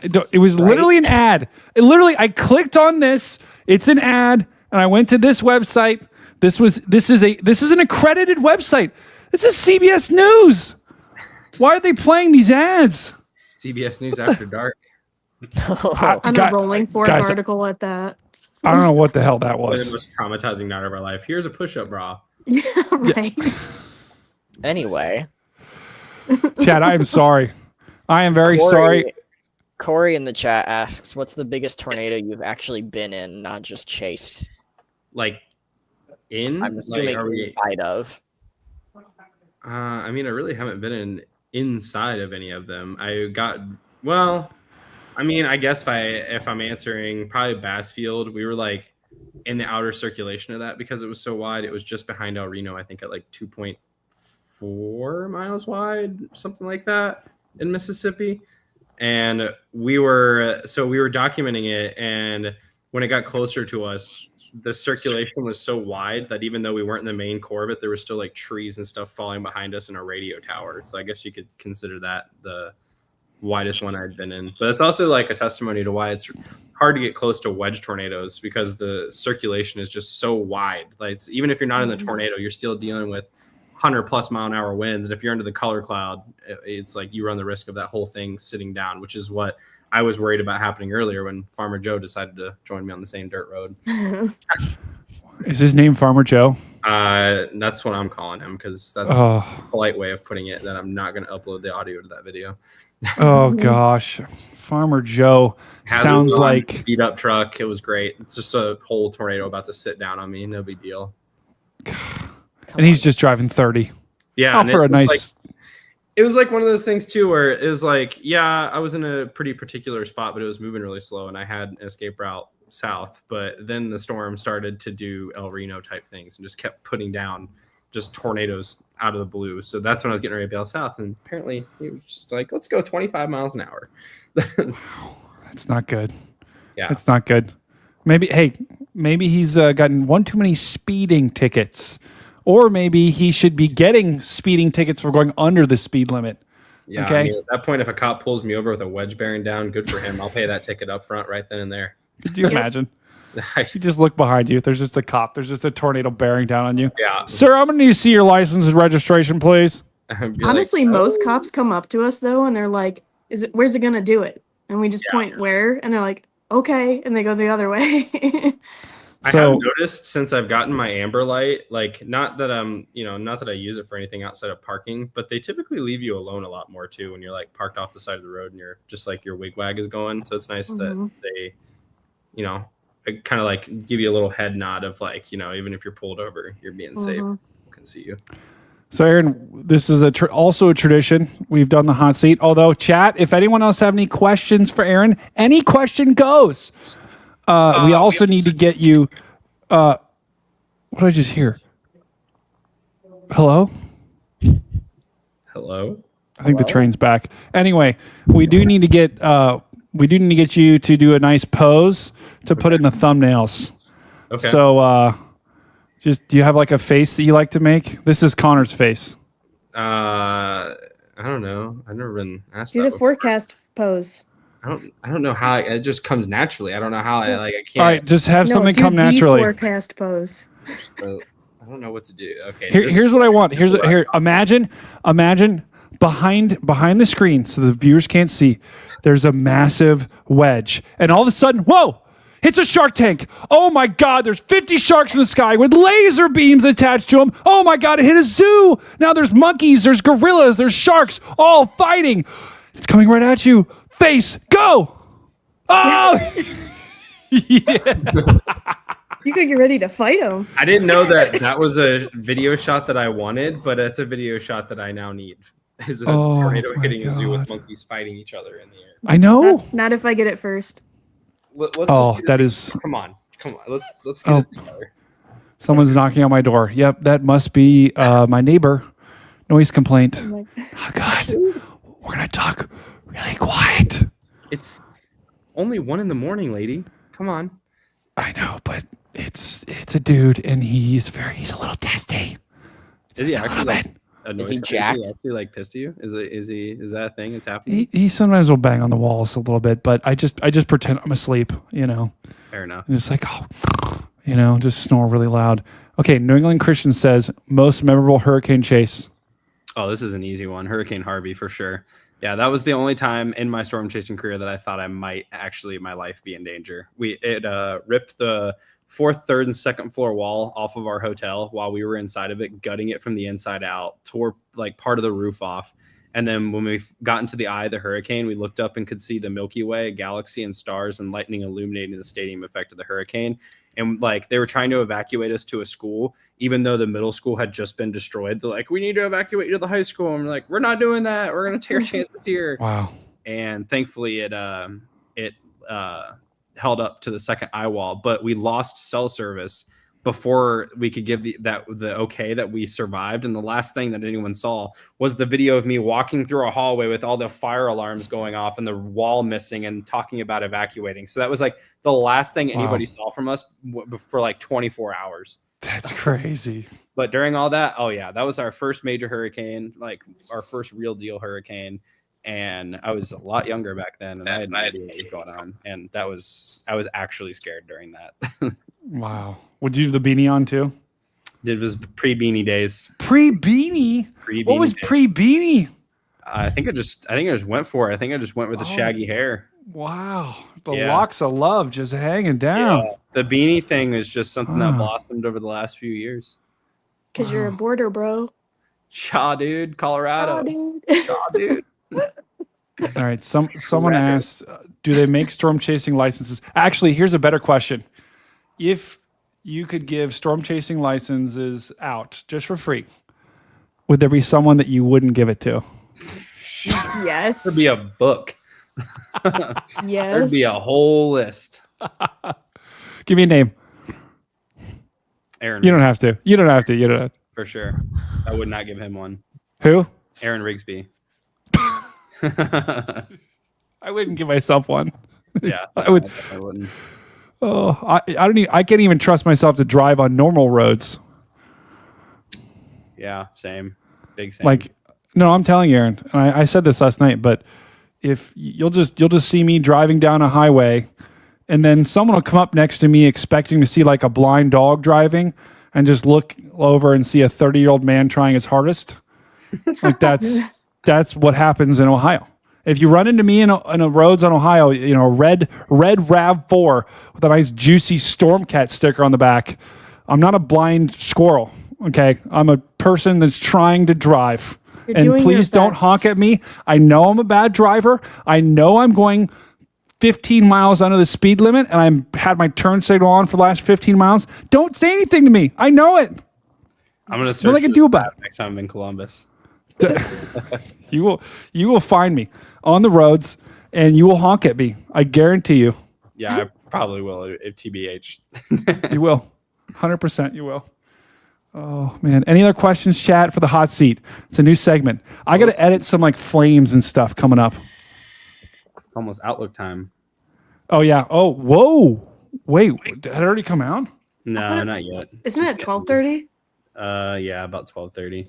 It was literally an ad. I clicked on this. It's an ad, and I went to this website. This is an accredited website. This is CBS News. Why are they playing these ads? CBS News After Dark. On a Rolling Fork article at that. I don't know what the hell that was. The most traumatizing night of our life. Here's a push-up bra. Yeah, right. Anyway. Chad, I am sorry. I am very sorry. Corey in the chat asks, what's the biggest tornado you've actually been in, not just chased? Like in? I'm assuming inside of. I mean, I really haven't been inside of any of them. I guess if I'm answering probably Bassfield, we were like in the outer circulation of that because it was so wide. It was just behind El Reno, I think at like 2.4 miles wide, something like that in Mississippi. And we were documenting it. And when it got closer to us, the circulation was so wide that even though we weren't in the main core of it, there was still like trees and stuff falling behind us in a radio tower. So I guess you could consider that the widest one I'd been in. But it's also like a testimony to why it's hard to get close to wedge tornadoes because the circulation is just so wide. Like even if you're not in the tornado, you're still dealing with 100+ mile an hour winds. And if you're under the color cloud, it's like you run the risk of that whole thing sitting down, which is what I was worried about happening earlier when Farmer Joe decided to join me on the same dirt road. Is his name Farmer Joe? That's what I'm calling him because that's a polite way of putting it that I'm not going to upload the audio to that video. Oh gosh, Farmer Joe sounds like beat up truck. It was great. It's just a whole tornado about to sit down on me. No big deal. And he's just driving 30. Yeah, for a nice. It was like one of those things too, where it was like, yeah, I was in a pretty particular spot, but it was moving really slow, and I had an escape route south. But then the storm started to do El Reno type things and just kept putting down just tornadoes out of the blue. So that's when I was getting ready to bail south, and apparently he was just like, let's go 25 miles an hour. Wow, that's not good. Yeah, that's not good. Maybe he's gotten one too many speeding tickets, or maybe he should be getting speeding tickets for going under the speed limit. Yeah. Okay. I mean, at that point, if a cop pulls me over with a wedge bearing down, good for him. I'll pay that ticket up front right then and there. Could you imagine? You just look behind you. There's just a cop. There's just a tornado bearing down on you. Yeah. Sir, I'm going to need to see your license and registration, please. I'd be Honestly, like, most "Oh." cops come up to us though, and they're like, where's it gonna do it?" And we just point where, and they're like, "Okay," and they go the other way. I have noticed since I've gotten my amber light, like not that not that I use it for anything outside of parking, but they typically leave you alone a lot more too when you're like parked off the side of the road and you're just like your wigwag is going. So it's nice that they, kind of like give you a little head nod of like, even if you're pulled over, you're being safe. People can see you. So, Aaron, this is also a tradition. We've done the hot seat. Although, chat, if anyone else have any questions for Aaron, any question goes. We also need to get you. What did I just hear? Hello? Hello? I think the train's back. Anyway, we do need to get you to do a nice pose to put in the thumbnails. Okay. So, do you have like a face that you like to make? This is Connor's face. I don't know. I've never been asked. Do the forecast pose. I don't know how it just comes naturally. I don't know how I can't. All right, just have something come naturally. Forecast pose. I don't know what to do. Okay. Here's what I want. Here. Imagine behind the screen, so the viewers can't see. There's a massive wedge, and all of a sudden, whoa! It's a shark tank. Oh my God! There's 50 sharks in the sky with laser beams attached to them. Oh my God! It hit a zoo. Now there's monkeys, there's gorillas, there's sharks, all fighting. It's coming right at you. Face, go! Oh! Yeah. You could get ready to fight him. I didn't know that was a video shot that I wanted, but it's a video shot that I now need. Is a tornado hitting a zoo with monkeys fighting each other in the air. I know. Not if I get it first. That is. Come on. Let's get it together. Someone's knocking on my door. Yep, that must be my neighbor. Noise complaint. Oh God, we're gonna talk really quiet. It's only 1 a.m, lady. Come on. I know, but it's a dude, and he's a little testy. Is he actually is he jacked? Is he actually like pissed at you? Is that a thing that's happening? He sometimes will bang on the walls a little bit, but I just pretend I'm asleep. Fair enough. And it's like, just snore really loud. Okay, New England Christian says most memorable hurricane chase. Oh, this is an easy one. Hurricane Harvey for sure. Yeah, that was the only time in my storm chasing career that I thought I might actually my life be in danger. It ripped the 4th, 3rd, and 2nd floor wall off of our hotel while we were inside of it, gutting it from the inside out, tore like part of the roof off. And then when we got into the eye of the hurricane, we looked up and could see the Milky Way, a galaxy, and stars and lightning illuminating the stadium effect of the hurricane. And like they were trying to evacuate us to a school, even though the middle school had just been destroyed. They're like, we need to evacuate you to the high school. And we're like, we're not doing that. We're going to take our chances here. Wow. And thankfully it held up to the second eye wall, but we lost cell service before we could give the okay that we survived. And the last thing that anyone saw was the video of me walking through a hallway with all the fire alarms going off and the wall missing and talking about evacuating. So that was like the last thing anybody saw from us for like 24 hours. That's crazy. But during all that, that was our first major hurricane, like our first real deal hurricane. And I was a lot younger back then, and I had no idea what was going on. And I was actually scared during that. Wow. Would you have the beanie on too? It was pre-beanie days. Pre-beanie? What was pre-beanie? I think I just went for it. I think I just went with the shaggy hair. Wow. The locks of love just hanging down. Yeah. The beanie thing is just something that blossomed over the last few years. Because you're a border bro. Shaw, dude. Colorado. Shaw, dude. All right. Someone asked, do they make storm chasing licenses? Actually, here's a better question. If you could give storm chasing licenses out just for free, would there be someone that you wouldn't give it to? Yes. There'd be a book. Yes. There'd be a whole list. Give me a name. Aaron. You don't have to. You don't have to. For sure. I would not give him one. Who? Aaron Rigsby. I wouldn't give myself one. Yeah. I would. I wouldn't. Oh, I can't even trust myself to drive on normal roads. Yeah, same. Big same. Like, no, I'm telling you, Aaron, and I said this last night, but if you'll just see me driving down a highway, and then someone will come up next to me expecting to see like a blind dog driving, and just look over and see a 30-year-old man trying his hardest. Like that's what happens in Ohio. If you run into me in a roads on Ohio, red RAV4 with a nice juicy Stormcat sticker on the back, I'm not a blind squirrel. Okay, I'm a person that's trying to drive. You're And doing please your don't best. honk at me. I know I'm a bad driver. I know I'm going 15 miles under the speed limit, and I had my turn signal on for the last 15 miles. Don't say anything to me. I know it. I'm gonna What search I can for do this about map next time I'm in Columbus. You will find me on the roads, and you will honk at me. I guarantee you. Yeah, I probably will if TBH. You will. 100% you will. Oh, man. Any other questions, chat, for the hot seat? It's a new segment. I got to edit some like flames and stuff coming up. Almost Outlook time. Oh, yeah. Oh, whoa. Wait, did it already come out? No, not yet. Isn't it 12:30? Yeah, about 12:30.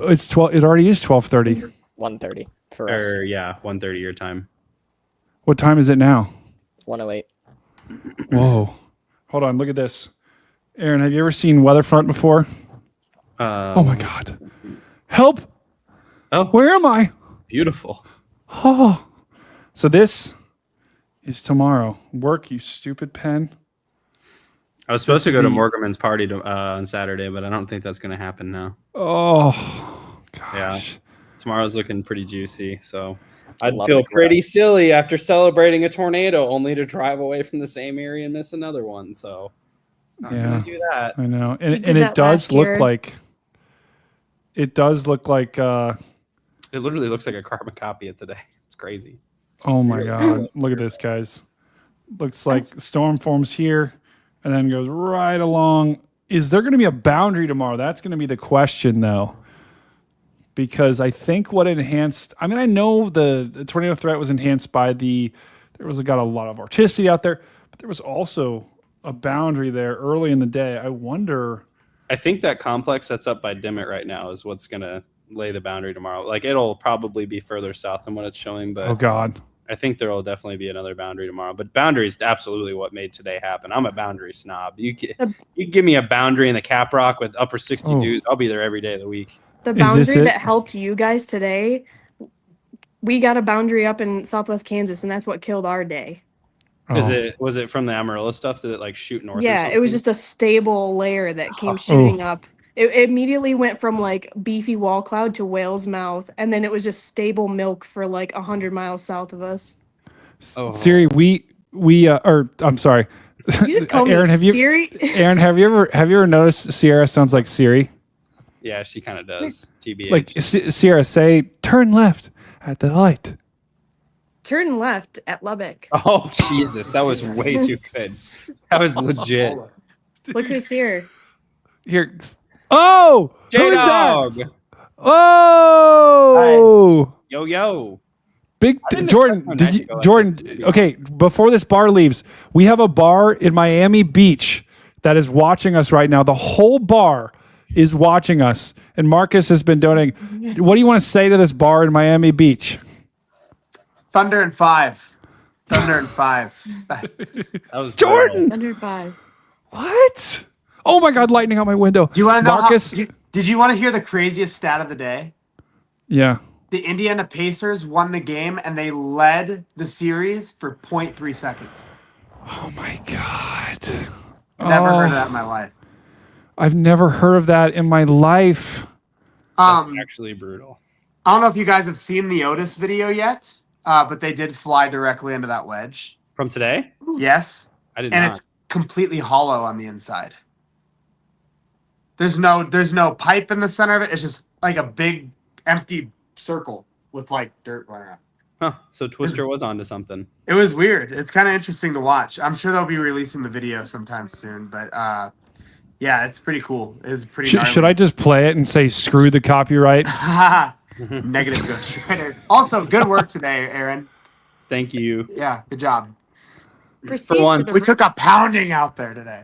It's 12. It already is 12:30. 1:30 for us. Or yeah, 1:30 your time. What time is it now? 1:08. Whoa. Hold on. Look at this. Aaron, have you ever seen Weatherfront before? Oh my God. Help. Oh. Where am I? Beautiful. Oh. So this is tomorrow. Work, you stupid pen. I was supposed to go to Morgan's party on Saturday, but I don't think that's going to happen now. Oh, gosh. Yeah. Tomorrow's looking pretty juicy, so I'd Love feel it. pretty silly after celebrating a tornado only to drive away from the same area and miss another one. So not gonna do that. I know. We And did it that does last look year. like it It literally looks like a carbon copy of today. It's crazy. oh my God. Look at this, guys. Looks like storm forms here and then goes right along. Is there going to be a boundary tomorrow? That's going to be the question, though. Because I think what enhanced, I mean, I know the tornado threat was enhanced by got a lot of vorticity out there, but there was also a boundary there early in the day. I wonder. I think that complex that's up by Dimmitt right now is what's going to lay the boundary tomorrow. Like it'll probably be further south than what it's showing, but Oh, God. I think there will definitely be another boundary tomorrow. But boundary is absolutely what made today happen. I'm a boundary snob. You give me a boundary in the Cap Rock with upper 60 dudes, I'll be there every day of the week. The Is this boundary it? that helped you guys today, we got a boundary up in southwest Kansas, and that's what killed our day. Was it from the Amarillo stuff? Did it like shoot north? Yeah, it was just a stable layer that came shooting up. It immediately went from like beefy wall cloud to whale's mouth, and then it was just stable milk for like 100 miles south of us. Siri, I'm sorry. You just call Aaron, me have you Siri? Aaron, have you ever noticed Sierra sounds like Siri? Yeah, she kind of does. TBH. Like Sierra, say turn left at the light. Turn left at Lubbock. Oh Jesus, that was way too good. That was legit. Look who's here. Here. Oh, who is that? J-Dog. Oh, Yo yo. Big didn't Jordan. expect Did Mexico you, like Jordan? that. Okay, before this bar leaves, we have a bar in Miami Beach that is watching us right now. The whole bar is watching us, and Marcus has been donating. What do you want to say to this bar in Miami Beach? Thunder and 5. Thunder and 5. That was Jordan. Under 5. What? Oh my God! Lightning out my window. Do you want to know Marcus? did you want to hear the craziest stat of the day? Yeah. The Indiana Pacers won the game and they led the series for 0.3 seconds. Oh my God. Never heard of that in my life. I've never heard of that in my life. That's actually brutal. I don't know if you guys have seen the Otis video yet, but they did fly directly into that wedge. From today? Yes. I did and not. it's completely hollow on the inside. There's no pipe in the center of it. It's just like a big empty circle with like dirt going around. Huh. So Twister was onto something. It was weird. It's kind of interesting to watch. I'm sure they'll be releasing the video sometime soon, but yeah, it's pretty cool. It's pretty. Should I just play it and say screw the copyright? Negative Ghost. Also, good work today, Aaron. Thank you. Yeah, good job. Proceed For once, to the we took a pounding out there today.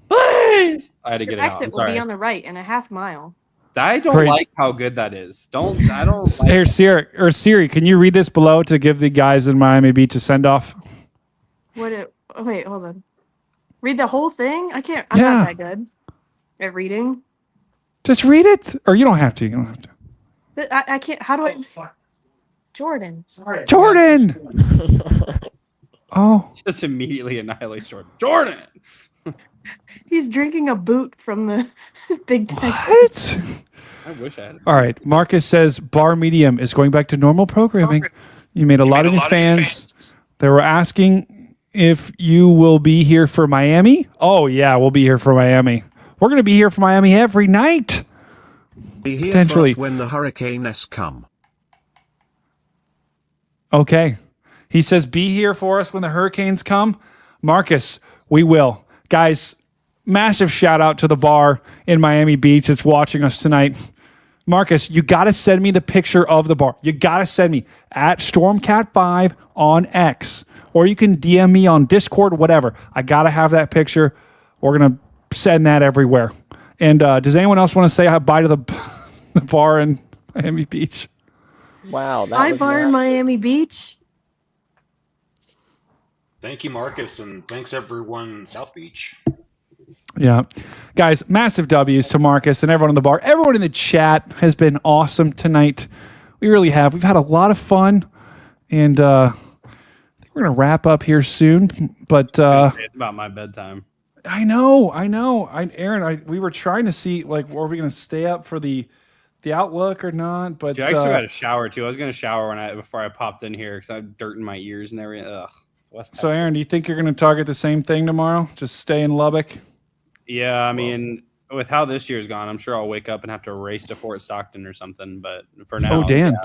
Please. I had to Your get it out. I'm exit will sorry. be on the right in a half mile. I don't Great. like how good that is. I don't like Here, Siri, can you read this below to give the guys in Miami Beach a send off? Oh, wait, hold on. Read the whole thing? I'm Yeah. not that good at reading. Just read it, or you don't have to. You don't have to. I can't. How do I? Jordan. Sorry. Jordan. Oh. Just immediately annihilates Jordan. Jordan. He's drinking a boot from the Big Texas. What? I wish I had. All right. Marcus says Bar Medium is going back to normal programming. You made a lot of new fans. They were asking if you will be here for Miami. Oh, yeah, we'll be here for Miami. We're going to be here for Miami every night. Be here Potentially. for us when the hurricanes come. Okay. He says, be here for us when the hurricanes come. Marcus, we will. Guys, massive shout out to the bar in Miami Beach that's watching us tonight. Marcus, you got to send me the picture of the bar. You got to send me at Stormcat5 on X. Or you can DM me on Discord, whatever. I got to have that picture. We're going to send that everywhere. And does anyone else want to say bye to the bar in Miami Beach? Wow. My bar in Miami Beach. Thank you, Marcus, and thanks everyone in South Beach. Yeah. Guys, massive W's to Marcus and everyone in the bar. Everyone in the chat has been awesome tonight. We really have. We've had a lot of fun. And I think we're going to wrap up here soon. But It's about my bedtime. I know. Aaron, we were trying to see, like, were we going to stay up for the Outlook or not? But Dude, I actually had a shower, too. I was going to shower before I popped in here because I have dirt in my ears and everything. Ugh. So, Aaron, do you think you're going to target the same thing tomorrow? Just stay in Lubbock? Yeah, I mean, with how this year's gone, I'm sure I'll wake up and have to race to Fort Stockton or something. But for now, oh damn.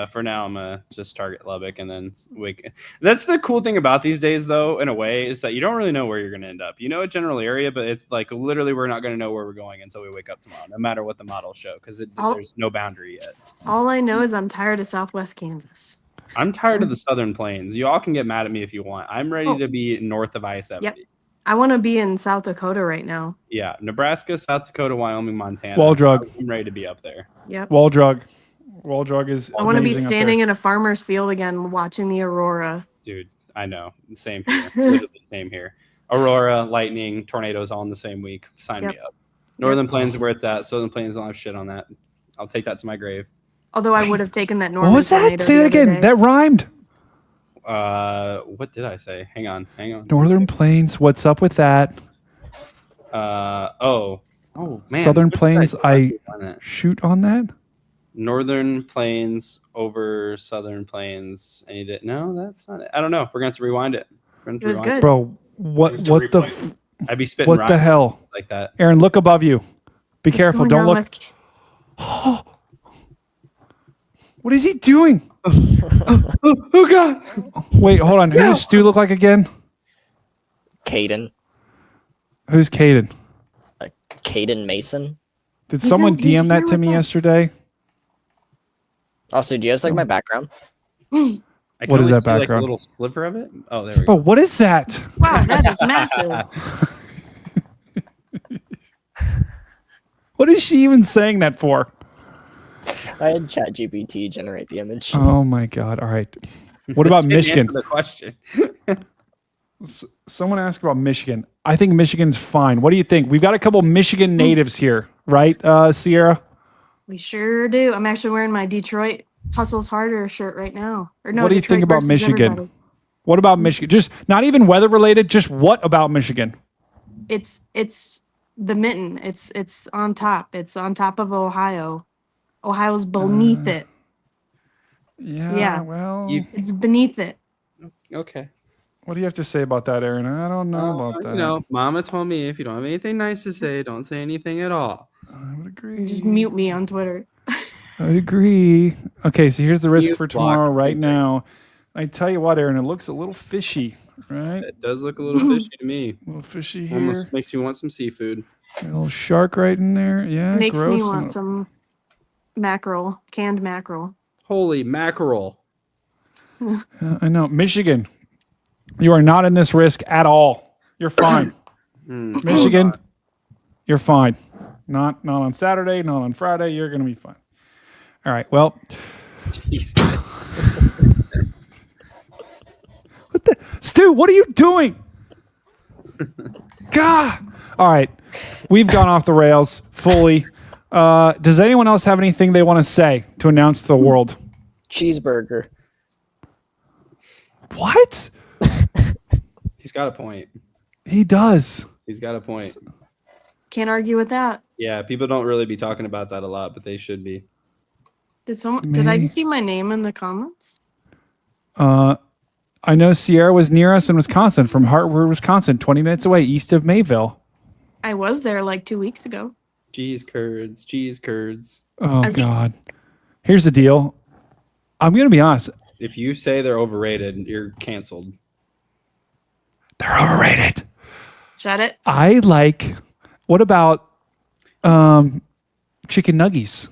For now, I'm gonna just target Lubbock and then wake. That's the cool thing about these days, though, in a way, is that you don't really know where you're gonna end up. You know a general area, but it's like literally we're not gonna know where we're going until we wake up tomorrow, no matter what the models show, because there's no boundary yet. All I know is I'm tired of Southwest Kansas. I'm tired of the Southern Plains. You all can get mad at me if you want. I'm ready to be north of I-70. Yep. I want to be in South Dakota right now. Yeah, Nebraska, South Dakota, Wyoming, Montana. Waldrug. I'm ready to be up there. Yep. Waldrug is. I want to be standing in a farmer's field again, watching the aurora. Dude, I know. Same here. Literally same here. Aurora, lightning, tornadoes all in the same week. Sign me up. Northern Plains is where it's at. Southern Plains don't have shit on that. I'll take that to my grave. Although I would have taken that northern What was that? tornado Say the that other again. day. That rhymed. What did I say? Hang on. Northern Plains. What's up with that? Oh man. Southern What did Plains. I on that? shoot on that. Northern Plains over Southern Plains. And you did no, that's not it. I don't know. We're gonna have to rewind it. It was good. Bro, what the? I'd be spitting. What the hell? Like that. Aaron, look above you. Be careful. Don't look. What is he doing? Oh God! Wait, hold on. Who does Stu look like again? Caden. Who's Caden? Caden Mason. Did someone DM that to me yesterday? Also, do you guys like my background? I can What is only that see, like, background? a little sliver of it. Oh, there we go. Bro, what is that? Wow, that is massive. What is she even saying that for? I had ChatGPT generate the image. Oh my God! All right. What about Didn't Michigan? answer the question. Someone asked about Michigan. I think Michigan's fine. What do you think? We've got a couple Michigan natives here, right, Sierra? We sure do. I'm actually wearing my Detroit Hustles Harder shirt right now. Or no, What do you Detroit think about versus Michigan? everybody. What about Michigan? Just not even weather related. Just what about Michigan? It's the mitten. It's on top. It's on top of Ohio. Ohio's beneath it. Yeah. Well, it's beneath it. Okay. what do you have to say about that, Aaron? I don't know about that. You know, Mama told me if you don't have anything nice to say, don't say anything at all. I would agree. Just mute me on Twitter. I would agree. Okay, so here's the risk Mute for block. tomorrow right now. I tell you what, Aaron, it looks a little fishy, right? It does look a little fishy to me. A little fishy here. Almost makes me want some seafood. A little shark right in there. Yeah, Makes gross. me want some mackerel, canned mackerel. Holy mackerel. I know. Michigan, you are not in this risk at all. You're fine. Michigan, you're fine. Not on Saturday, not on Friday. You're going to be fine. All right. Well, what the Stu? What are you doing? God. All right. We've gone off the rails fully. Does anyone else have anything they want to say to announce to the world? Cheeseburger. What? He's got a point. He does. He's got a point. Can't argue with that. Yeah, people don't really be talking about that a lot, but they should be. Did I see my name in the comments? I know Sierra was near us in Wisconsin, from Hartford, Wisconsin, 20 minutes away, east of Mayville. I was there like 2 weeks ago. Cheese curds. Oh, God. Here's the deal. I'm going to be honest. If you say they're overrated, you're canceled. They're overrated. Shut it. I like. What about chicken nuggies?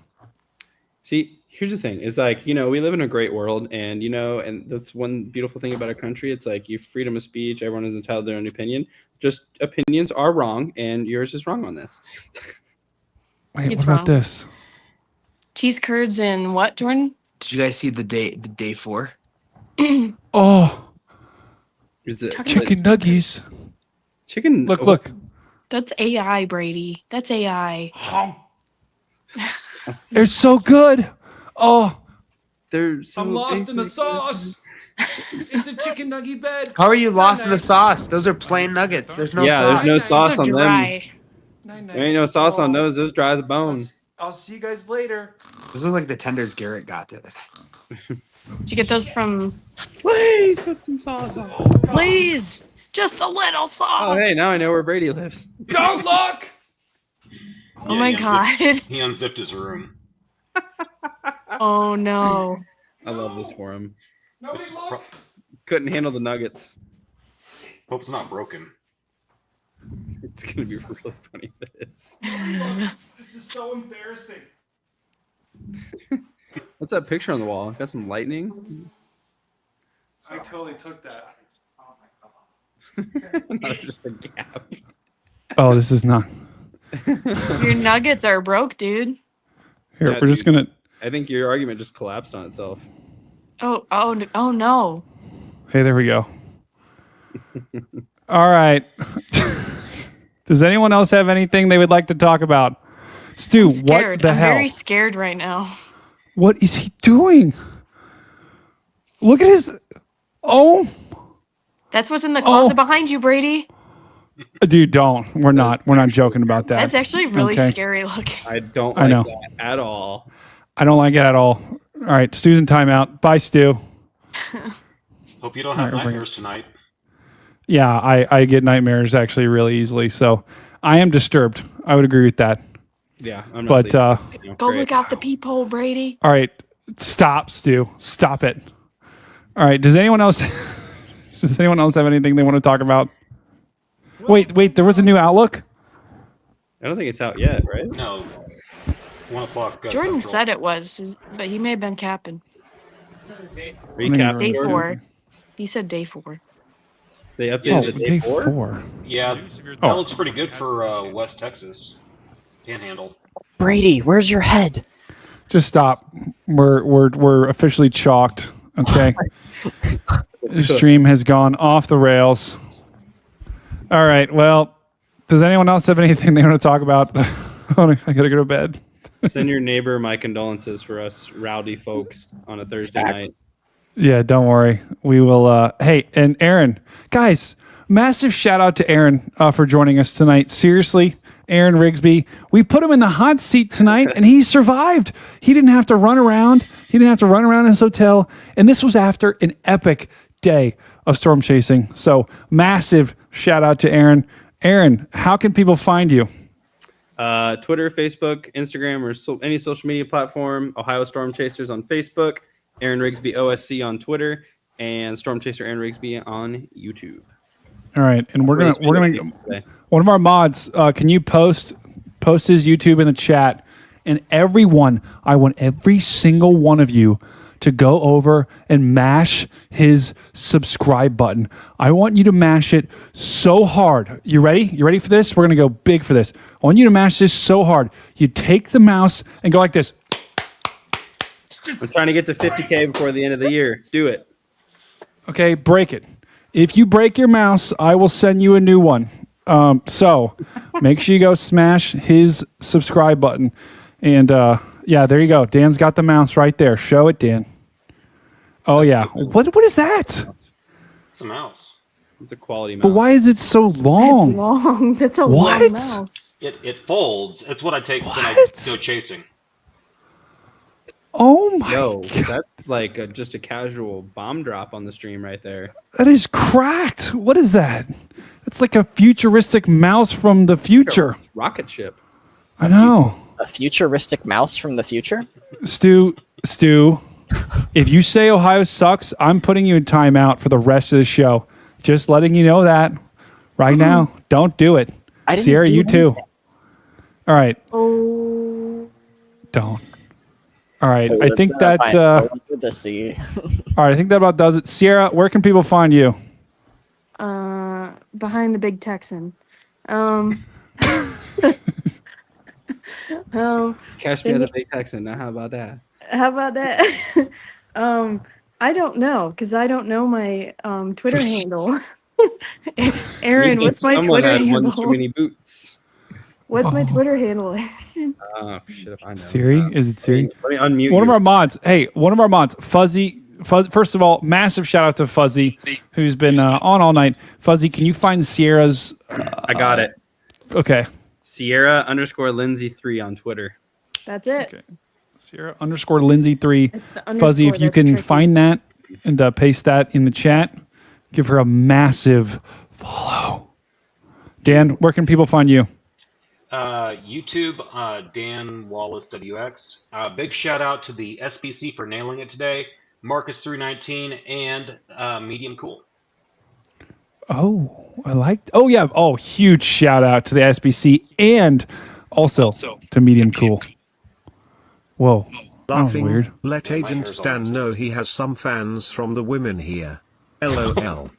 See, here's the thing: is like, we live in a great world, and and that's one beautiful thing about our country. It's like you have freedom of speech. Everyone is entitled to their own opinion. Just opinions are wrong, and yours is wrong on this. Wait, It's what about wrong. this? Cheese curds and what, Jordan? Did you guys see the day 4? Oh, Is it chicken nuggies. Chicken. Look. That's AI, Brady. That's AI. They're so good. Oh, they're so I'm lost in the sauce. It's a chicken nugget bed. How are you lost in the sauce? Those are plain nuggets. There's no sauce. There's no sauce So on them. dry. There ain't no sauce on those. Those dry as a bone. I'll see you guys later. Those look like the tenders Garrett got the other day. Did you get those from? Please put some sauce on. Please, just a little sauce. Oh, hey, now I know where Brady lives. Don't look. Oh my God. He unzipped his room. Oh no. I love this for him. Nobody look. Couldn't handle the nuggets. Hope it's not broken. It's gonna be really funny. This. This is so embarrassing. What's that picture on the wall? Got some lightning. I totally took that. Not just a gap. Oh, this is not. Your nuggets are broke, dude. Here, Yeah, we're just dude. gonna. I think your argument just collapsed on itself. Oh no. Hey, there we go. All right. Does anyone else have anything they would like to talk about? Stu, what Scared. the I'm hell? very scared right now. What is he doing? Look at his. Oh, That's what's in the closet behind you, Brady. dude, don't. We're not joking about that. That's actually really Okay. scary looking. I don't I like know. that at all. I don't like it at all. All right, Stu's in timeout. Bye, Stu. Hope you don't have All right, bring nightmares us- tonight. Yeah, I get nightmares actually really easily, so I am disturbed. I would agree with that. Yeah, I'm But Go look out the peephole, Brady. all right, stop, Stu. Stop it. All right, does anyone else have anything they want to talk about? Wait, there was a new Outlook? I don't think it's out yet, right? No. 1 o'clock. Jordan Central. said it was, but he may have been capping. Recap. Day Jordan. 4. He said day 4. They updated the day 4. Yeah, that looks pretty good for West Texas. Panhandle. Brady, where's your head? Just stop. We're officially chalked. Okay. The stream has gone off the rails. All right. Well, does anyone else have anything they want to talk about? I gotta go to bed. Send your neighbor my condolences for us rowdy folks on a Thursday night. Yeah, don't worry. We will. Hey, and Aaron, guys, massive shout out to Aaron for joining us tonight. Seriously, Aaron Rigsby, we put him in the hot seat tonight, and he survived. He didn't have to run around. He didn't have to run around his hotel, and this was after an epic day of storm chasing. So, massive shout out to Aaron. Aaron, how can people find you? Twitter, Facebook, Instagram, or any social media platform. Ohio Storm Chasers on Facebook. Aaron Rigsby OSC on Twitter, and Storm Chaser Aaron Rigsby on YouTube. All right, and we're gonna one of our mods. Can you post his YouTube in the chat? And everyone, I want every single one of you to go over and mash his subscribe button. I want you to mash it so hard. You ready? You ready for this? We're gonna go big for this. I want you to mash this so hard. You take the mouse and go like this. I'm trying to get to 50K before the end of the year. Do it. Okay, break it. If you break your mouse, I will send you a new one. So make sure you go smash his subscribe button. And yeah, there you go. Dan's got the mouse right there. Show it, Dan. Oh, yeah. What is that? It's a mouse. It's a quality mouse. But why is it so long? It's long. That's a What? long mouse. It folds. It's what I take when I go chasing. Oh my Yo, that's like just a casual bomb drop on the stream right there. That is cracked. What is that? It's like a futuristic mouse from the future. Rocket ship. I know. A futuristic mouse from the future? Stu, if you say Ohio sucks, I'm putting you in timeout for the rest of the show. Just letting you know that right now. Don't do it. I didn't Sierra, do you too. anything. All right. Oh. Don't. All right. Oh, I think that. fine. All The sea. right. I think that about does it. Sierra, where can people find you? Behind the big Texan. Cash me at the big Texan. Now, how about that? How about that? I don't know because I don't know my Twitter handle. Aaron, what's my Someone Twitter had handle? one too many boots. What's my Twitter handle? Oh shit! If I know. Siri? Is it Siri? Let me unmute One of you. our mods. Hey, one of our mods, Fuzzy. First of all, massive shout out to Fuzzy, who's been on all night. Fuzzy, can you find Sierra's? I got it. Okay. Sierra_Lindsay3 on Twitter. That's it. Okay. Sierra_Lindsay3. It's the Fuzzy, if underscore you that's can tricky. find that and paste that in the chat, give her a massive follow. Dan, where can people find you? YouTube, Dan Wallace WX. Big shout out to the SBC for nailing it today. Marcus 319 and Medium Cool. Oh, I like. Oh, yeah. Oh, huge shout out to the SBC and also to Medium Cool. Whoa. That was Laughing, weird. let Agent Dan know he has some fans from the women here. LOL.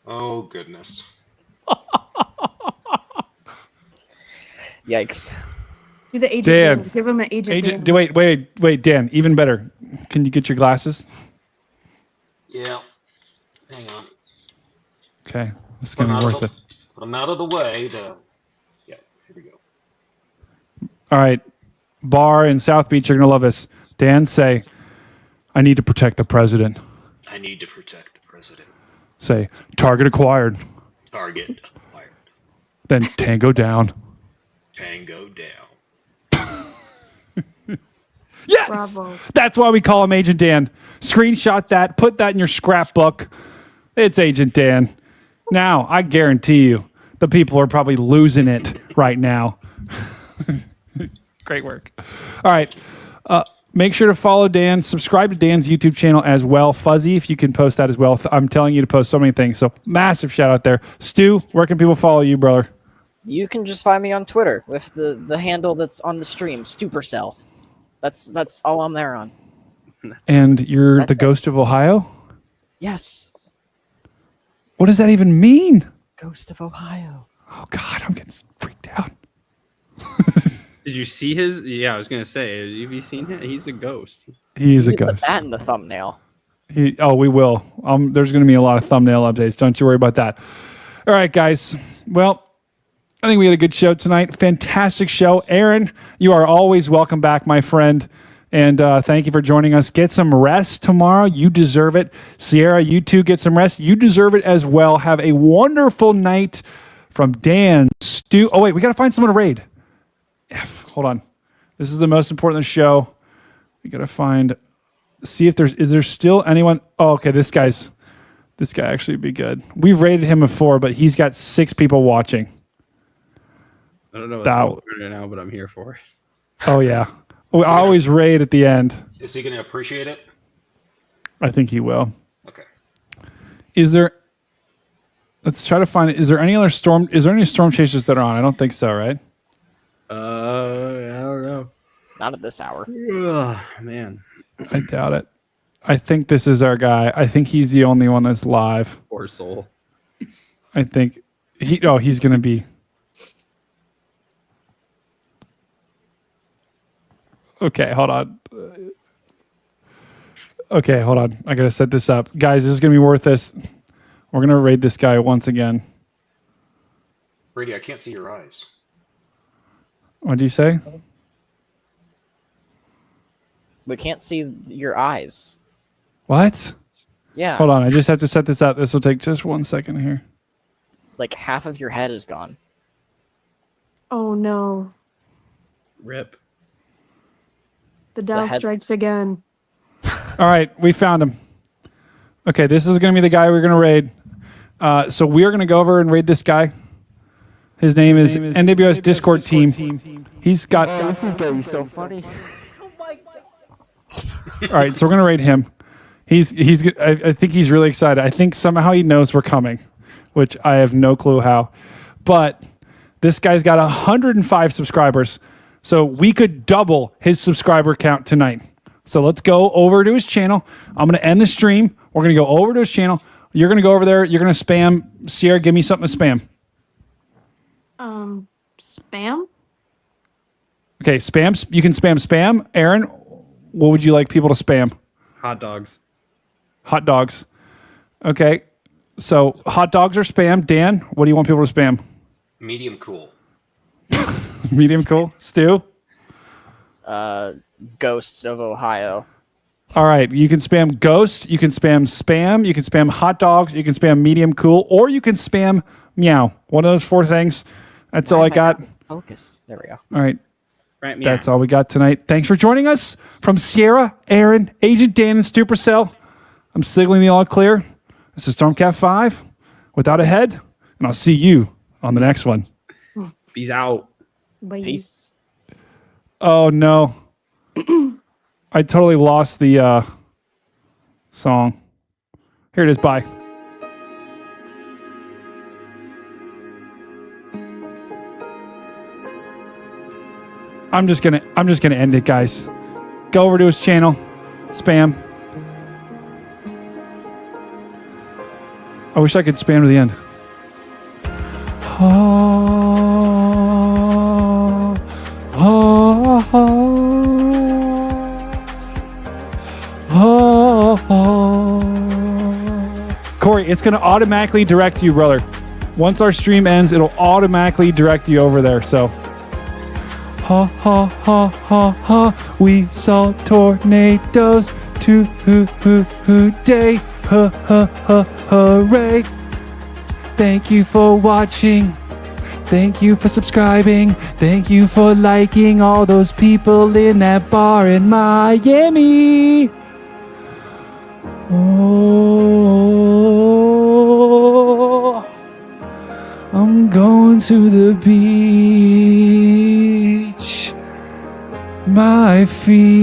Oh, goodness. Yikes. Do the agent. Dan. Dan. Give him an agent. Dan. Wait, Dan. Even better. Can you get your glasses? Yeah. Hang on. Okay, this is gonna be worth it. Put them out of the way. Yeah, here we go. All right, Bar in South Beach, you're gonna love this. Dan, say, "I need to protect the president." I need to protect the president. Say, "Target acquired." Target acquired. Then Tango down. Tango down. Yes, Bravo. that's why we call him Agent Dan. Screenshot that, put that in your scrapbook. It's Agent Dan. Now, I guarantee you, the people are probably losing it right now. Great work. All right. Make sure to follow Dan. Subscribe to Dan's YouTube channel as well. Fuzzy, if you can post that as well. I'm telling you to post so many things. So massive shout out there. Stu, where can people follow you, brother? You can just find me on Twitter with the handle that's on the stream, Supercell. That's all I'm there on. And you're That's the it. Ghost of Ohio? Yes. What does that even mean? Ghost of Ohio. Oh, God, I'm getting freaked out. Did you see his? Yeah, I was gonna say. Have you seen him? He's a ghost. He is a You can put ghost. that in the thumbnail. We will. There's going to be a lot of thumbnail updates. Don't you worry about that. All right, guys. Well, I think we had a good show tonight. Fantastic show. Aaron, you are always welcome back, my friend. And thank you for joining us. Get some rest tomorrow. You deserve it. Sierra, you too, get some rest. You deserve it as well. Have a wonderful night from Dan, Stu. Oh, wait, we got to find someone to raid. Hold on. This is the most important of the show. We got to find, see if is there still anyone? Oh, okay, this guy actually would be good. We've rated him before, but he's got 6 people watching. I don't know what's going on right now, but I'm here for it. Oh, yeah. We always raid at the end. Is he going to appreciate it? I think he will. Okay. Let's try to find it. Is there any storm chasers that are on? I don't think so, right? I don't know. Not at this hour. Ugh, man. I doubt it. I think this is our guy. I think he's the only one that's live. Poor soul. I think he's going to be. Okay, hold on. I got to set this up. Guys, this is going to be worth this. We're going to raid this guy once again. Brady, I can't see your eyes. What do you say? We can't see your eyes. What? Yeah. Hold on, I just have to set this up. This will take just 1 second here. Like half of your head is gone. Oh no. Rip. The Dow strikes again. All right, we found him. Okay, this is going to be the guy we're going to raid. So we're going to go over and raid this guy. His name is NWS Discord team. He's got... This is going to be so funny. All right, so we're going to raid him. I think he's really excited. I think somehow he knows we're coming, which I have no clue how. But this guy's got 105 subscribers, so we could double his subscriber count tonight. So let's go over to his channel. I'm going to end the stream. We're going to go over to his channel. You're going to go over there. You're going to spam. Sierra, give me something to spam. Spam? Okay, spam. You can spam. Aaron, what would you like people to spam? Hot dogs. Hot dogs. Okay, so hot dogs are spam. Dan, what do you want people to spam? Medium cool. Medium cool. Stu? Ghost of Ohio. All right, you can spam ghost, you can spam, you can spam hot dogs, you can spam medium cool, or you can spam meow. One of those 4 things. That's all I got. Focus. There we go. All right. Right, That's all we got tonight. Thanks for joining us from Sierra, Aaron, Agent Dan, and Supercell. I'm signaling the all clear. This is Stormcat 5 without a head, and I'll see you on the next one. Peace out. Bye. Peace. Oh, no. I totally lost the song. Here it is. Bye. I'm just gonna end it, guys. Go over to his channel. Spam. I wish I could spam to the end. Corey, it's going to automatically direct you, brother. Once our stream ends, it'll automatically direct you over there. So, ha ha ha ha ha. We saw tornadoes today. Ha ha ha hooray. Thank you for watching. Thank you for subscribing. Thank you for liking all those people in that bar in Miami. Oh, I'm going to the beach. My feet.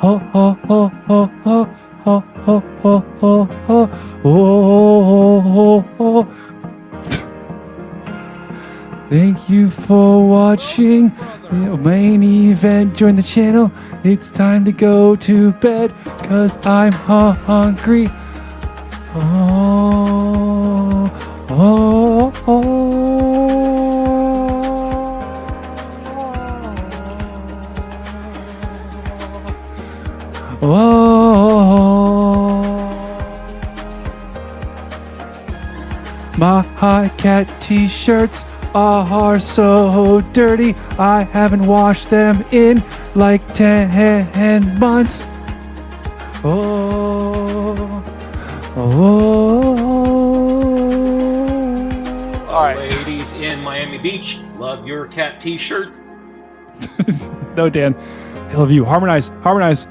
Oh, oh, oh, oh, oh. Oh, oh, oh, oh, oh, oh, oh, oh. Thank you for watching the main event. Join the channel. It's time to go to bed because I'm hungry. Oh, oh, oh. My cat t-shirts are so dirty. I haven't washed them in like 10 months. Oh, oh. All right, ladies in Miami Beach, love your cat t-shirt. No, Dan. I love you. Harmonize.